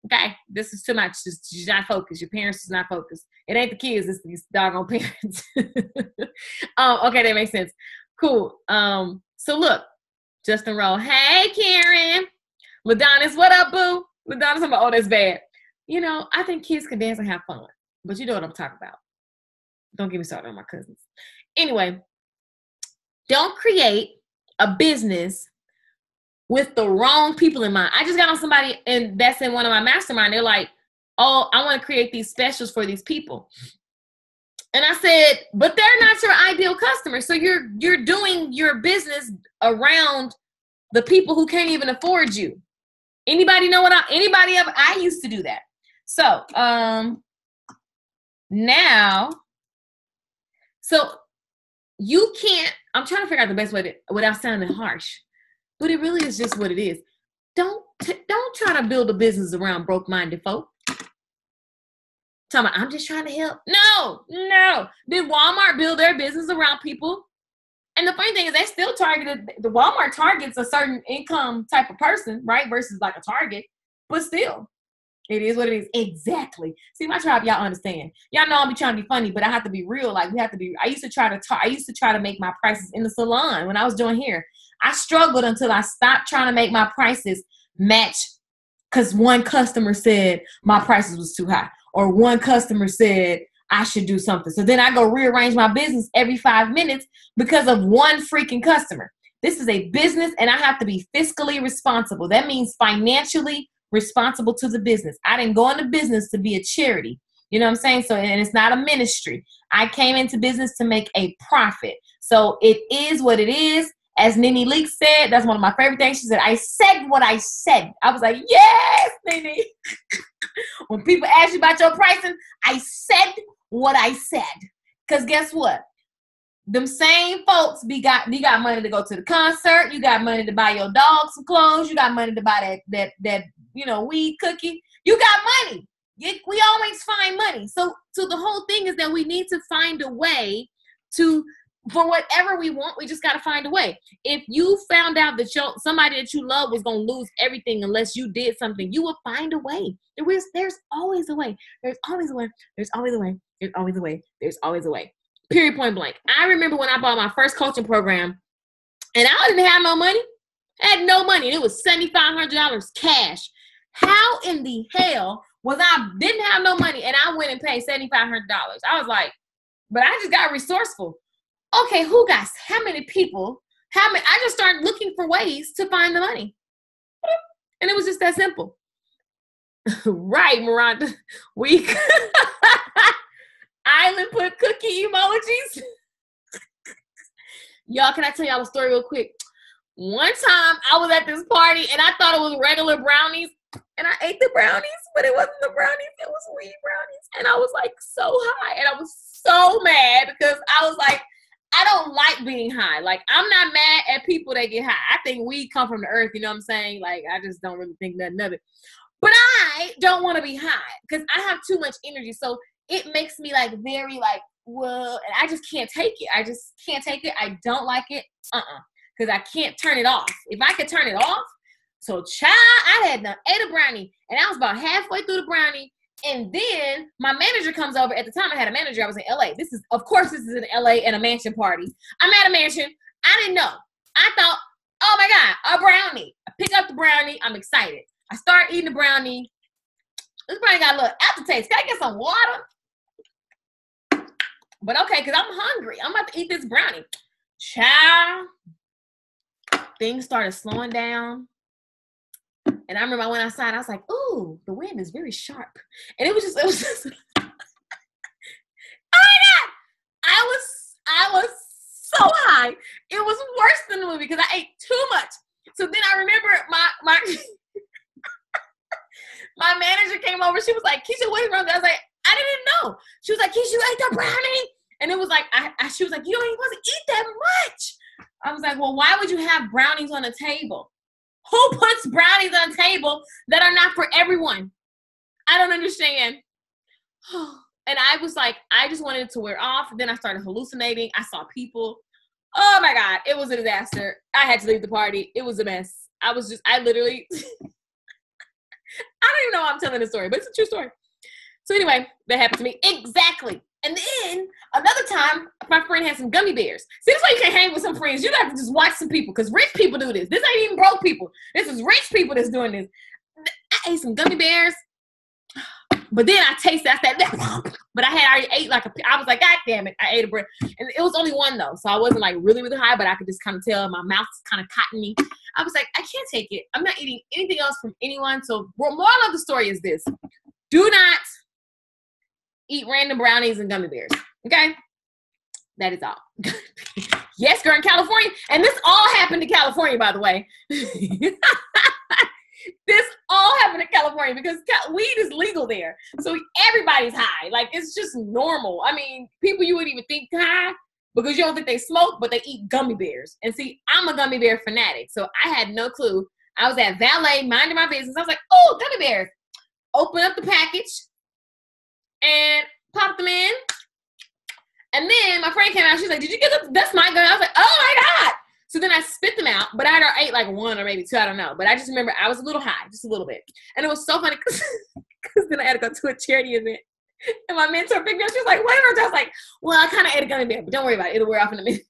Okay, this is too much. Just you're not focused. Your parents is not focused. It ain't the kids, it's these doggone parents. Okay, that makes sense. Cool. So look, Justin Rowe. Hey, Karen. LaDonna's, what up, boo? LaDonna's talking about, oh, that's bad. I think kids can dance and have fun. But you know what I'm talking about. Don't get me started on my cousins. Anyway, don't create a business with the wrong people in mind. I just got on somebody, and that's in one of my mastermind. They're like, oh, I want to create these specials for these people. And I said, but they're not your ideal customer. So you're doing your business around the people who can't even afford you. Anybody know anybody ever? I used to do that. So now, so you can't, I'm trying to figure out the best way to, without sounding harsh, but it really is just what it is. Don't try to build a business around broke-minded folk. Talking about, I'm just trying to help. No. Did Walmart build their business around people? And the funny thing is, they still targeted, the Walmart targets a certain income type of person, right? Versus like a Target. But still, it is what it is. Exactly. See, my tribe, y'all understand. Y'all know I'll be trying to be funny, but I have to be real. Like, we have to be, I used to try to make my prices in the salon when I was doing hair. I struggled until I stopped trying to make my prices match because one customer said my prices was too high, or one customer said I should do something. So then I go rearrange my business every 5 minutes because of one freaking customer. This is a business, and I have to be fiscally responsible. That means financially responsible to the business. I didn't go into business to be a charity. You know what I'm saying? So, and it's not a ministry. I came into business to make a profit. So it is what it is. As Nene Leakes said, that's one of my favorite things. She said, I said what I said. I was like, yes, Nene. When people ask you about your pricing, I said what I said. Because guess what? Them same folks you got money to go to the concert. You got money to buy your dog some clothes. You got money to buy that weed cookie. You got money. We always find money. So the whole thing is that we need to find a way for whatever we want. We just got to find a way. If you found out that somebody that you love was going to lose everything unless you did something, you will find a way. There's always a way. There's always a way. There's always a way. There's always a way. There's always a way. Period, point blank. I remember when I bought my first coaching program and I didn't have no money. I had no money. It was $7,500 cash. How in the hell didn't have no money and I went and paid $7,500? I was like, but I just got resourceful. Okay, how many people? I just started looking for ways to find the money. And it was just that simple. Right, Miranda. Island put cookie emojis. Y'all, can I tell y'all a story real quick? One time I was at this party and I thought it was regular brownies and I ate the brownies, but it wasn't the brownies, it was weed brownies. And I was like so high and I was so mad because I was like, I don't like being high. Like, I'm not mad at people that get high. I think weed come from the earth, you know what I'm saying? Like, I just don't really think nothing of it. But I don't want to be high because I have too much energy. So it makes me like very like, well, and I just can't take it. I just can't take it. I don't like it. Because I can't turn it off. If I could turn it off. So child, I had ate a brownie and I was about halfway through the brownie. And then my manager comes over. At the time I had a manager. I was in LA. This is in LA and a mansion party. I'm at a mansion. I didn't know. I thought, oh my God, a brownie. I pick up the brownie. I'm excited. I start eating the brownie. This brownie got a little aftertaste. Can I get some water? But okay, because I'm hungry. I'm about to eat this brownie. Child. Things started slowing down. And I remember I went outside. I was like, ooh, the wind is very sharp. And it was just oh my God. I was so high. It was worse than the movie because I ate too much. So then I remember my my manager came over. She was like, Keisha, what is wrong? I was like, I didn't know. She was like, Keisha, you ate the brownie? And it was like, she was like, you don't even want to eat that much. I was like, well, why would you have brownies on the table? Who puts brownies on a table that are not for everyone? I don't understand. And I was like, I just wanted it to wear off. Then I started hallucinating. I saw people. Oh my God, it was a disaster. I had to leave the party. It was a mess. I literally, I don't even know why I'm telling this story, but it's a true story. So anyway, that happened to me. Exactly. And then another time, my friend had some gummy bears. See, that's why you can't hang with some friends. You have to just watch some people because rich people do this. This ain't even broke people. This is rich people that's doing this. I ate some gummy bears, but then I tasted, I said, but I had already ate I was like, God damn it, I ate a bread. And it was only one though, so I wasn't like really, really high, but I could just kind of tell my mouth was kind of cottony. I was like, I can't take it. I'm not eating anything else from anyone. So moral of the story is this. Do not eat random brownies and gummy bears. Okay? That is all. Yes, girl, in California. And this all happened in California, by the way. This all happened in California because weed is legal there. So everybody's high. Like, it's just normal. I mean, people you wouldn't even think high because you don't think they smoke, but they eat gummy bears. And see, I'm a gummy bear fanatic. So I had no clue. I was at Valet, minding my business. I was like, oh, gummy bears. Open up the package and pop them in. And then my friend came out. She's like, did you get that's my gun? I was like, oh my God. So then I spit them out, but I had ate like one or maybe two. I don't know. But I just remember I was a little high, just a little bit. And it was so funny because then I had to go to a charity event. And my mentor picked me up. She was like, what? I was like, well, I kind of ate a gummy bear, but don't worry about it. It'll wear off in a minute.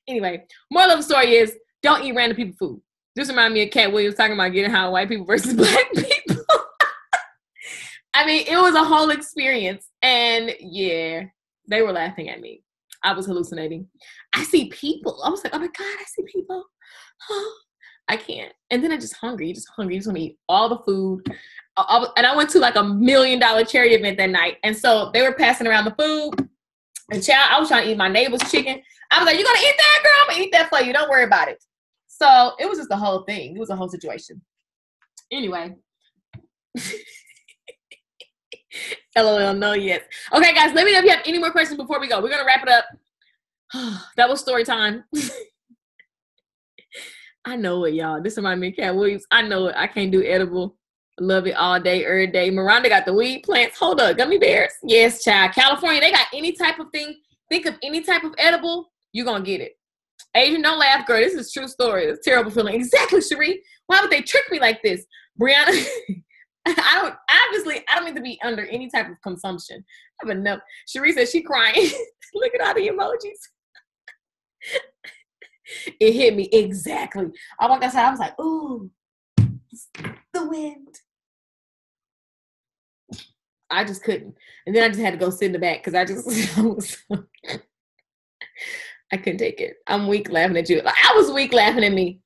Anyway, moral of the story is don't eat random people food. This reminded me of Cat Williams talking about getting high on white people versus black people. I mean, it was a whole experience. And yeah, they were laughing at me. I was hallucinating. I see people. I was like, oh my God, I see people. I can't. And then I'm just hungry. You just hungry. You just want to eat all the food. And I went to like $1 million charity event that night. And so they were passing around the food. And child, I was trying to eat my neighbor's chicken. I was like, you gonna eat that, girl? I'm gonna eat that for you. Don't worry about it. So it was just the whole thing. It was a whole situation. Anyway. LOL, no, yes. Okay, guys, let me know if you have any more questions before we go. We're gonna wrap it up. That was story time. I know it, y'all. This reminds me of Cat Williams. I know it. I can't do edible. Love it all day, every day. Miranda got the weed plants. Hold up, gummy bears. Yes, child. California, they got any type of thing. Think of any type of edible, you're gonna get it. Adrian, don't laugh, girl. This is a true story. It's a terrible feeling. Exactly, Cherie. Why would they trick me like this? Brianna, I don't need to be under any type of consumption. I have enough. Cherie says she crying. Look at all the emojis. It hit me exactly. I walked outside. I was like, ooh, the wind. I just couldn't. And then I just had to go sit in the back because I couldn't take it. I'm weak laughing at you. Like, I was weak laughing at me.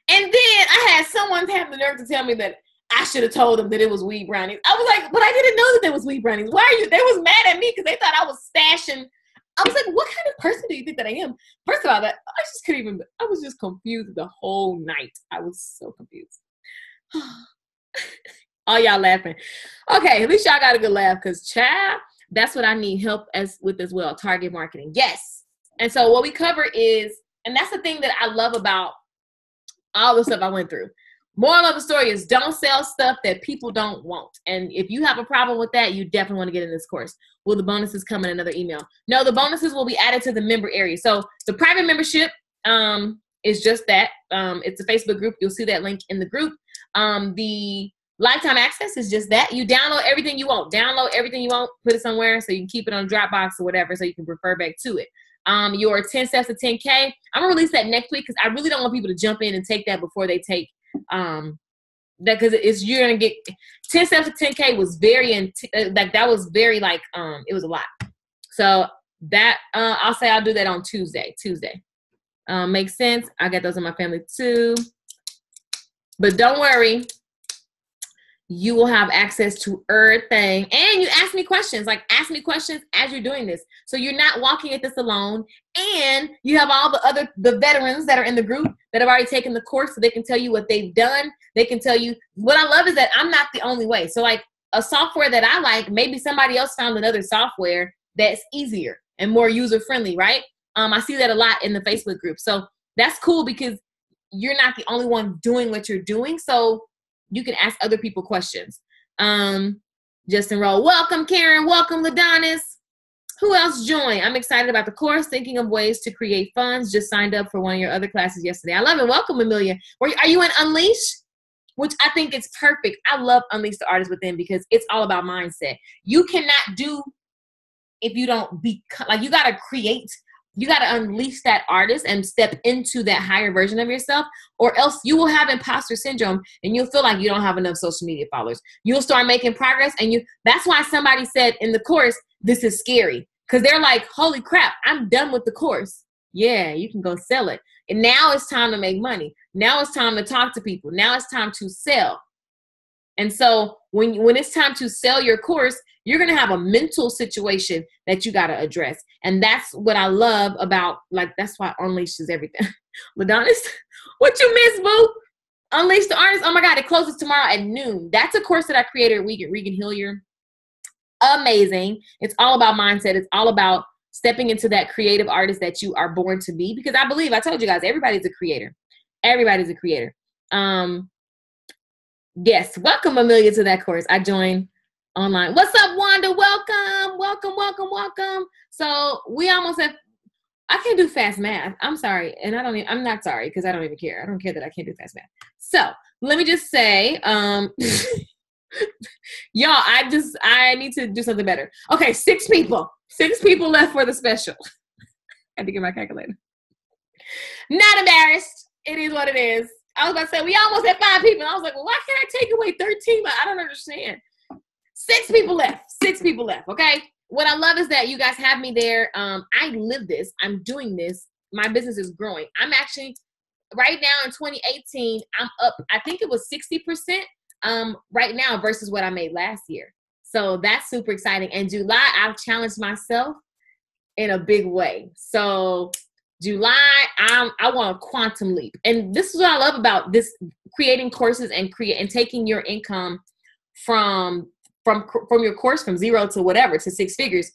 And then I had someone have the nerve to tell me that I should have told them that it was weed brownies. I was like, but I didn't know that there was weed brownies. Why are you? They was mad at me because they thought I was stashing. I was like, what kind of person do you think that I am? First of all, I was just confused the whole night. I was so confused. All y'all laughing. Okay, at least y'all got a good laugh because, child, that's what I need help with as well, target marketing. Yes. And so what we cover is, and that's the thing that I love about all the stuff I went through. Moral of the story is don't sell stuff that people don't want. And if you have a problem with that, you definitely want to get in this course. Will the bonuses come in another email? No, the bonuses will be added to the member area. So the private membership is just that. It's a Facebook group. You'll see that link in the group. The lifetime access is just that. You download everything you want. Download everything you want. Put it somewhere so you can keep it on Dropbox or whatever so you can refer back to it. Your 10 steps to 10K. I'm going to release that next week because I really don't want people to jump in and take that before they take that, because you're gonna get 10 steps to 10K was very that was very it was a lot. So that I'll say I'll do that on Tuesday. Makes sense. I got those in my family too, but don't worry, you will have access to everything. And you ask me questions, ask me questions as you're doing this. So you're not walking at this alone. And you have all the veterans that are in the group that have already taken the course, so they can tell you what they've done. They can tell you, what I love is that I'm not the only way. So a software that I like, maybe somebody else found another software that's easier and more user-friendly, right? I see that a lot in the Facebook group. So that's cool because you're not the only one doing what you're doing. So you can ask other people questions. Just enroll. Welcome, Karen. Welcome, Ladonis. Who else joined? I'm excited about the course, thinking of ways to create funds. Just signed up for one of your other classes yesterday. I love it. Welcome, Amelia. Are you in Unleash? Which I think is perfect. I love Unleash the Artist Within because it's all about mindset. You cannot do if you don't you got to create. You got to unleash that artist and step into that higher version of yourself, or else you will have imposter syndrome and you'll feel like you don't have enough social media followers. You'll start making progress that's why somebody said in the course, this is scary, because they're like, holy crap, I'm done with the course. Yeah, you can go sell it. And now it's time to make money. Now it's time to talk to people. Now it's time to sell. And so when it's time to sell your course, you're going to have a mental situation that you got to address. And that's what I love about, that's why Unleash is everything. Ladonis, what you miss, boo? Unleash the Artist. Oh my God, it closes tomorrow at noon. That's a course that I created at Regan Hillier. Amazing. It's all about mindset. It's all about stepping into that creative artist that you are born to be. Because I told you guys, everybody's a creator. Everybody's a creator. Yes, welcome Amelia to that course. I joined online. What's up, Wanda? Welcome. So we almost have, I can't do fast math. I'm sorry. And I'm not sorry because I don't even care. I don't care that I can't do fast math. So let me just say, y'all, I need to do something better. Okay, 6 people left for the special. I had to get my calculator. Not embarrassed. It is what it is. I was about to say, we almost had 5 people. I was like, well, why can't I take away 13? But I don't understand. 6 people left. Okay. What I love is that you guys have me there. I live this. I'm doing this. My business is growing. I'm actually right now in 2018, I'm up. I think it was 60% right now versus what I made last year. So that's super exciting. And July, I've challenged myself in a big way. So July, I want a quantum leap. And this is what I love about this, creating courses and taking your income from your course from 0 to whatever to 6 figures.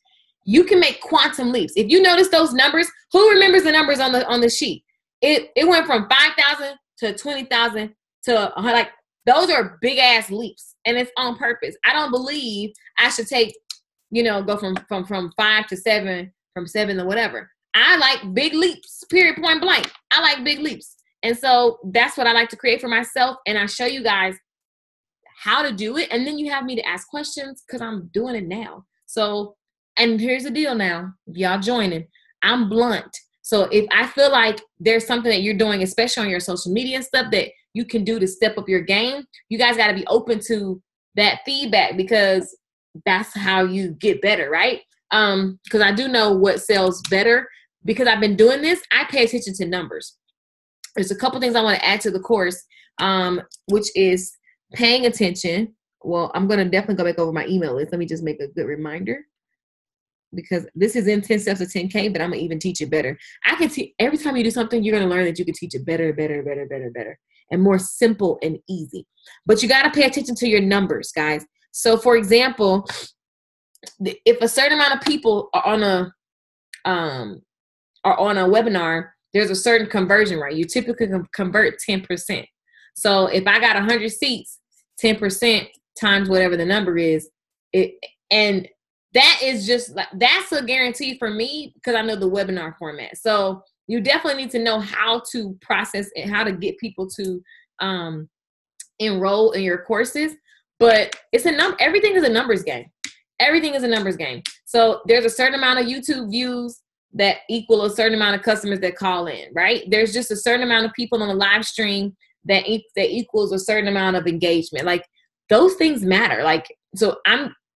You can make quantum leaps. If you notice those numbers, who remembers the numbers on the sheet? It went from 5,000 to 20,000 to like, those are big ass leaps, and it's on purpose. I don't believe I should take, go from 5 to 7, from 7 to whatever. I like big leaps, period, point blank. I like big leaps. And so that's what I like to create for myself. And I show you guys how to do it. And then you have me to ask questions because I'm doing it now. So, and here's the deal now, y'all joining, I'm blunt. So if I feel like there's something that you're doing, especially on your social media and stuff, that you can do to step up your game, you guys got to be open to that feedback, because that's how you get better, right? Because I do know what sells better. Because I've been doing this, I pay attention to numbers. There's a couple things I want to add to the course, which is paying attention. Well, I'm going to definitely go back over my email list. Let me just make a good reminder, because this is in 10 steps to 10K, but I'm going to even teach it better. I can teach, every time you do something, you're going to learn that you can teach it better, and more simple and easy. But you got to pay attention to your numbers, guys. So for example, if a certain amount of people are on a webinar, there's a certain conversion rate. You typically convert 10%. So if I got 100 seats, 10% times whatever the number is, and that is just like, that's a guarantee for me, because I know the webinar format. So you definitely need to know how to process and how to get people to enroll in your courses. But it's everything is a numbers game. Everything is a numbers game. So there's a certain amount of YouTube views that equal a certain amount of customers that call in, right? There's just a certain amount of people on the live stream that equals a certain amount of engagement. Like, those things matter. Like, so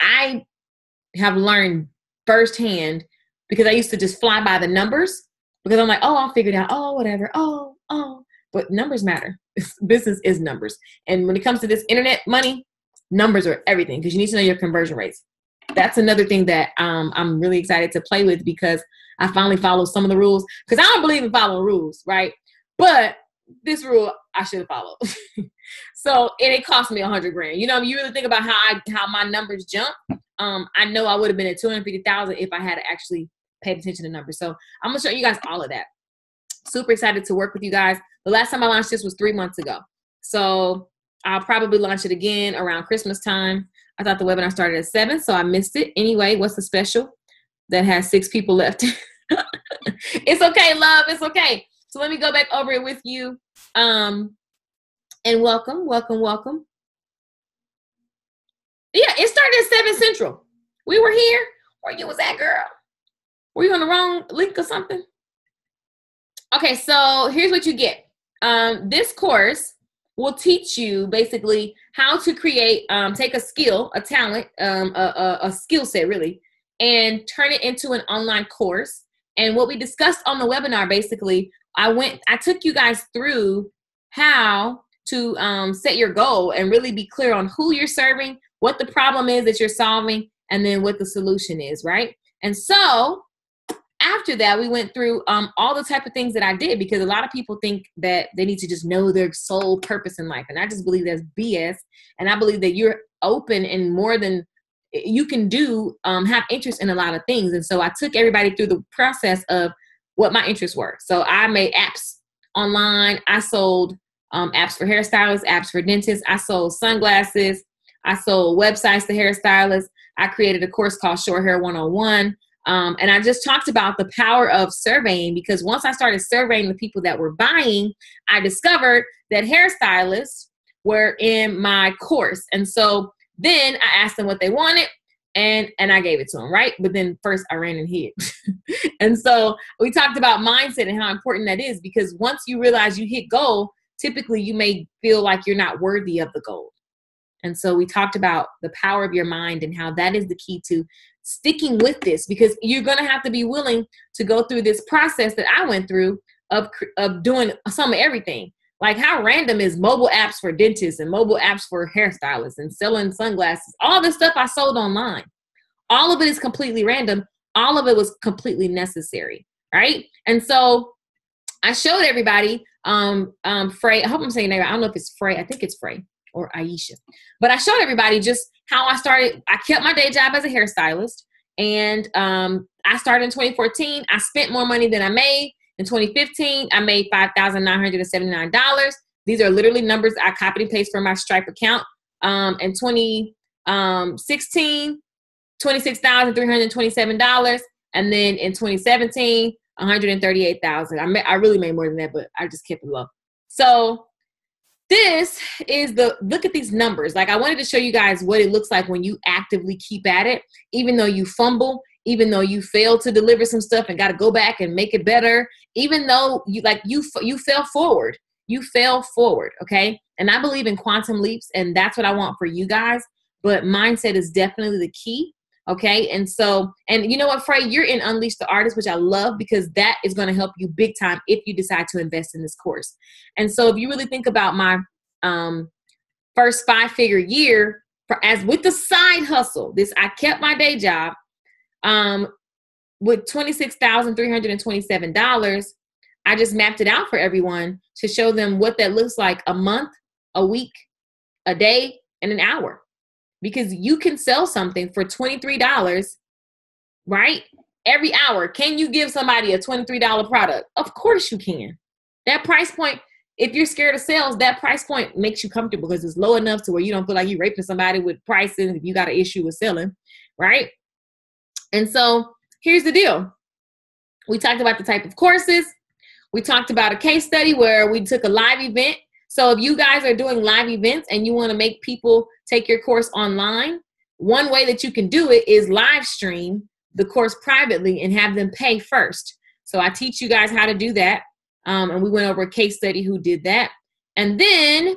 I have learned firsthand, because I used to just fly by the numbers, because I'm like, oh, I'll figure it out. Oh, whatever. Oh, but numbers matter. Business is numbers. And when it comes to this internet money, numbers are everything, because you need to know your conversion rates. That's another thing that I'm really excited to play with, because I finally follow some of the rules, because I don't believe in following rules, right? But this rule I should have followed. So, and it cost me $100,000. You really think about how my numbers jump. I know I would have been at 250,000 if I had actually paid attention to numbers. So I'm gonna show you guys all of that. Super excited to work with you guys. The last time I launched this was 3 months ago. So I'll probably launch it again around Christmas time. I thought the webinar started at 7, so I missed it. Anyway, what's the special that has 6 people left? It's okay, love. It's okay. So let me go back over it with you. And welcome. Yeah, it started at 7 Central. We were here. Where you was at, girl? Were you on the wrong link or something? Okay, so here's what you get. This course will teach you basically how to create, take a skill, a talent, a skill set really, and turn it into an online course. And what we discussed on the webinar, basically, I took you guys through how to set your goal and really be clear on who you're serving, what the problem is that you're solving, and then what the solution is, right? And so after that, we went through all the type of things that I did, because a lot of people think that they need to just know their sole purpose in life. And I just believe that's BS. And I believe that you're open and more than you can do, have interest in a lot of things. And so I took everybody through the process of what my interests were. So I made apps online. I sold apps for hairstylists, apps for dentists. I sold sunglasses. I sold websites to hairstylists. I created a course called Short Hair 101. And I just talked about the power of surveying, because once I started surveying the people that were buying, I discovered that hairstylists were in my course. And so then I asked them what they wanted, and I gave it to them, right? But then first I ran and hid. And so we talked about mindset and how important that is, because once you realize you hit goal, typically you may feel like you're not worthy of the goal. And so we talked about the power of your mind and how that is the key to sticking with this, because you're going to have to be willing to go through this process that I went through of doing some of everything. Like, how random is mobile apps for dentists and mobile apps for hairstylists and selling sunglasses? All this stuff I sold online. All of it is completely random. all of it was completely necessary, right? And so I showed everybody, Frey, I hope I'm saying that right. I don't know if it's Frey. I think it's Frey or Aisha. But I showed everybody just how I started. I kept my day job as a hairstylist. And I started in 2014. I spent more money than I made. In 2015, I made $5,979. These are literally numbers I copied and pasted from my Stripe account. In 2016, $26,327. And then in 2017, $138,000. I really made more than that, but I just kept it low. So this is look at these numbers. Like, I wanted to show you guys what it looks like when you actively keep at it, even though you fumble, even though you fail to deliver some stuff and got to go back and make it better, even though you fell forward. You fell forward, okay? And I believe in quantum leaps, and that's what I want for you guys. But mindset is definitely the key, okay? And so, and you know what, Frey? You're in Unleash the Artist, which I love, because that is going to help you big time if you decide to invest in this course. And so if you really think about my first 5-figure year, as with the side hustle, I kept my day job with $26,327. I just mapped it out for everyone to show them what that looks like a month, a week, a day, and an hour. Because you can sell something for $23, right? Every hour. Can you give somebody a $23 product? Of course you can. That price point, if you're scared of sales, that price point makes you comfortable because it's low enough to where you don't feel like you're raping somebody with pricing if you got an issue with selling, right? And so here's the deal. We talked about the type of courses. We talked about a case study where we took a live event. So if you guys are doing live events and you want to make people take your course online, one way that you can do it is live stream the course privately and have them pay first. So I teach you guys how to do that. And we went over a case study who did that. And then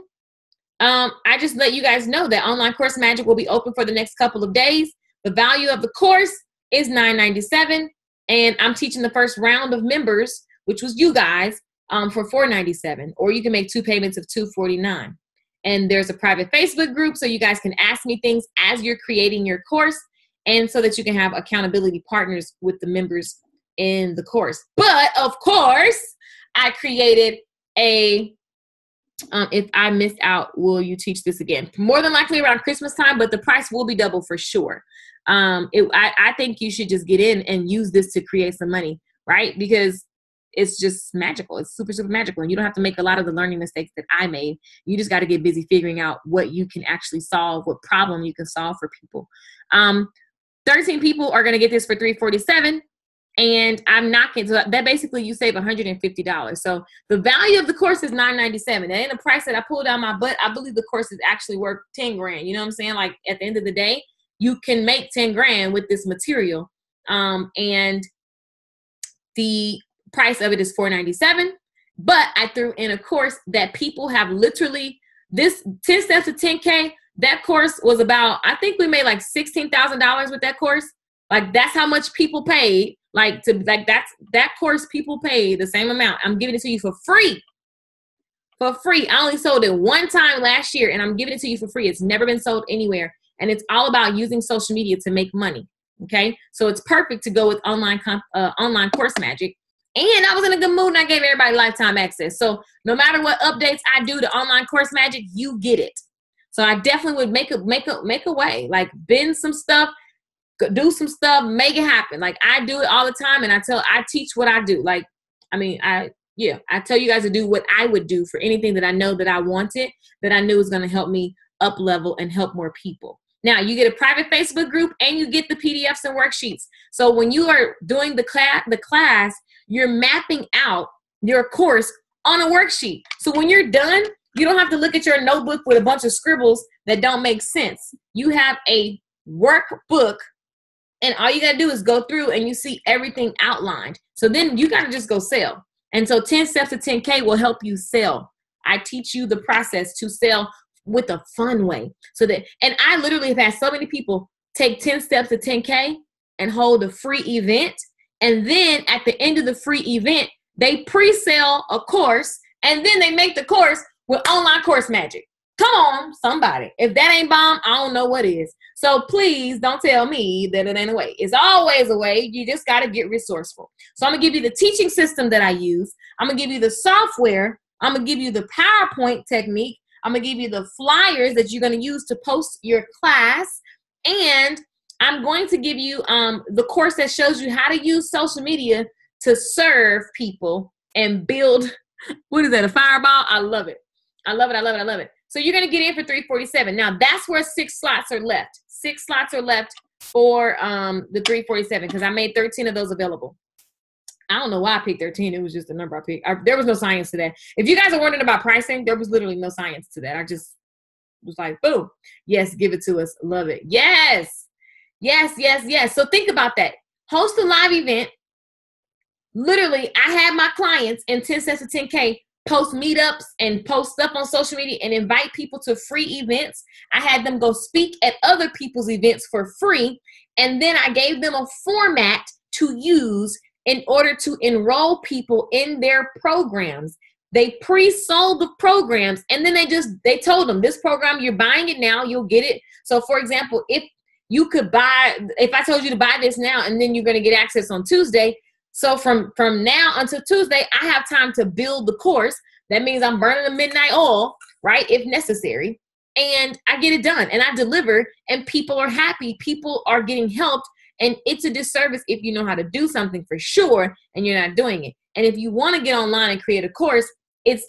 I just let you guys know that Online Course Magic will be open for the next couple of days. The value of the course is $997. And I'm teaching the first round of members, which was you guys, for $497. Or you can make 2 payments of $249. And there's a private Facebook group so you guys can ask me things as you're creating your course, and so that you can have accountability partners with the members in the course. But of course, I created a if I missed out, will you teach this again? More than likely around Christmas time, but the price will be double for sure. I think you should just get in and use this to create some money, right? Because it's just magical. It's super, super magical. And you don't have to make a lot of the learning mistakes that I made. You just got to get busy figuring out what you can actually solve, what problem you can solve for people. 13 people are going to get this for $347. And I'm not going to, that basically you save $150. So the value of the course is $997. And in the price that I pulled out my butt, I believe the course is actually worth 10 grand. You know what I'm saying? Like at the end of the day, you can make 10 grand with this material. And the price of it is $497. But I threw in a course that people have literally, this 10 steps to 10K, that course was about, I think we made like $16,000 with that course. Like that's how much people paid. That course people paid the same amount. I'm giving it to you for free. For free. I only sold it one time last year and I'm giving it to you for free. It's never been sold anywhere. And it's all about using social media to make money. Okay. So it's perfect to go with online course magic. And I was in a good mood and I gave everybody lifetime access. So no matter what updates I do to online course magic, you get it. So I definitely would make a way, like bend some stuff, do some stuff, make it happen. Like I do it all the time. And I teach what I do. Like, I tell you guys to do what I would do for anything that I know that I wanted, that I knew was going to help me up level and help more people. Now you get a private Facebook group and you get the PDFs and worksheets. So when you are doing the class, you're mapping out your course on a worksheet. So when you're done, you don't have to look at your notebook with a bunch of scribbles that don't make sense. You have a workbook and all you got to do is go through and you see everything outlined. So then you got to just go sell. And so 10 steps to 10K will help you sell. I teach you the process to sell with a fun way. And I literally have had so many people take 10 steps to 10K and hold a free event. And then at the end of the free event, they pre-sell a course and then they make the course with online course magic. Come on, somebody. If that ain't bomb, I don't know what is. So please don't tell me that it ain't a way. It's always a way. You just got to get resourceful. So I'm going to give you the teaching system that I use. I'm going to give you the software. I'm going to give you the PowerPoint technique. I'm going to give you the flyers that you're going to use to post your class. And I'm going to give you the course that shows you how to use social media to serve people and build, what is that, a fireball? I love it. I love it. I love it. I love it. So you're going to get in for $347. Now that's where 6 slots are left. 6 slots are left for the $347 because I made 13 of those available. I don't know why I picked 13. It was just the number I picked. There was no science to that. If you guys are wondering about pricing, there was literally no science to that. I just was like, boom. Yes, give it to us. Love it. Yes. Yes, yes, yes. So think about that. Host a live event. Literally, I had my clients in 10 cents to 10K post meetups and post stuff on social media and invite people to free events. I had them go speak at other people's events for free. And then I gave them a format to use in order to enroll people in their programs. They pre-sold the programs and then they told them, this program, you're buying it now, you'll get it. So for example, if I told you to buy this now and then you're going to get access on Tuesday. So from now until Tuesday, I have time to build the course. That means I'm burning the midnight oil, right? If necessary. And I get it done and I deliver and people are happy. People are getting helped. And it's a disservice if you know how to do something for sure and you're not doing it. And if you want to get online and create a course,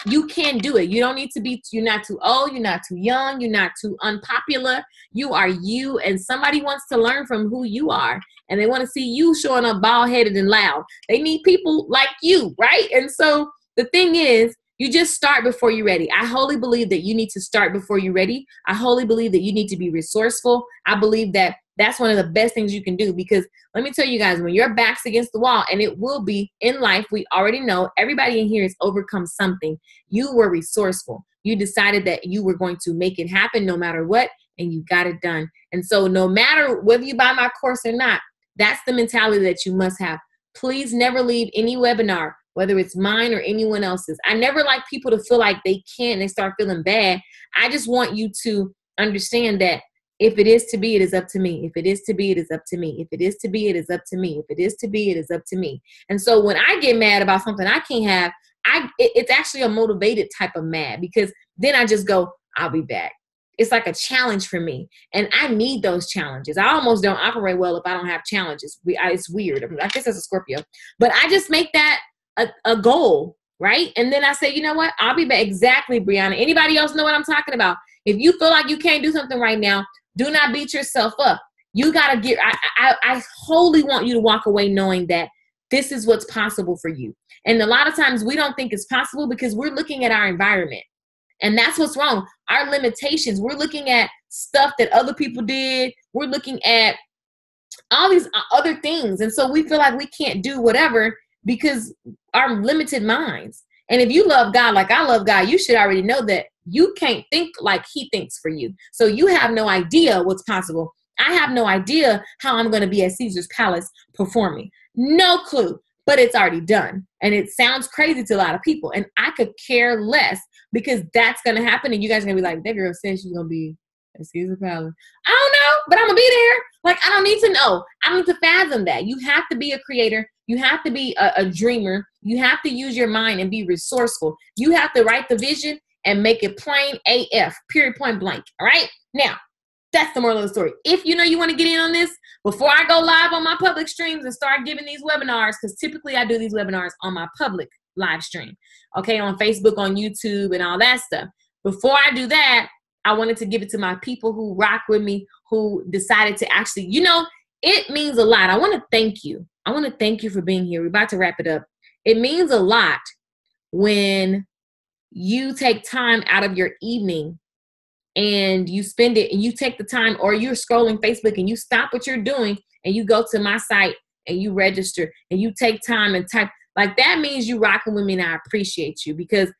you can do it. You don't need to be, you're not too old, you're not too young, you're not too unpopular. You are you, and somebody wants to learn from who you are. And they want to see you showing up bald-headed and loud. They need people like you, right? And so the thing is, you just start before you're ready. I wholly believe that you need to start before you're ready. I wholly believe that you need to be resourceful. I believe that that's one of the best things you can do, because let me tell you guys, when your back's against the wall, and it will be in life, we already know everybody in here has overcome something. You were resourceful. You decided that you were going to make it happen no matter what, and you got it done. And so no matter whether you buy my course or not, that's the mentality that you must have. Please never leave any webinar, whether it's mine or anyone else's. I never like people to feel like they can't, they start feeling bad. I just want you to understand that if it is to be, it is up to me. If it is to be, it is up to me. If it is to be, it is up to me. If it is to be, it is up to me. And so when I get mad about something I can't have, it's actually a motivated type of mad, because then I just go, I'll be back. It's like a challenge for me. And I need those challenges. I almost don't operate well if I don't have challenges. It's weird. I guess that's a Scorpio. But I just make that a goal, right? And then I say, you know what? I'll be back. Exactly, Brianna. Anybody else know what I'm talking about? If you feel like you can't do something right now, do not beat yourself up. You got to I wholly want you to walk away knowing that this is what's possible for you. And a lot of times we don't think it's possible because we're looking at our environment. And that's what's wrong. Our limitations. We're looking at stuff that other people did. We're looking at all these other things. And so we feel like we can't do whatever because our limited minds. And if you love God like I love God, you should already know that you can't think like he thinks for you. So you have no idea what's possible. I have no idea how I'm going to be at Caesar's Palace performing. No clue, but it's already done. And it sounds crazy to a lot of people. And I could care less, because that's going to happen. And you guys are going to be like, that girl said she's going to be at Caesar's Palace. I don't know, but I'm going to be there. Like, I don't need to know. I need to fathom that. You have to be a creator. You have to be a dreamer. You have to use your mind and be resourceful. You have to write the vision and make it plain AF, period, point blank. All right? Now, that's the moral of the story. If you know you want to get in on this, before I go live on my public streams and start giving these webinars, because typically I do these webinars on my public live stream, okay, on Facebook, on YouTube, and all that stuff. Before I do that, I wanted to give it to my people who rock with me, who decided to actually, you know, it means a lot. I want to thank you. I want to thank you for being here. We're about to wrap it up. It means a lot when you take time out of your evening and you spend it and you take the time, or you're scrolling Facebook and you stop what you're doing and you go to my site and you register and you take time and type. Like, that means you rocking with me, and I appreciate you, because,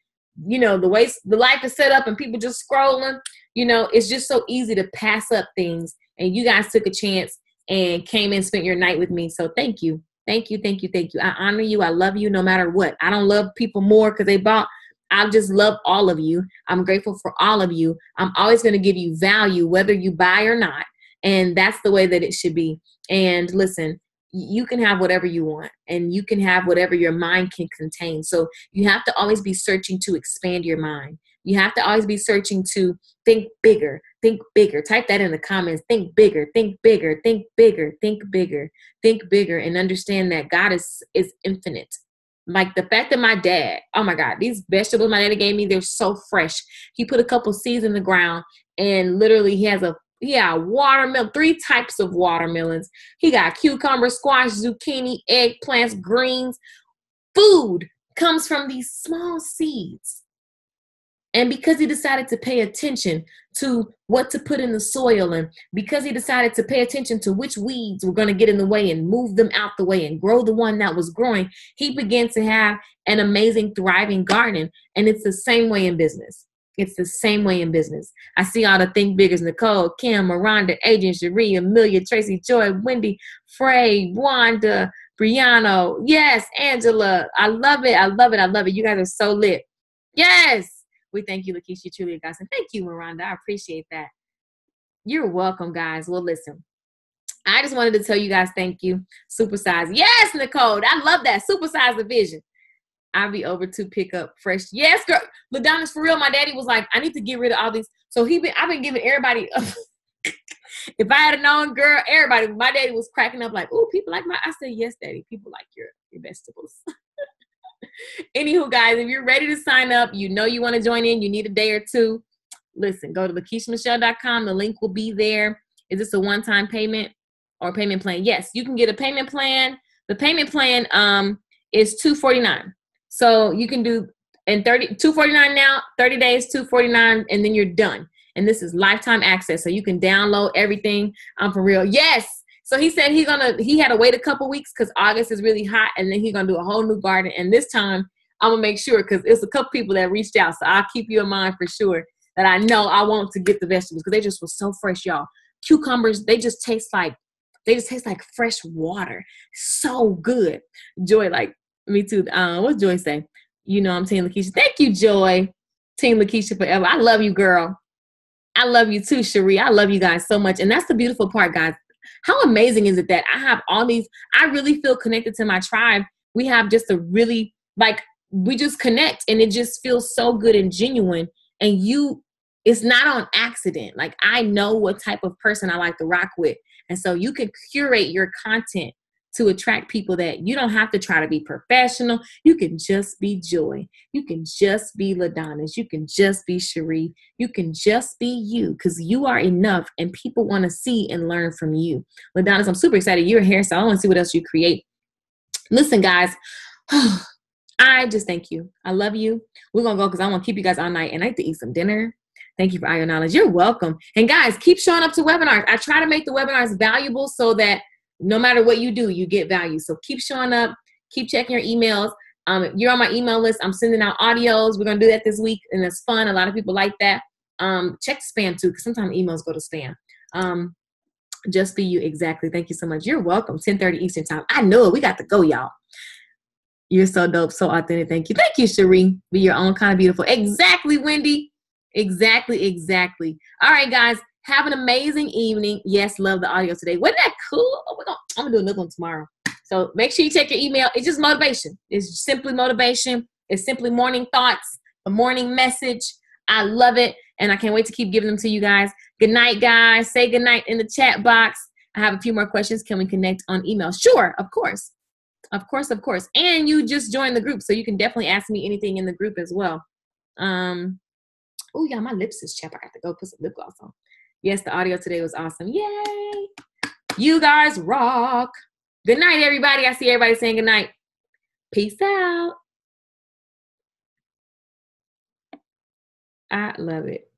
you know, the way the life is set up and people just scrolling, you know, it's just so easy to pass up things. And you guys took a chance and came and spent your night with me. So thank you. Thank you. Thank you. Thank you. I honor you. I love you no matter what. I don't love people more because they bought I just love all of you. I'm grateful for all of you. I'm always going to give you value, whether you buy or not. And that's the way that it should be. And listen, you can have whatever you want, and you can have whatever your mind can contain. So you have to always be searching to expand your mind. You have to always be searching to think bigger, think bigger. Type that in the comments. Think bigger, think bigger, think bigger, think bigger, think bigger, and understand that God is infinite. Like the fact that my dad, oh my God, these vegetables my daddy gave me, they're so fresh. He put a couple seeds in the ground, and literally he has watermelon, 3 types of watermelons. He got cucumber, squash, zucchini, eggplants, greens. Food comes from these small seeds. And because he decided to pay attention to what to put in the soil, and because he decided to pay attention to which weeds were going to get in the way and move them out the way and grow the one that was growing, he began to have an amazing, thriving garden. And it's the same way in business. It's the same way in business. I see all the Think Biggers: Nicole, Kim, Miranda, Adrian, Cherie, Amelia, Tracy, Joy, Wendy, Frey, Wanda, Briano. Yes, Angela. I love it. I love it. I love it. You guys are so lit. Yes. We thank you, Lakeisha, truly a godsend. Thank you, Miranda. I appreciate that. You're welcome, guys. Well, listen, I just wanted to tell you guys thank you. Supersize. Yes, Nicole. I love that. Supersize the vision. I'll be over to pick up fresh. Yes, girl. LaDonna's for real. My daddy was like, I need to get rid of all these. So I've been giving everybody. If I had known, girl, everybody, my daddy was cracking up like, oh, people like I said, yes, daddy. People like your vegetables. Anywho, guys, if you're ready to sign up, you know you want to join in, you need a day or two, listen, go to LakeishaMichelle.com. The link will be there. Is this a one-time payment or payment plan? Yes, you can get a payment plan. The payment plan is $249. So you can do in $249 now, 30 days, $249, and then you're done. And this is lifetime access. So you can download everything. I'm for real. Yes. So he said he had to wait a couple weeks because August is really hot, and then he's going to do a whole new garden. And this time I'm going to make sure, because it's a couple people that reached out. So I'll keep you in mind for sure that I know I want to get the vegetables because they just were so fresh, y'all. Cucumbers, they just taste like fresh water. So good. Joy, like, me too. What's Joy say? You know I'm Team Lakeisha. Thank you, Joy. Team Lakeisha forever. I love you, girl. I love you too, Cherie. I love you guys so much. And that's the beautiful part, guys. How amazing is it that I have all these, I really feel connected to my tribe. We have just a really, we just connect, and it just feels so good and genuine. And it's not on accident. Like, I know what type of person I like to rock with. And so you can curate your content to attract people that you don't have to try to be professional. You can just be Joy. You can just be LaDonna's. You can just be Cherie. You can just be you, because you are enough, and people want to see and learn from you. LaDonna's, I'm super excited. You're here, so I want to see what else you create. Listen, guys, I just thank you. I love you. We're going to go because I want to keep you guys all night, and I like to eat some dinner. Thank you for all your knowledge. You're welcome. And guys, keep showing up to webinars. I try to make the webinars valuable so that no matter what you do, you get value. So keep showing up. Keep checking your emails. If you're on my email list, I'm sending out audios. We're going to do that this week, and it's fun. A lot of people like that. Check spam too, because sometimes emails go to spam. Just be you. Exactly. Thank you so much. You're welcome. 10:30 Eastern time. I know it. We got to go, y'all. You're so dope. So authentic. Thank you. Thank you, Cherie. Be your own kind of beautiful. Exactly, Wendy. Exactly. Exactly. All right, guys. Have an amazing evening. Yes, love the audio today. Wasn't that cool? Oh, I'm going to do another one tomorrow. So make sure you check your email. It's just motivation. It's simply motivation. It's simply morning thoughts, a morning message. I love it. And I can't wait to keep giving them to you guys. Good night, guys. Say good night in the chat box. I have a few more questions. Can we connect on email? Sure, of course. Of course, of course. And you just joined the group, so you can definitely ask me anything in the group as well. Oh, yeah, my lips is chapped. I got to go put some lip gloss on. Yes, the audio today was awesome. Yay. You guys rock. Good night, everybody. I see everybody saying good night. Peace out. I love it.